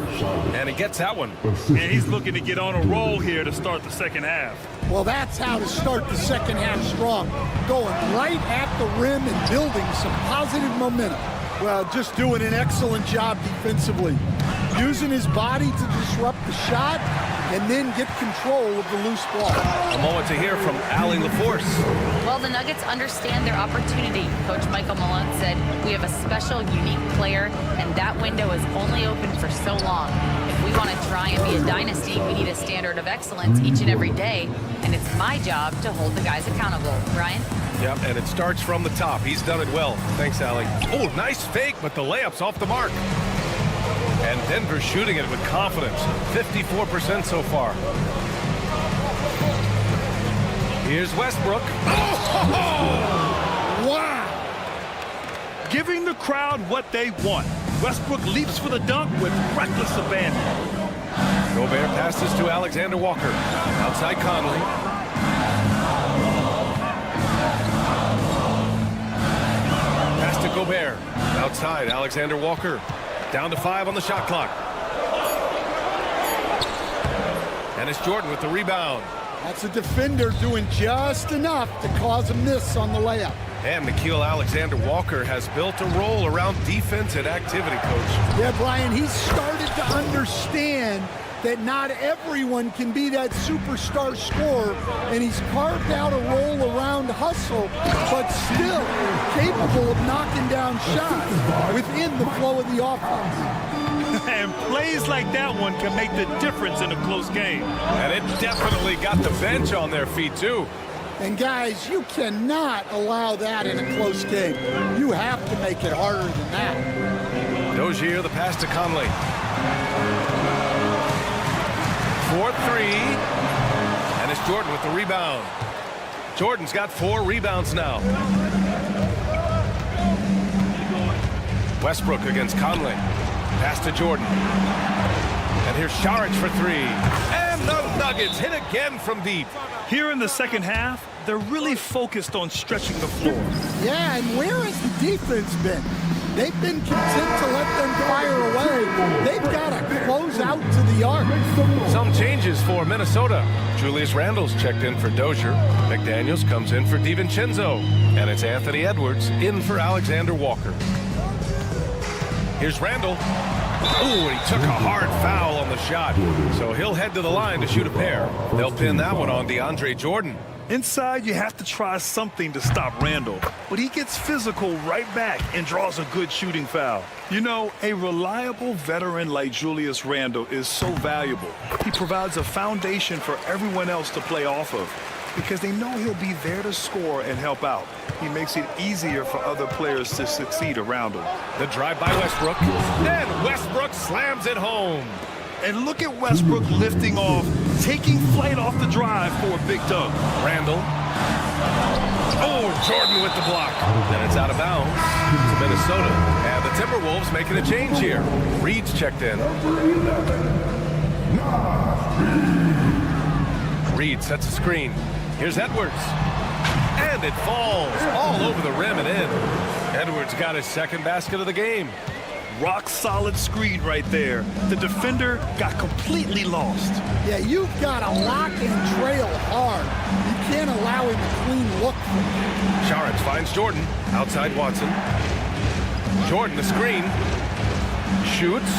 And he gets that one. And he's looking to get on a roll here to start the second half. Well, that's how to start the second half strong. Going right at the rim and building some positive momentum. Well, just doing an excellent job defensively. Using his body to disrupt the shot and then get control of the loose ball. A moment to hear from Allie LaForce. Well, the Nuggets understand their opportunity. Coach Michael Malone said, we have a special, unique player, and that window is only open for so long. If we want to try and be a dynasty, we need a standard of excellence each and every day, and it's my job to hold the guys accountable. Ryan? Yep, and it starts from the top. He's done it well. Thanks, Allie. Oh, nice fake, but the layup's off the mark. And Denver shooting it with confidence. 54% so far. Here's Westbrook. Oh! Wow! Giving the crowd what they want. Westbrook leaps for the dunk with reckless abandon. Gobert passes to Alexander Walker. Outside Conley. Pass to Gobert. Outside Alexander Walker. Down to 5 on the shot clock. And it's Jordan with the rebound. That's a defender doing just enough to cause a miss on the layup. And Nickeil Alexander-Walker has built a role around defense and activity, Coach. Yeah, Brian, he's started to understand that not everyone can be that superstar scorer, and he's carved out a role around hustle, but still capable of knocking down shots within the flow of the offense. And plays like that one can make the difference in a close game. And it definitely got the bench on their feet, too. And guys, you cannot allow that in a close game. You have to make it harder than that. Dozier, the pass to Conley. 4-3. And it's Jordan with the rebound. Jordan's got 4 rebounds now. Westbrook against Conley. Pass to Jordan. And here's Saric for 3. And the Nuggets hit again from deep. Here in the second half, they're really focused on stretching the floor. Yeah, and where has the defense been? They've been content to let them fire away. They've got to close out to the arc. Some changes for Minnesota. Julius Randle's checked in for Dozier. McDaniels comes in for DiVincenzo. And it's Anthony Edwards in for Alexander Walker. Here's Randle. Ooh, and he took a hard foul on the shot. So he'll head to the line to shoot a pair. They'll pin that one on DeAndre Jordan. Inside, you have to try something to stop Randle, but he gets physical right back and draws a good shooting foul. You know, a reliable veteran like Julius Randle is so valuable. He provides a foundation for everyone else to play off of because they know he'll be there to score and help out. He makes it easier for other players to succeed around him. The drive by Westbrook. Then Westbrook slams it home. And look at Westbrook lifting off, taking flight off the drive for a big dunk. Randle. Oh, Jordan with the block. Then it's out of bounds to Minnesota. And the Timberwolves making a change here. Reed's checked in. Reed sets a screen. Here's Edwards. And it falls all over the rim and in. Edwards got his second basket of the game. Rock solid screen right there. The defender got completely lost. Yeah, you've got to lock and trail hard. You can't allow him a clean look. Saric finds Jordan outside Watson. Jordan the screen. Shoots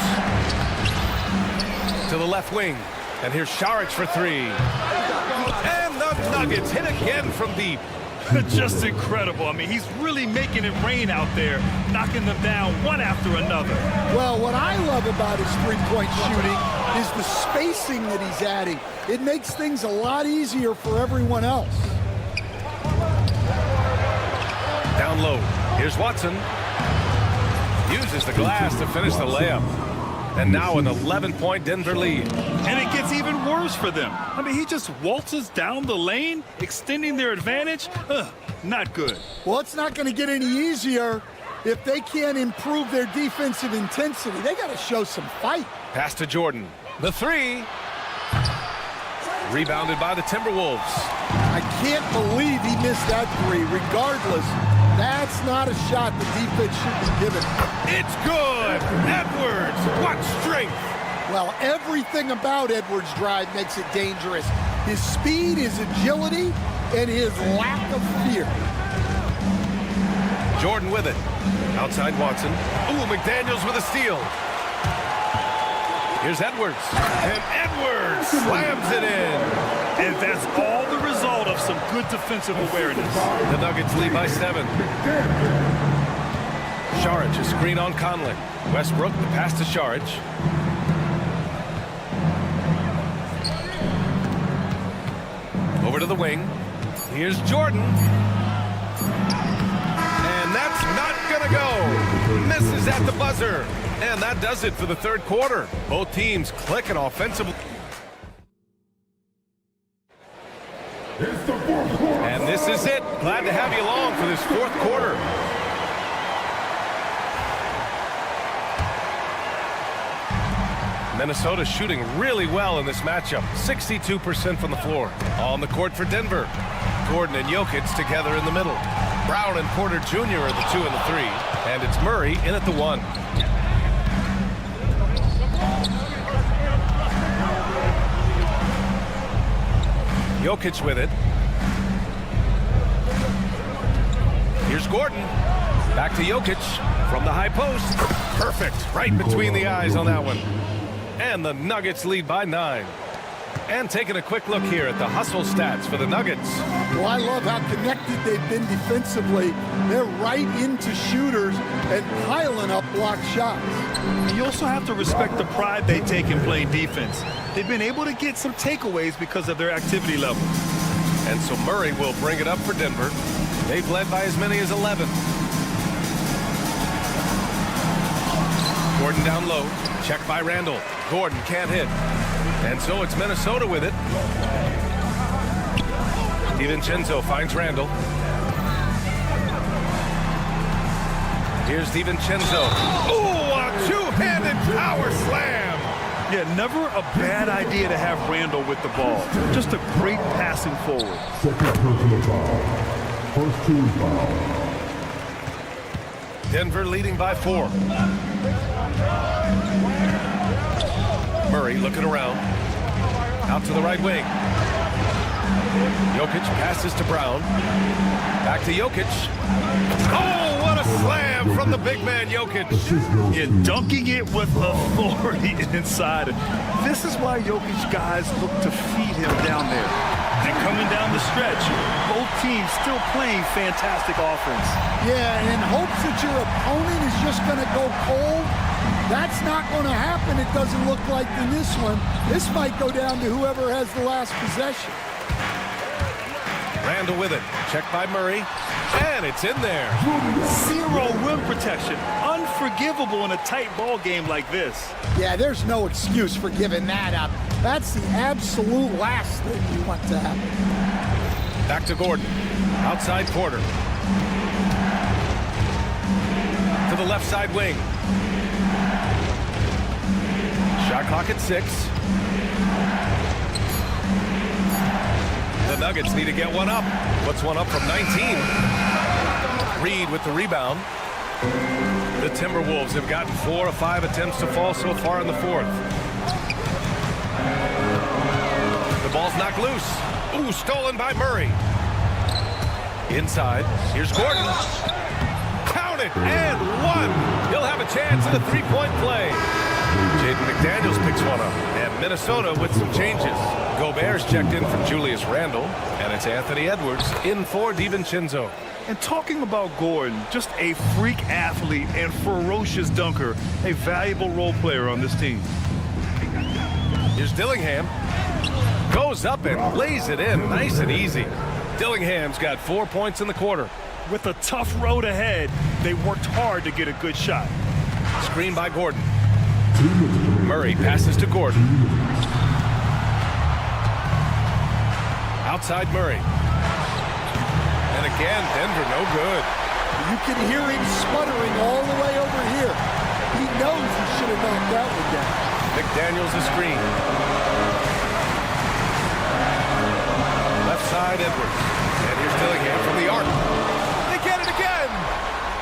to the left wing. And here's Saric for 3. And the Nuggets hit again from deep. Just incredible. I mean, he's really making it rain out there, knocking them down one after another. Well, what I love about his three-point shooting is the spacing that he's adding. It makes things a lot easier for everyone else. Down low. Here's Watson. Uses the glass to finish the layup. And now an 11-point Denver lead. And it gets even worse for them. I mean, he just waltzes down the lane, extending their advantage. Not good. Well, it's not going to get any easier if they can't improve their defensive intensity. They got to show some fight. Pass to Jordan. The 3. Rebounded by the Timberwolves. I can't believe he missed that 3. Regardless, that's not a shot the defense should be given. It's good. Edwards, what strength. Well, everything about Edwards' drive makes it dangerous. His speed, his agility, and his lack of fear. Jordan with it. Outside Watson. Ooh, McDaniels with a steal. Here's Edwards. And Edwards slams it in. And that's all the result of some good defensive awareness. The Nuggets lead by 7. Saric, a screen on Conley. Westbrook, the pass to Saric. Over to the wing. Here's Jordan. And that's not gonna go. Misses at the buzzer. And that does it for the third quarter. Both teams clicking offensively. And this is it. Glad to have you along for this fourth quarter. Minnesota shooting really well in this matchup. 62% from the floor. On the court for Denver. Gordon and Jokic together in the middle. Brown and Porter Jr. are the 2 and the 3. And it's Murray in at the 1. Jokic with it. Here's Gordon. Back to Jokic from the high post. Perfect. Right between the eyes on that one. And the Nuggets lead by 9. And taking a quick look here at the hustle stats for the Nuggets. Well, I love how connected they've been defensively. They're right into shooters and piling up blocked shots. And you also have to respect the pride they take in playing defense. They've been able to get some takeaways because of their activity level. And so Murray will bring it up for Denver. They've led by as many as 11. Gordon down low. Check by Randall. Gordon can't hit. And so it's Minnesota with it. DiVincenzo finds Randall. Here's DiVincenzo. Oh, a two-handed power slam. Yeah, never a bad idea to have Randall with the ball. Just a great passing forward. Second personal foul. First team foul. Denver leading by 4. Murray looking around. Out to the right wing. Jokic passes to Brown. Back to Jokic. Oh, what a slam from the big man Jokic. Yeah, dunking it with authority inside. This is why Jokic guys look to feed him down there. And coming down the stretch, both teams still playing fantastic offense. Yeah, and in hopes that your opponent is just going to go cold. That's not going to happen, it doesn't look like in this one. This might go down to whoever has the last possession. Randall with it. Checked by Murray. And it's in there. Zero rim protection. Unforgivable in a tight ball game like this. Yeah, there's no excuse for giving that up. That's the absolute last thing you want to happen. Back to Gordon. Outside Porter. To the left side wing. Shot clock at 6. The Nuggets need to get one up. Puts one up from 19. Reed with the rebound. The Timberwolves have gotten 4 of 5 attempts to fall so far in the 4th. The ball's knocked loose. Ooh, stolen by Murray. Inside. Here's Gordon. Count it, and 1. He'll have a chance in the three-point play. Jaden McDaniels picks one up, and Minnesota with some changes. Gobert's checked in from Julius Randle, and it's Anthony Edwards in for DiVincenzo. And talking about Gordon, just a freak athlete and ferocious dunker, a valuable role player on this team. Here's Dillingham. Goes up and lays it in, nice and easy. Dillingham's got 4 points in the quarter. With a tough road ahead, they worked hard to get a good shot. Screen by Gordon. Murray passes to Gordon. Outside Murray. And again, Denver no good. You can hear him sputtering all the way over here. He knows he should have knocked that one down. McDaniels a screen. Left side Edwards. And here's Dillingham from the arc. They get it again.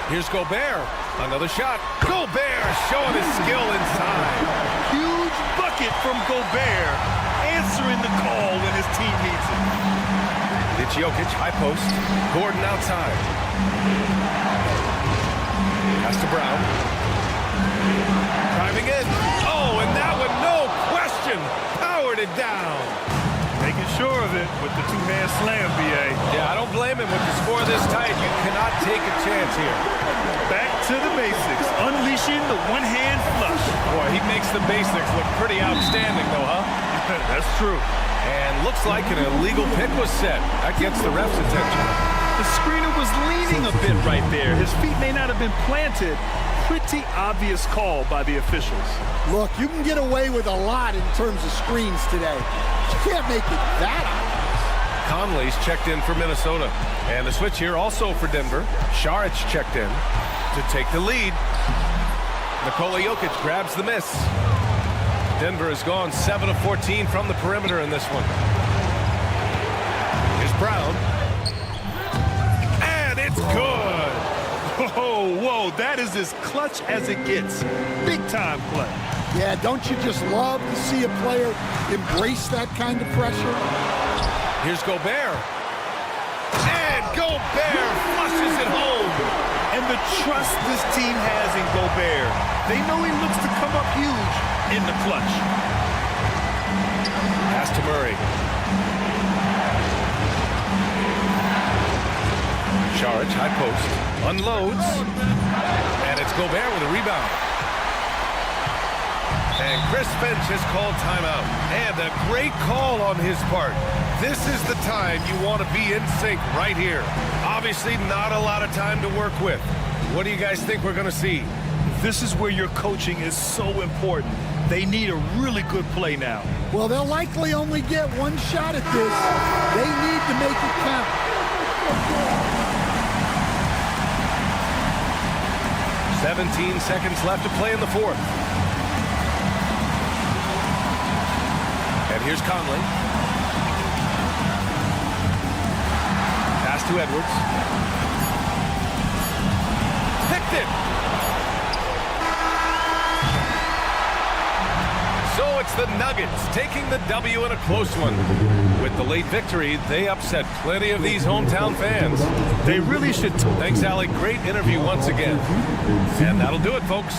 Here's Gobert. Another shot. Gobert showing his skill inside. Huge bucket from Gobert, answering the call when his team needs it. It's Jokic, high post. Gordon outside. Pass to Brown. Driving in. Oh, and that one, no question, powered it down. Making sure of it with the two-hand slam, B.A. Yeah, I don't blame him with the score this tight. You cannot take a chance here. Back to the basics, unleashing the one-hand flush. Boy, he makes the basics look pretty outstanding, though, huh? That's true. And looks like an illegal pick was set. That gets the ref's attention. The screener was leaning a bit right there. His feet may not have been planted. Pretty obvious call by the officials. Look, you can get away with a lot in terms of screens today. You can't make it that obvious. Conley's checked in for Minnesota. And the switch here also for Denver. Saric checked in to take the lead. Nikola Jokic grabs the miss. Denver has gone 7 of 14 from the perimeter in this one. Here's Brown. And it's good. Whoa, whoa, that is as clutch as it gets. Big time play. Yeah, don't you just love to see a player embrace that kind of pressure? Here's Gobert. And Gobert flushes it home. And the trust this team has in Gobert. They know he looks to come up huge in the clutch. Pass to Murray. Saric, high post. Unloads. And it's Gobert with a rebound. And Chris Finch has called timeout. And a great call on his part. This is the time you want to be in sync right here. Obviously, not a lot of time to work with. What do you guys think we're going to see? This is where your coaching is so important. They need a really good play now. Well, they'll likely only get one shot at this. They need to make it count. 17 seconds left to play in the fourth. And here's Conley. Pass to Edwards. Picked it. So it's the Nuggets taking the W in a close one. With the late victory, they upset plenty of these hometown fans. They really should. Thanks, Alec. Great interview once again. And that'll do it, folks.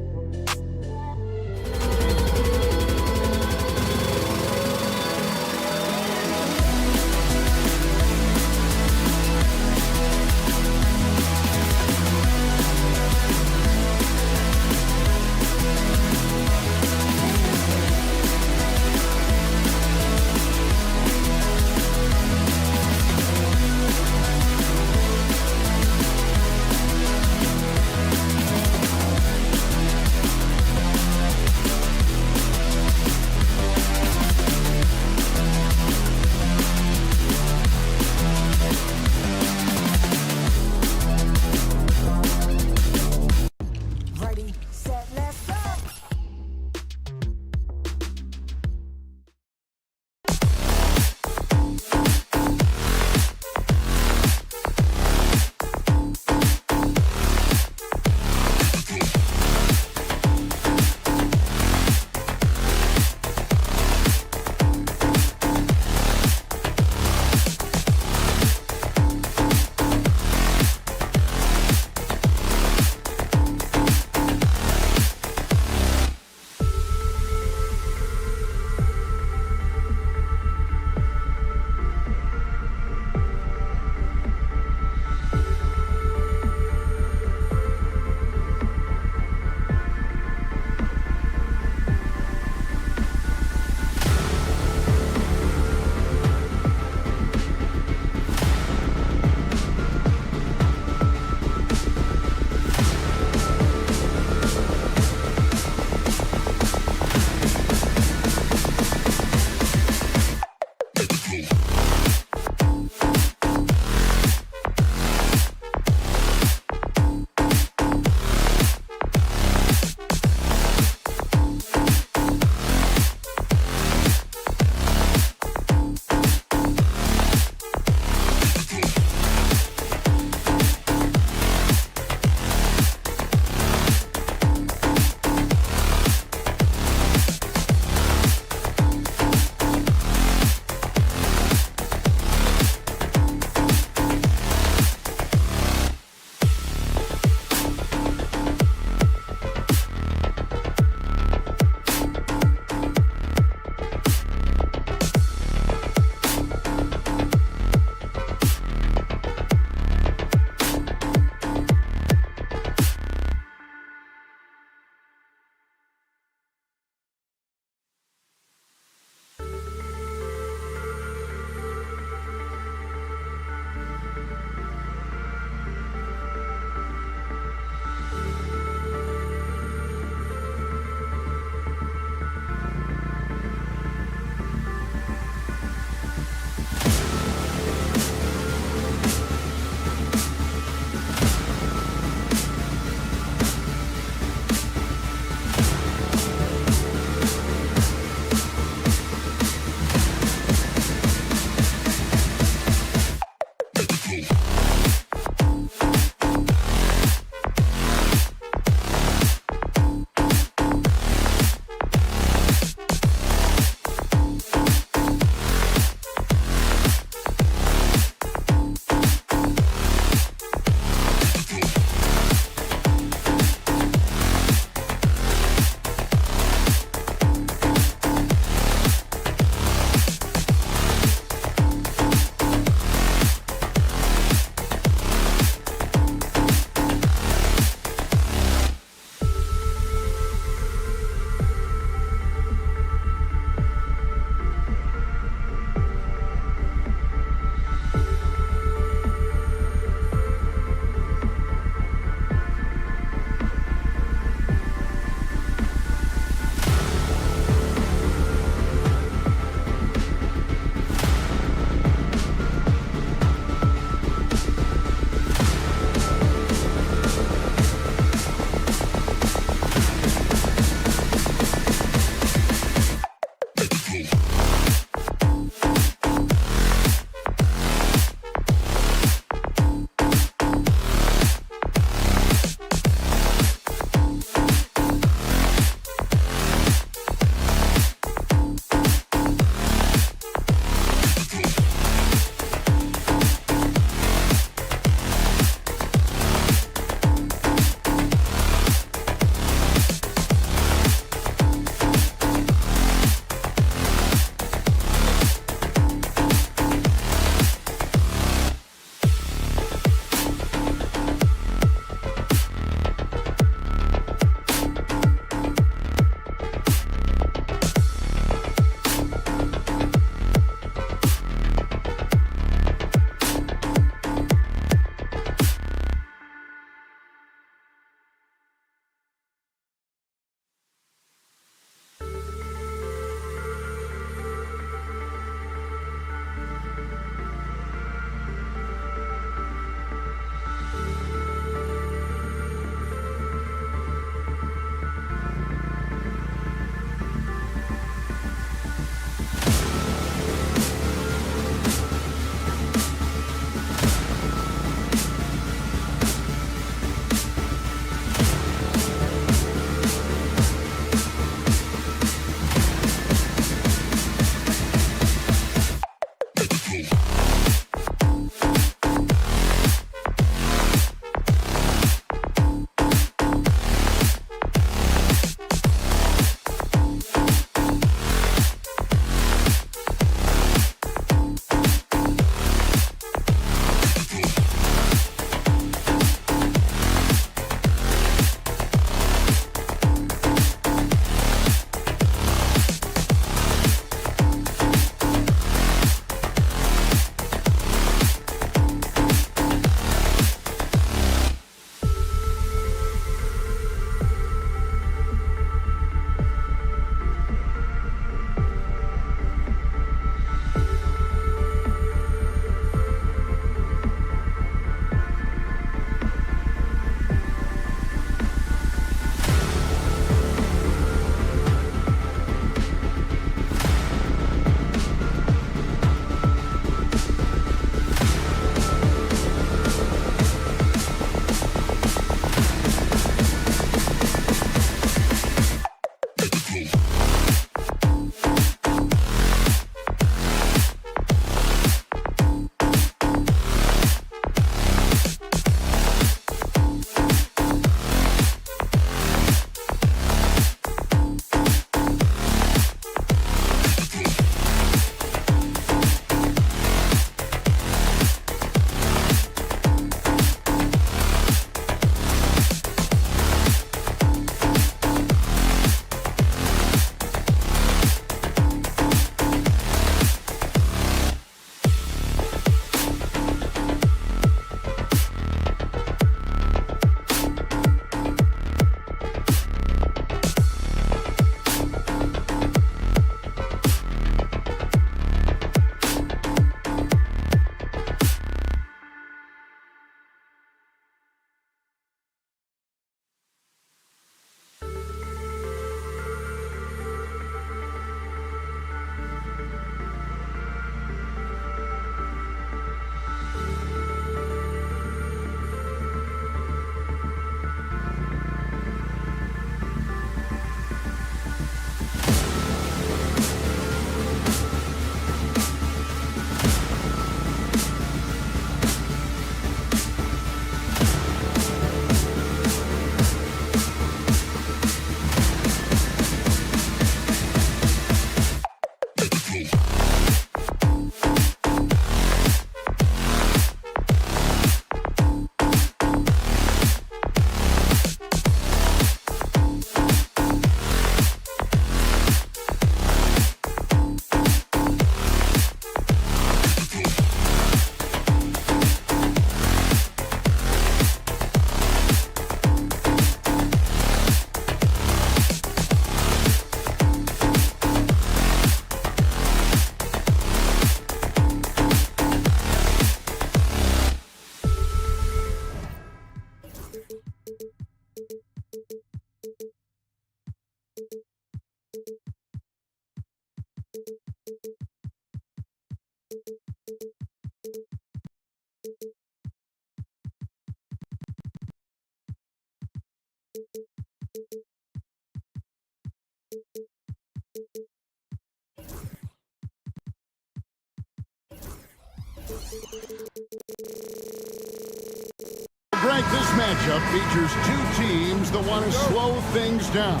matchup features two teams that want to slow things down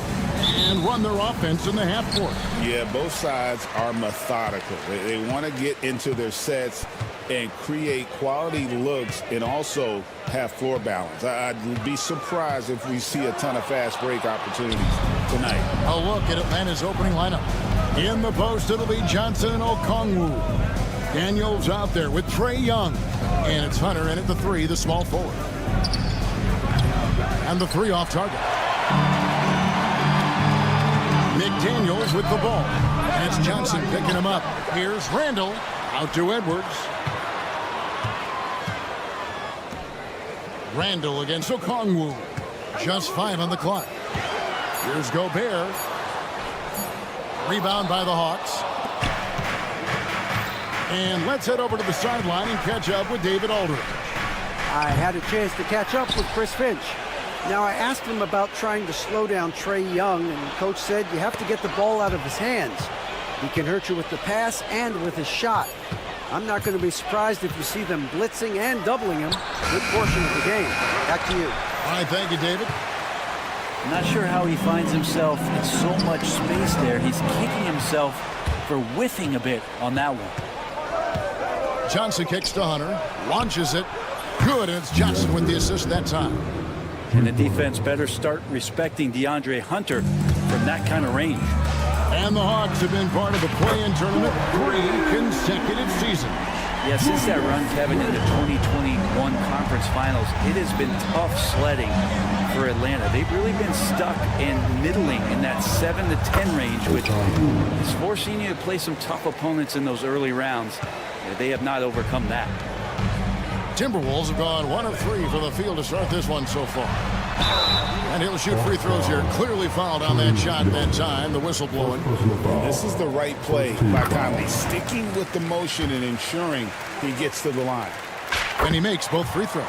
and run their offense in the half court. Yeah, both sides are methodical. They want to get into their sets and create quality looks and also have floor balance. I'd be surprised if we see a ton of fast break opportunities tonight. A look at Atlanta's opening lineup. In the post, it'll be Johnson and Okongwu. Daniels out there with Trae Young. And it's Hunter in at the 3, the small forward. And the 3 off target. McDaniels with the ball. And it's Johnson picking him up. Here's Randall out to Edwards. Randall against Okongwu. Just 5 on the clock. Here's Gobert. Rebound by the Hawks. And let's head over to the sideline and catch up with David Aldridge. I had a chance to catch up with Chris Finch. Now, I asked him about trying to slow down Trae Young, and Coach said you have to get the ball out of his hands. He can hurt you with the pass and with his shot. I'm not going to be surprised if you see them blitzing and doubling him a good portion of the game. Back to you. All right, thank you, David. I'm not sure how he finds himself in so much space there. He's kicking himself for whiffing a bit on that one. Johnson kicks to Hunter, launches it. Good, and it's Johnson with the assist that time. And the defense better start respecting DeAndre Hunter from that kind of range. And the Hawks have been part of the play-in tournament 3 consecutive seasons. Yeah, since that run, Kevin, in the 2021 conference finals, it has been tough sledding for Atlanta. They've really been stuck and middling in that 7 to 10 range, which is forcing you to play some tough opponents in those early rounds. They have not overcome that. Timberwolves have gone 1 of 3 for the field to start this one so far. And he'll shoot free throws here. Clearly fouled on that shot that time. The whistle blowing. This is the right play by Conley, sticking with the motion and ensuring he gets to the line. And he makes both free throws.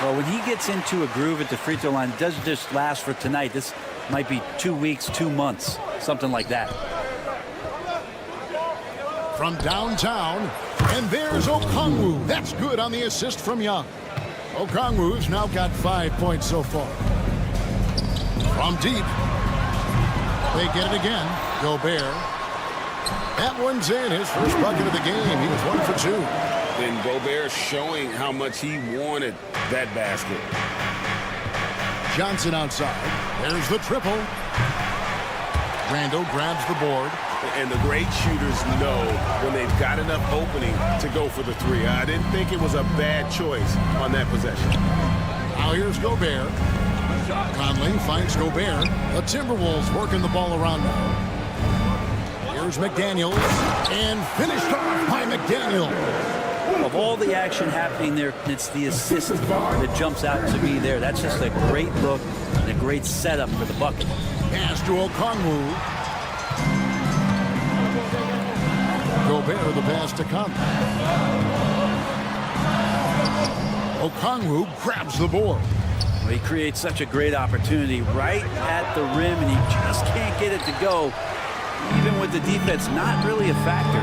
Well, when he gets into a groove at the free throw line, it doesn't just last for tonight. This might be 2 weeks, 2 months, something like that. From downtown, and there's Okongwu. That's good on the assist from Young. Okongwu's now got 5 points so far. From deep, they get it again. Gobert. That one's in, his first bucket of the game. He was 1 for 2. And Gobert showing how much he wanted that basket. Johnson outside. There's the triple. Randall grabs the board. And the great shooters know when they've got enough opening to go for the 3. I didn't think it was a bad choice on that possession. Now here's Gobert. Conley finds Gobert. The Timberwolves working the ball around now. Here's McDaniels. And finished off by McDaniels. Of all the action happening there, it's the assist that jumps out to me there. That's just a great look and a great setup for the bucket. Pass to Okongwu. Gobert the pass to Conley. Okongwu grabs the board. Well, he creates such a great opportunity right at the rim, and he just can't get it to go. Even with the defense not really a factor.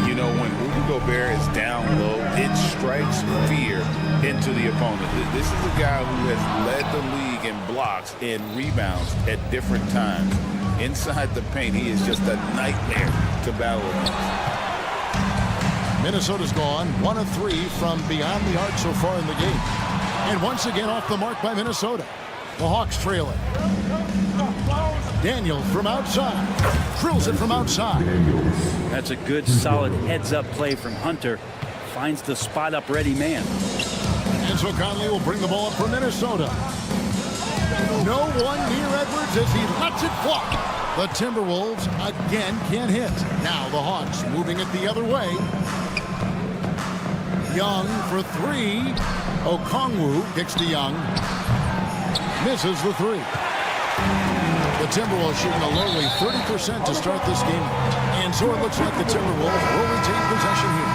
You know, when Rudy Gobert is down low, it strikes fear into the opponent. This is a guy who has led the league in blocks and rebounds at different times. Inside the paint, he is just a nightmare to battle against. Minnesota's gone 1 of 3 from beyond the arc so far in the game. And once again off the mark by Minnesota. The Hawks trailing. Daniels from outside. Drills it from outside. That's a good, solid heads-up play from Hunter. Finds the spot-up ready man. And so Conley will bring the ball up for Minnesota. No one near Edwards as he lets it fly. The Timberwolves again can't hit. Now the Hawks moving it the other way. Young for 3. Okongwu kicks to Young. Misses the 3. The Timberwolves shooting a lowly 30% to start this game. And so it looks like the Timberwolves will retain possession here.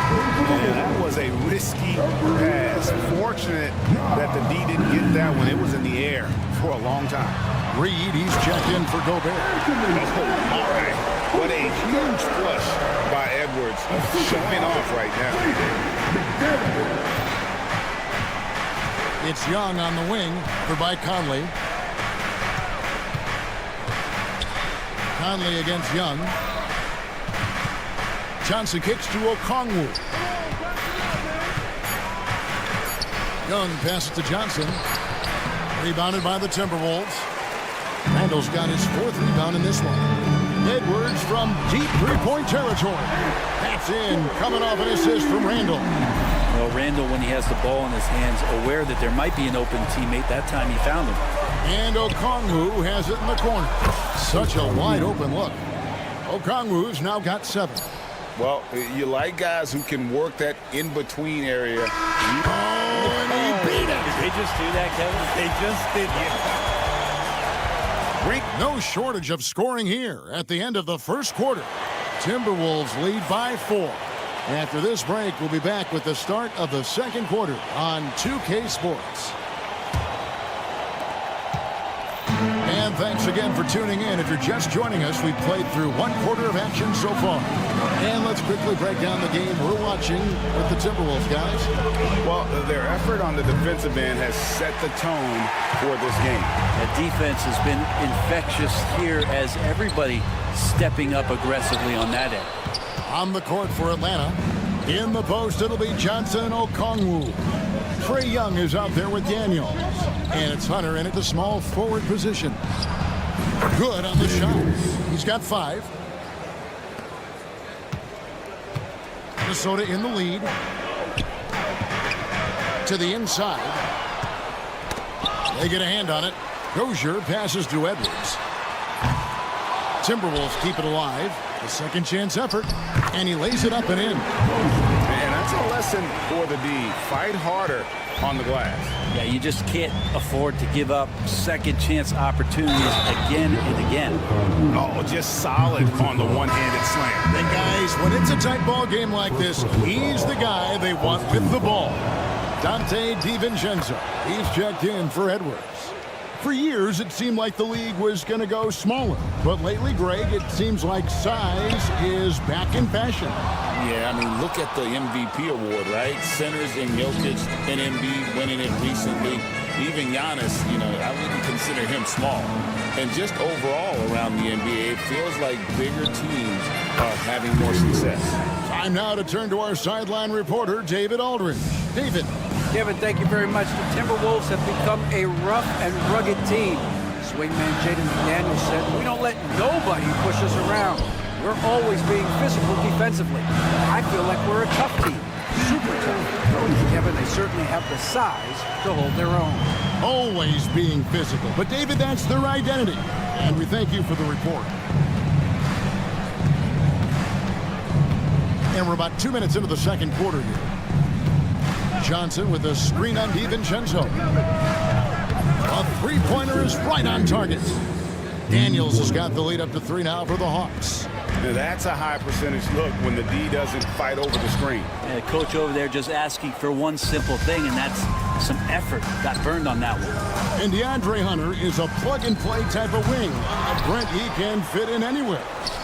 Yeah, that was a risky pass. Fortunate that the D didn't get that one. It was in the air for a long time. Reed, he's checked in for Gobert. Oh, all right. What a huge flush by Edwards. Showing off right now. It's Young on the wing for by Conley. Conley against Young. Johnson kicks to Okongwu. Young passes to Johnson. Rebounded by the Timberwolves. Randall's got his 4th rebound in this one. Edwards from deep three-point territory. That's in, coming off an assist from Randall. Well, Randall, when he has the ball in his hands, aware that there might be an open teammate, that time he found him. And Okongwu has it in the corner. Such a wide open look. Okongwu's now got 7. Well, you like guys who can work that in-between area. And he beat it. Did they just do that, Kevin? They just did, No shortage of scoring here at the end of the first quarter. Timberwolves lead by 4. After this break, we'll be back with the start of the second quarter on 2K Sports. And thanks again for tuning in. If you're just joining us, we've played through 1 quarter of action so far. And let's quickly break down the game we're watching with the Timberwolves, guys. Well, their effort on the defensive end has set the tone for this game. The defense has been infectious here as everybody stepping up aggressively on that end. On the court for Atlanta. In the post, it'll be Johnson Okongwu. Trae Young is out there with Daniels. And it's Hunter in at the small forward position. Good on the shot. He's got 5. Minnesota in the lead. To the inside. They get a hand on it. Dozier passes to Edwards. Timberwolves keep it alive. A second chance effort. And he lays it up and in. And that's a lesson for the D. Fight harder on the glass. Yeah, you just can't afford to give up second chance opportunities again and again. Oh, just solid on the one-handed slam. And guys, when it's a tight ball game like this, he's the guy they want with the ball. Dante DiVincenzo. He's checked in for Edwards. For years, it seemed like the league was going to go smaller. But lately, Greg, it seems like size is back in fashion. Yeah, I mean, look at the MVP award, right? Centers and Jokic and Embiid winning it recently. Even Giannis, I wouldn't consider him small. And just overall around the NBA, it feels like bigger teams are having more success. Time now to turn to our sideline reporter, David Aldridge. David. Kevin, thank you very much. The Timberwolves have become a rough and rugged team. Swingman Jaden McDaniels said, "We don't let nobody push us around. We're always being physical defensively. I feel like we're a tough team, super tough." Kevin, they certainly have the size to hold their own. Always being physical. But, David, that's their identity. And we thank you for the report. And we're about 2 minutes into the second quarter here. Johnson with a screen on DiVincenzo. A three-pointer is right on target. Daniels has got the lead up to 3 now for the Hawks. Now that's a high percentage look when the D doesn't fight over the screen. And the coach over there just asking for one simple thing, and that's some effort. Got burned on that one. And DeAndre Hunter is a plug-and-play type of wing. Brent, he can fit in anywhere.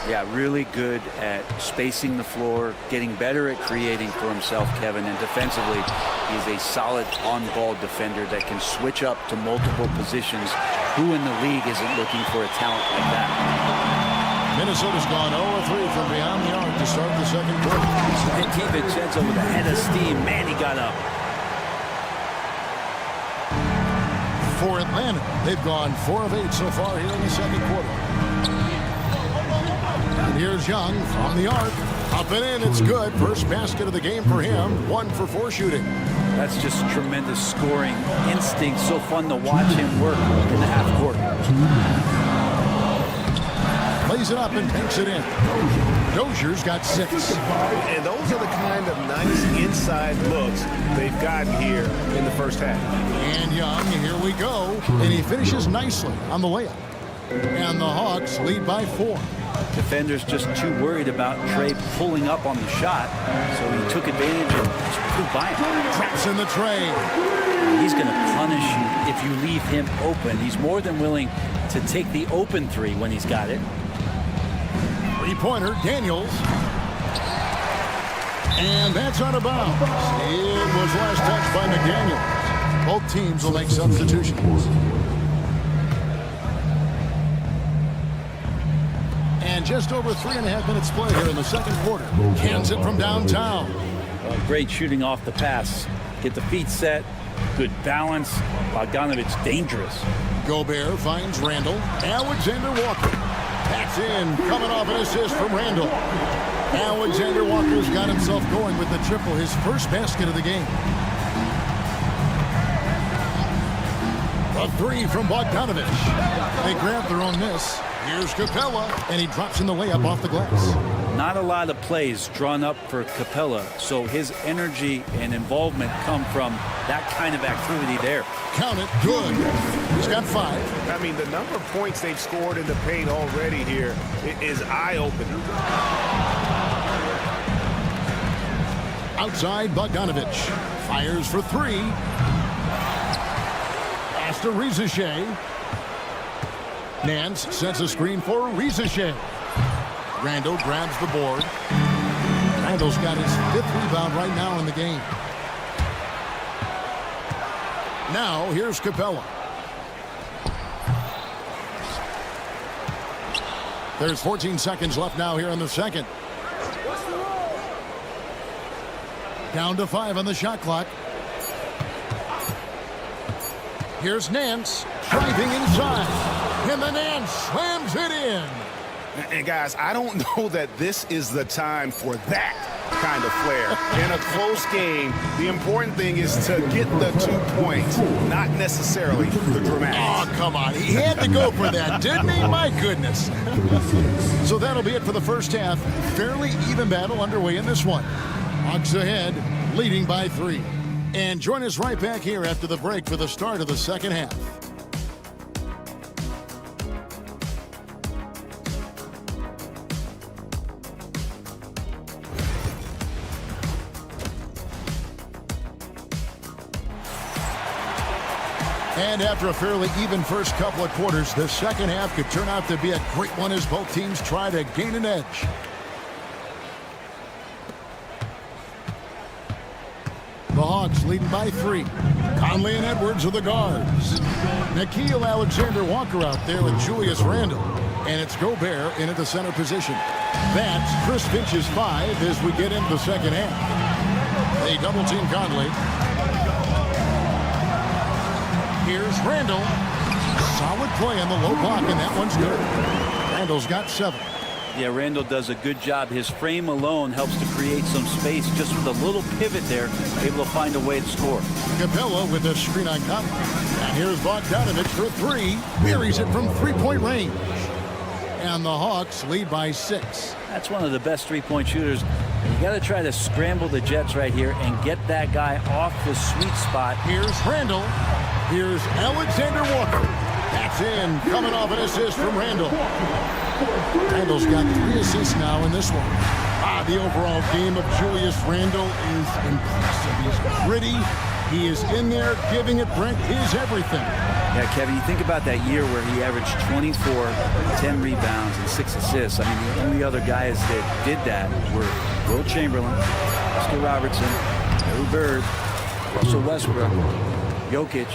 Yeah, really good at spacing the floor, getting better at creating for himself, Kevin. And defensively, he's a solid on-ball defender that can switch up to multiple positions. Who in the league isn't looking for a talent like that? Minnesota's gone 0-3 from beyond the arc to start the second quarter. And DiVincenzo with a head of steam. Man, he got up. For Atlanta, they've gone 4 of 8 so far here in the second quarter. And here's Young from the arc. Up and in, it's good. First basket of the game for him. 1 for 4 shooting. That's just tremendous scoring instinct. So fun to watch him work in the half court. Plays it up and takes it in. Dozier's got 6. And those are the kind of nice inside looks they've gotten here in the first half. And Young, here we go. And he finishes nicely on the layup. And the Hawks lead by 4. Defenders just too worried about Trae pulling up on the shot, so he took advantage and just flew by him. Traps in the tray. He's going to punish you if you leave him open. He's more than willing to take the open 3 when he's got it. Three-pointer, Daniels. And that's out of bounds. It was last touched by McDaniels. Both teams will make substitutions. And just over 3.5 minutes play here in the second quarter. Hands it from downtown. Great shooting off the pass. Get the feet set. Good balance. Bogdanovich dangerous. Gobert finds Randall. Alexander Walker. That's in. Coming off an assist from Randall. Alexander Walker's got himself going with the triple, his first basket of the game. A three from Bogdanovich. They grab their own miss. Here's Capella, and he drops in the layup off the glass. Not a lot of plays drawn up for Capella, so his energy and involvement come from that kind of activity there. Count it. Good. He's got 5. I mean, the number of points they've scored in the paint already here is eye-opening. Outside, Bogdanovich fires for 3. Pass to Rizachet. Nance sets a screen for Rizachet. Randall grabs the board. Randall's got his 5th rebound right now in the game. Now, here's Capella. There's 14 seconds left now here in the second. Down to 5 on the shot clock. Here's Nance driving inside. And the Nance slams it in. And guys, I don't know that this is the time for that kind of flair. In a close game, the important thing is to get the 2 points, not necessarily the dramatics. Oh, come on. He had to go for that, didn't he? My goodness. So that'll be it for the first half. Fairly even battle underway in this one. Hawks ahead, leading by 3. And join us right back here after the break for the start of the second half. And after a fairly even first couple of quarters, the second half could turn out to be a great one as both teams try to gain an edge. The Hawks leading by 3. Conley and Edwards are the guards. Nickeil Alexander-Walker out there with Julius Randle. And it's Gobert in at the center position. That's Chris Finch's 5 as we get into the second half. They double-team Conley. Here's Randall. Solid play on the low block, and that one's good. Randall's got 7. Yeah, Randall does a good job. His frame alone helps to create some space. Just with a little pivot there, able to find a way to score. Capella with a screen on Conley. And here's Bogdanovich for 3. Buries it from 3-point range. And the Hawks lead by 6. That's one of the best 3-point shooters. You got to try to scramble the Jets right here and get that guy off the sweet spot. Here's Randall. Here's Alexander Walker. That's in. Coming off an assist from Randall. Randall's got 3 assists now in this one. The overall game of Julius Randall is impressive. He's gritty. He is in there giving it Brent his everything. Yeah, Kevin, you think about that year where he averaged 24, 10 rebounds, and 6 assists. I mean, the only other guys that did that were Will Chamberlain, Oscar Robertson, Larry Bird, Russell Westbrook, Jokic,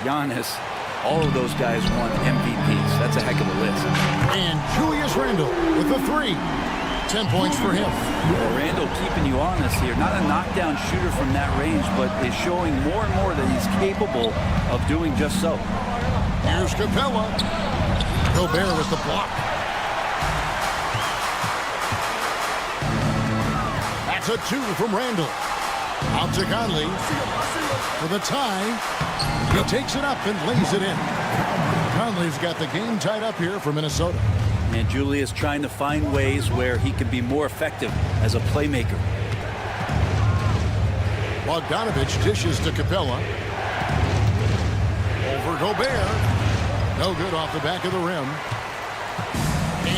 Giannis. All of those guys won MVPs. That's a heck of a list. And Julius Randle with the 3. 10 points for him. Well, Randall keeping you honest here. Not a knockdown shooter from that range, but is showing more and more that he's capable of doing just so. Here's Capella. Gobert with the block. That's a 2 from Randall. Out to Conley for the tie. He takes it up and lays it in. Conley's got the game tied up here for Minnesota. And Julius trying to find ways where he can be more effective as a playmaker. Bogdanovich dishes to Capella. Over Gobert. No good off the back of the rim.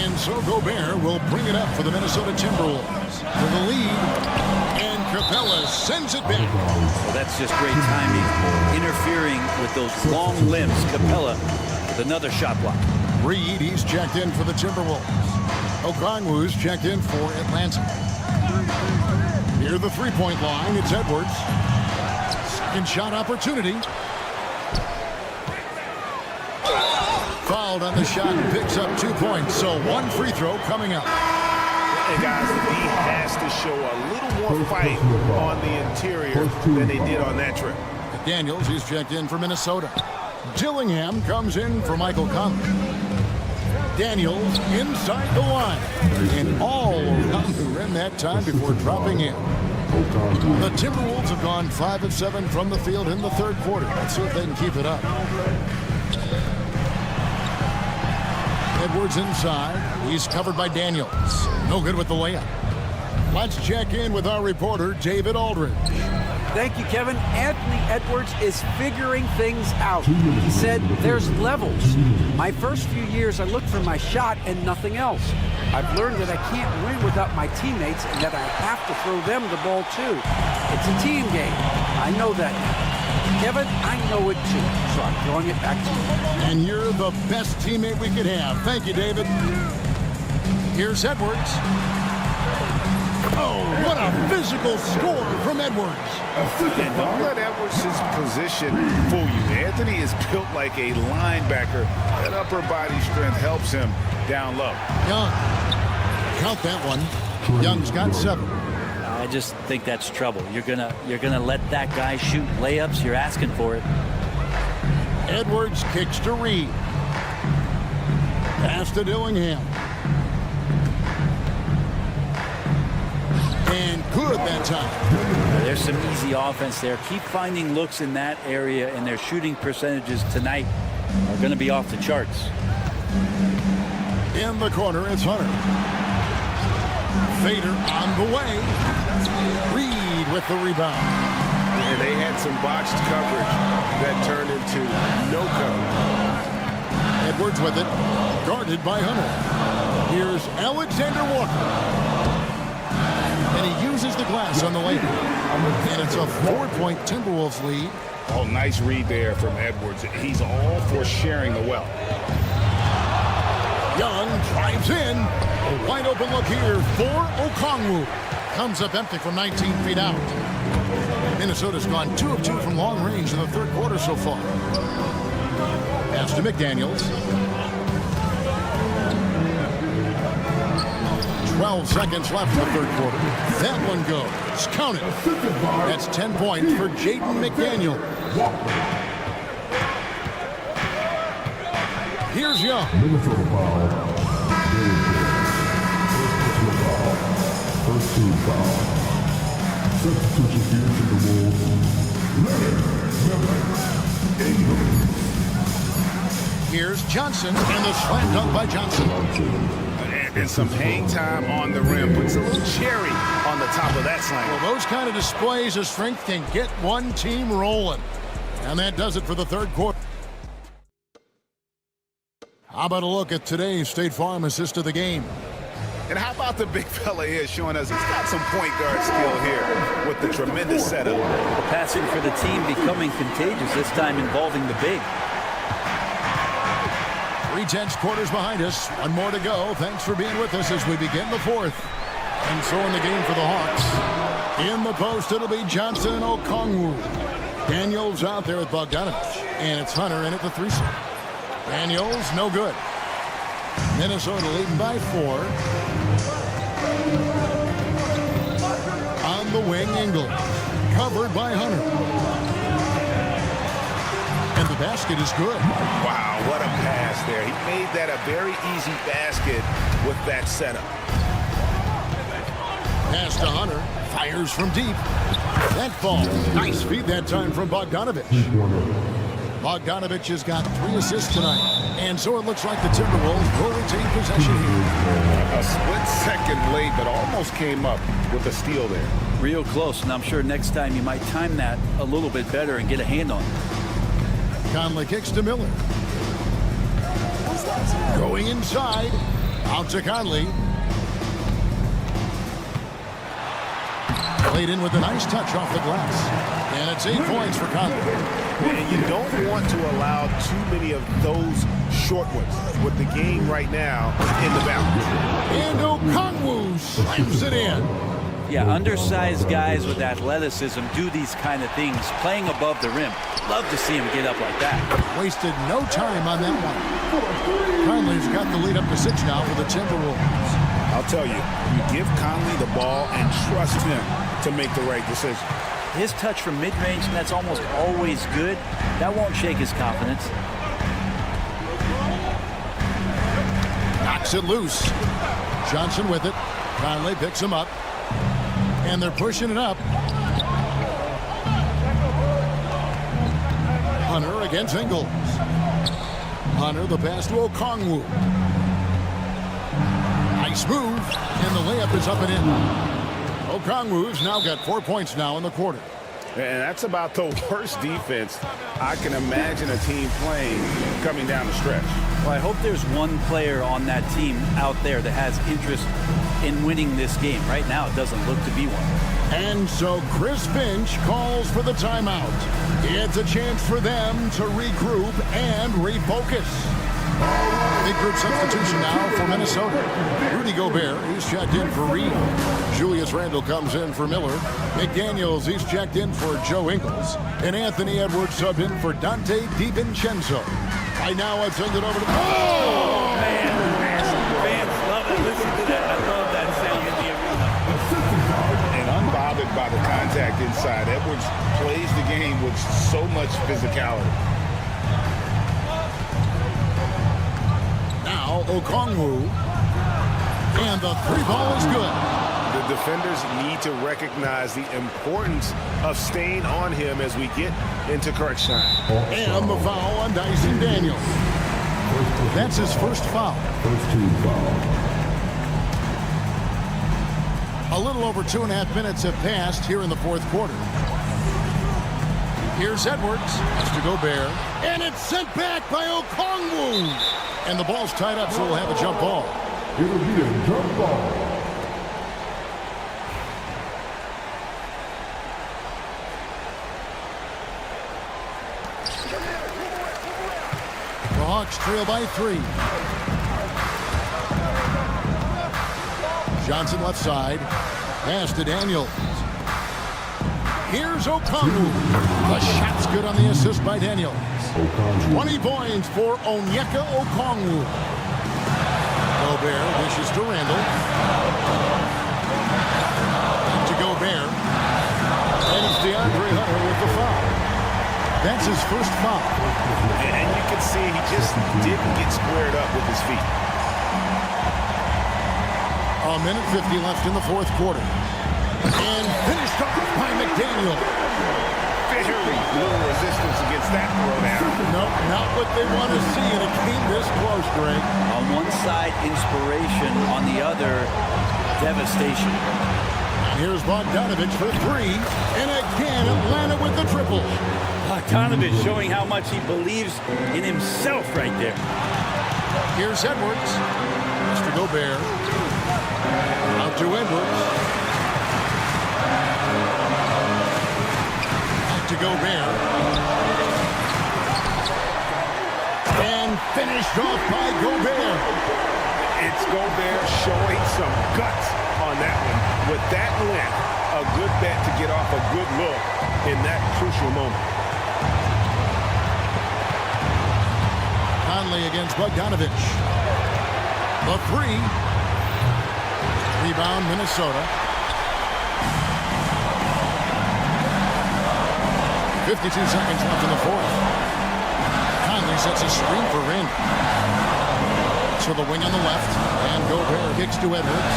And so Gobert will bring it up for the Minnesota Timberwolves. For the lead. And Capella sends it back. Well, that's just great timing. Interfering with those long limbs. Capella with another shot block. Reed, he's checked in for the Timberwolves. Okongwu's checked in for Atlanta. Near the three-point line, it's Edwards. Second shot opportunity. Fouled on the shot and picks up 2 points. So one free throw coming up. And guys, the D has to show a little more fight on the interior than they did on that trip. Daniels, he's checked in for Minnesota. Dillingham comes in for Michael Conley. Daniels inside the line. And all around the rim that time before dropping in. The Timberwolves have gone 5 of 7 from the field in the third quarter. Let's see if they can keep it up. Edwards inside. He's covered by Daniels. No good with the layup. Let's check in with our reporter, David Aldridge. Thank you, Kevin. Anthony Edwards is figuring things out. He said there's levels. My first few years, I looked for my shot and nothing else. I've learned that I can't win without my teammates and that I have to throw them the ball too. It's a team game. I know that now. Kevin, I know it too, so I'm throwing it back to you. And you're the best teammate we could have. Thank you, David. Here's Edwards. Oh, what a physical score from Edwards. And don't let Edwards' position fool you. Anthony is built like a linebacker. That upper body strength helps him down low. Young, count that one. Young's got 7. I just think that's trouble. You're gonna let that guy shoot layups. You're asking for it. Edwards kicks to Reed. Pass to Dillingham. And good that time. There's some easy offense there. Keep finding looks in that area, and their shooting percentages tonight are going to be off the charts. In the corner, it's Hunter. Fader on the way. Reed with the rebound. And they had some botched coverage that turned into no cover. Edwards with it. Guarded by Hunter. Here's Alexander Walker. And he uses the glass on the layup. And it's a 4-point Timberwolves lead. Oh, nice read there from Edwards. He's all for sharing the wealth. Young drives in. A wide open look here for Okongwu. Comes up empty from 19 feet out. Minnesota's gone 2 of 2 from long range in the third quarter so far. Pass to McDaniels. 12 seconds left in the third quarter. That one goes. Count it. That's 10 points for Jaden McDaniel. Here's Young. Minnesota foul. First team foul. Substitution here to the Wolves. Here's Johnson and the slam dunk by Johnson. And some hang time on the rim. Puts a little cherry on the top of that slam. Well, those kind of displays of strength can get one team rolling. And that does it for the third quarter. How about a look at today's State Farm assist of the game? And how about the big fella here showing us he's got some point guard skill here with the tremendous setup. Passing for the team becoming contagious, this time involving the big. 3/10 quarters behind us. One more to go. Thanks for being with us as we begin the fourth. And so in the game for the Hawks. In the post, it'll be Johnson and Okongwu. Daniels out there with Bogdanovich. And it's Hunter in at the 3-set. Daniels, no good. Minnesota leading by 4. On the wing, Engel. Covered by Hunter. And the basket is good. Wow, what a pass there. He made that a very easy basket with that setup. Pass to Hunter. Fires from deep. That ball. Nice feed that time from Bogdanovich. Bogdanovich has got 3 assists tonight. And so it looks like the Timberwolves will retain possession here. A split second late, but almost came up with a steal there. Real close, and I'm sure next time you might time that a little bit better and get a hand on it. Conley kicks to Miller. Going inside. Out to Conley. Played in with a nice touch off the glass. And it's 8 points for Conley. And you don't want to allow too many of those short ones with the game right now in the balance. And Okongwu slams it in. Yeah, undersized guys with athleticism do these kind of things, playing above the rim. Love to see him get up like that. Wasted no time on that one. Conley's got the lead up to 6 now for the Timberwolves. I'll tell you, you give Conley the ball and trust him to make the right decision. His touch from mid-range, that's almost always good. That won't shake his confidence. Knocks it loose. Johnson with it. Conley picks him up. And they're pushing it up. Hunter against Ingles. Hunter the pass to Okongwu. Nice move. And the layup is up and in. Okongwu's now got 4 points now in the quarter. And that's about the worst defense I can imagine a team playing coming down the stretch. Well, I hope there's one player on that team out there that has interest in winning this game. Right now, it doesn't look to be one. And so Chris Finch calls for the timeout. It's a chance for them to regroup and refocus. Big group substitution now for Minnesota. Rudy Gobert, he's checked in for Reed. Julius Randle comes in for Miller. McDaniels, he's checked in for Joe Ingles. And Anthony Edwards subbed in for Dante DiVincenzo. Right now, I've sent it over to... Oh, man. Fans love it. Listen to that. I love that sound in the arena. And unbothered by the contact inside. Edwards plays the game with so much physicality. Now, Okongwu. And the 3-ball is good. The defenders need to recognize the importance of staying on him as we get into crunch time. And the foul on Dyson Daniels. That's his first foul. First team foul. A little over 2.5 minutes have passed here in the fourth quarter. Here's Edwards. It's to Gobert. And it's sent back by Okongwu. And the ball's tied up, so we'll have a jump ball. It'll be a jump ball. The Hawks trail by 3. Johnson left side. Pass to Daniels. Here's Okongwu. The shot's good on the assist by Daniels. 20 points for Onyeka Okongwu. Gobert dishes to Randle. Back to Gobert. And it's DeAndre Hunter with the foul. That's his first foul. And you can see he just didn't get squared up with his feet. A minute 50 left in the fourth quarter. And finished off by McDaniel. Fairly little resistance against that throwdown. No, not what they want to see, and it came this close, Greg. On one side, inspiration. On the other, devastation. Here's Bogdanovich for 3. And again, Atlanta with the triple. Bogdanovich showing how much he believes in himself right there. Here's Edwards. Mr. Gobert. Out to Edwards. Back to Gobert. And finished off by Gobert. It's Gobert showing some guts on that one. With that length, a good bet to get off a good look in that crucial moment. Conley against Bogdanovich. The 3. Rebound, Minnesota. 52 seconds left in the fourth. Conley sets a screen for Randle. So the wing on the left. And Gobert kicks to Edwards.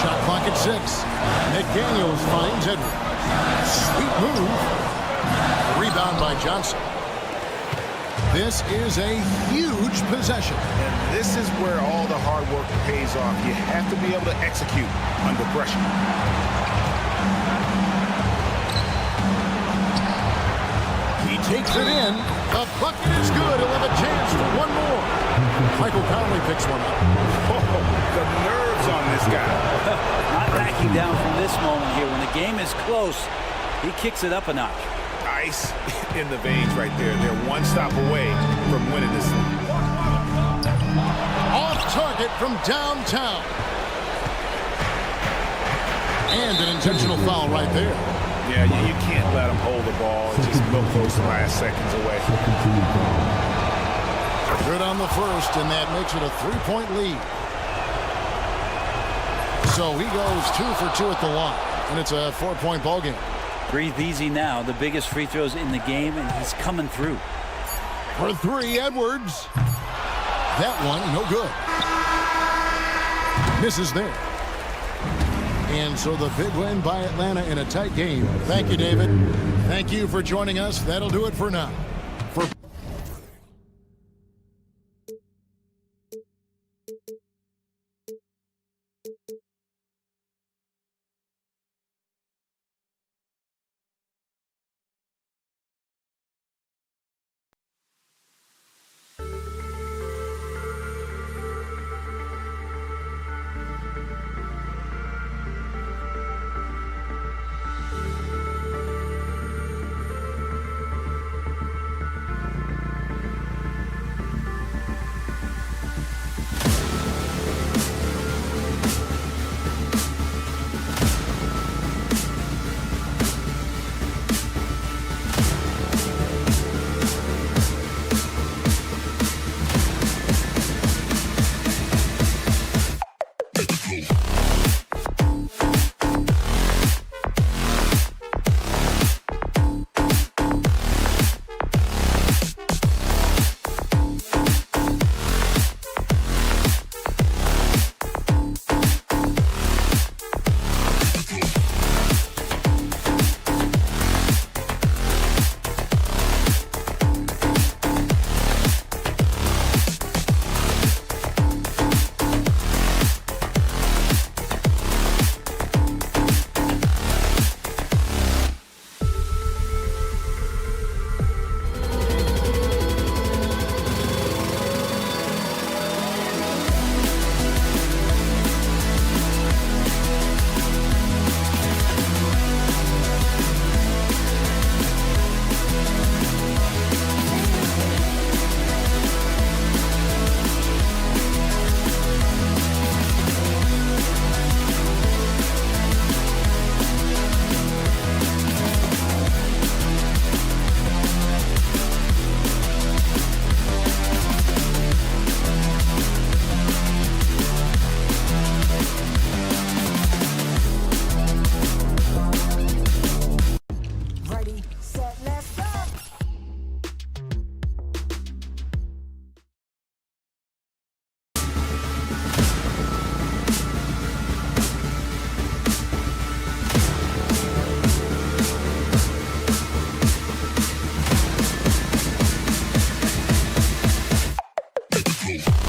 Shot clock at 6. McDaniels finds Edwards. Sweet move. Rebound by Johnson. This is a huge possession. And this is where all the hard work pays off. You have to be able to execute under pressure. He takes it in. The bucket is good. He'll have a chance for one more. Michael Conley picks one up. Oh, the nerves on this guy. Not backing down from this moment here. When the game is close, he kicks it up a notch. Ice in the veins right there. They're one stop away from winning this thing. Off target from downtown. And an intentional foul right there. Yeah, you can't let them hold the ball and just milk those last seconds away. Good on the first, and that makes it a 3-point lead. So he goes 2 for 2 at the line, and it's a 4-point ball game. Breathe easy now. The biggest free throws in the game, and he's coming through. For 3, Edwards. That one, no good. Misses there. And so the big win by Atlanta in a tight game. Thank you, David. Thank you for joining us. That'll do it for now. For Hey.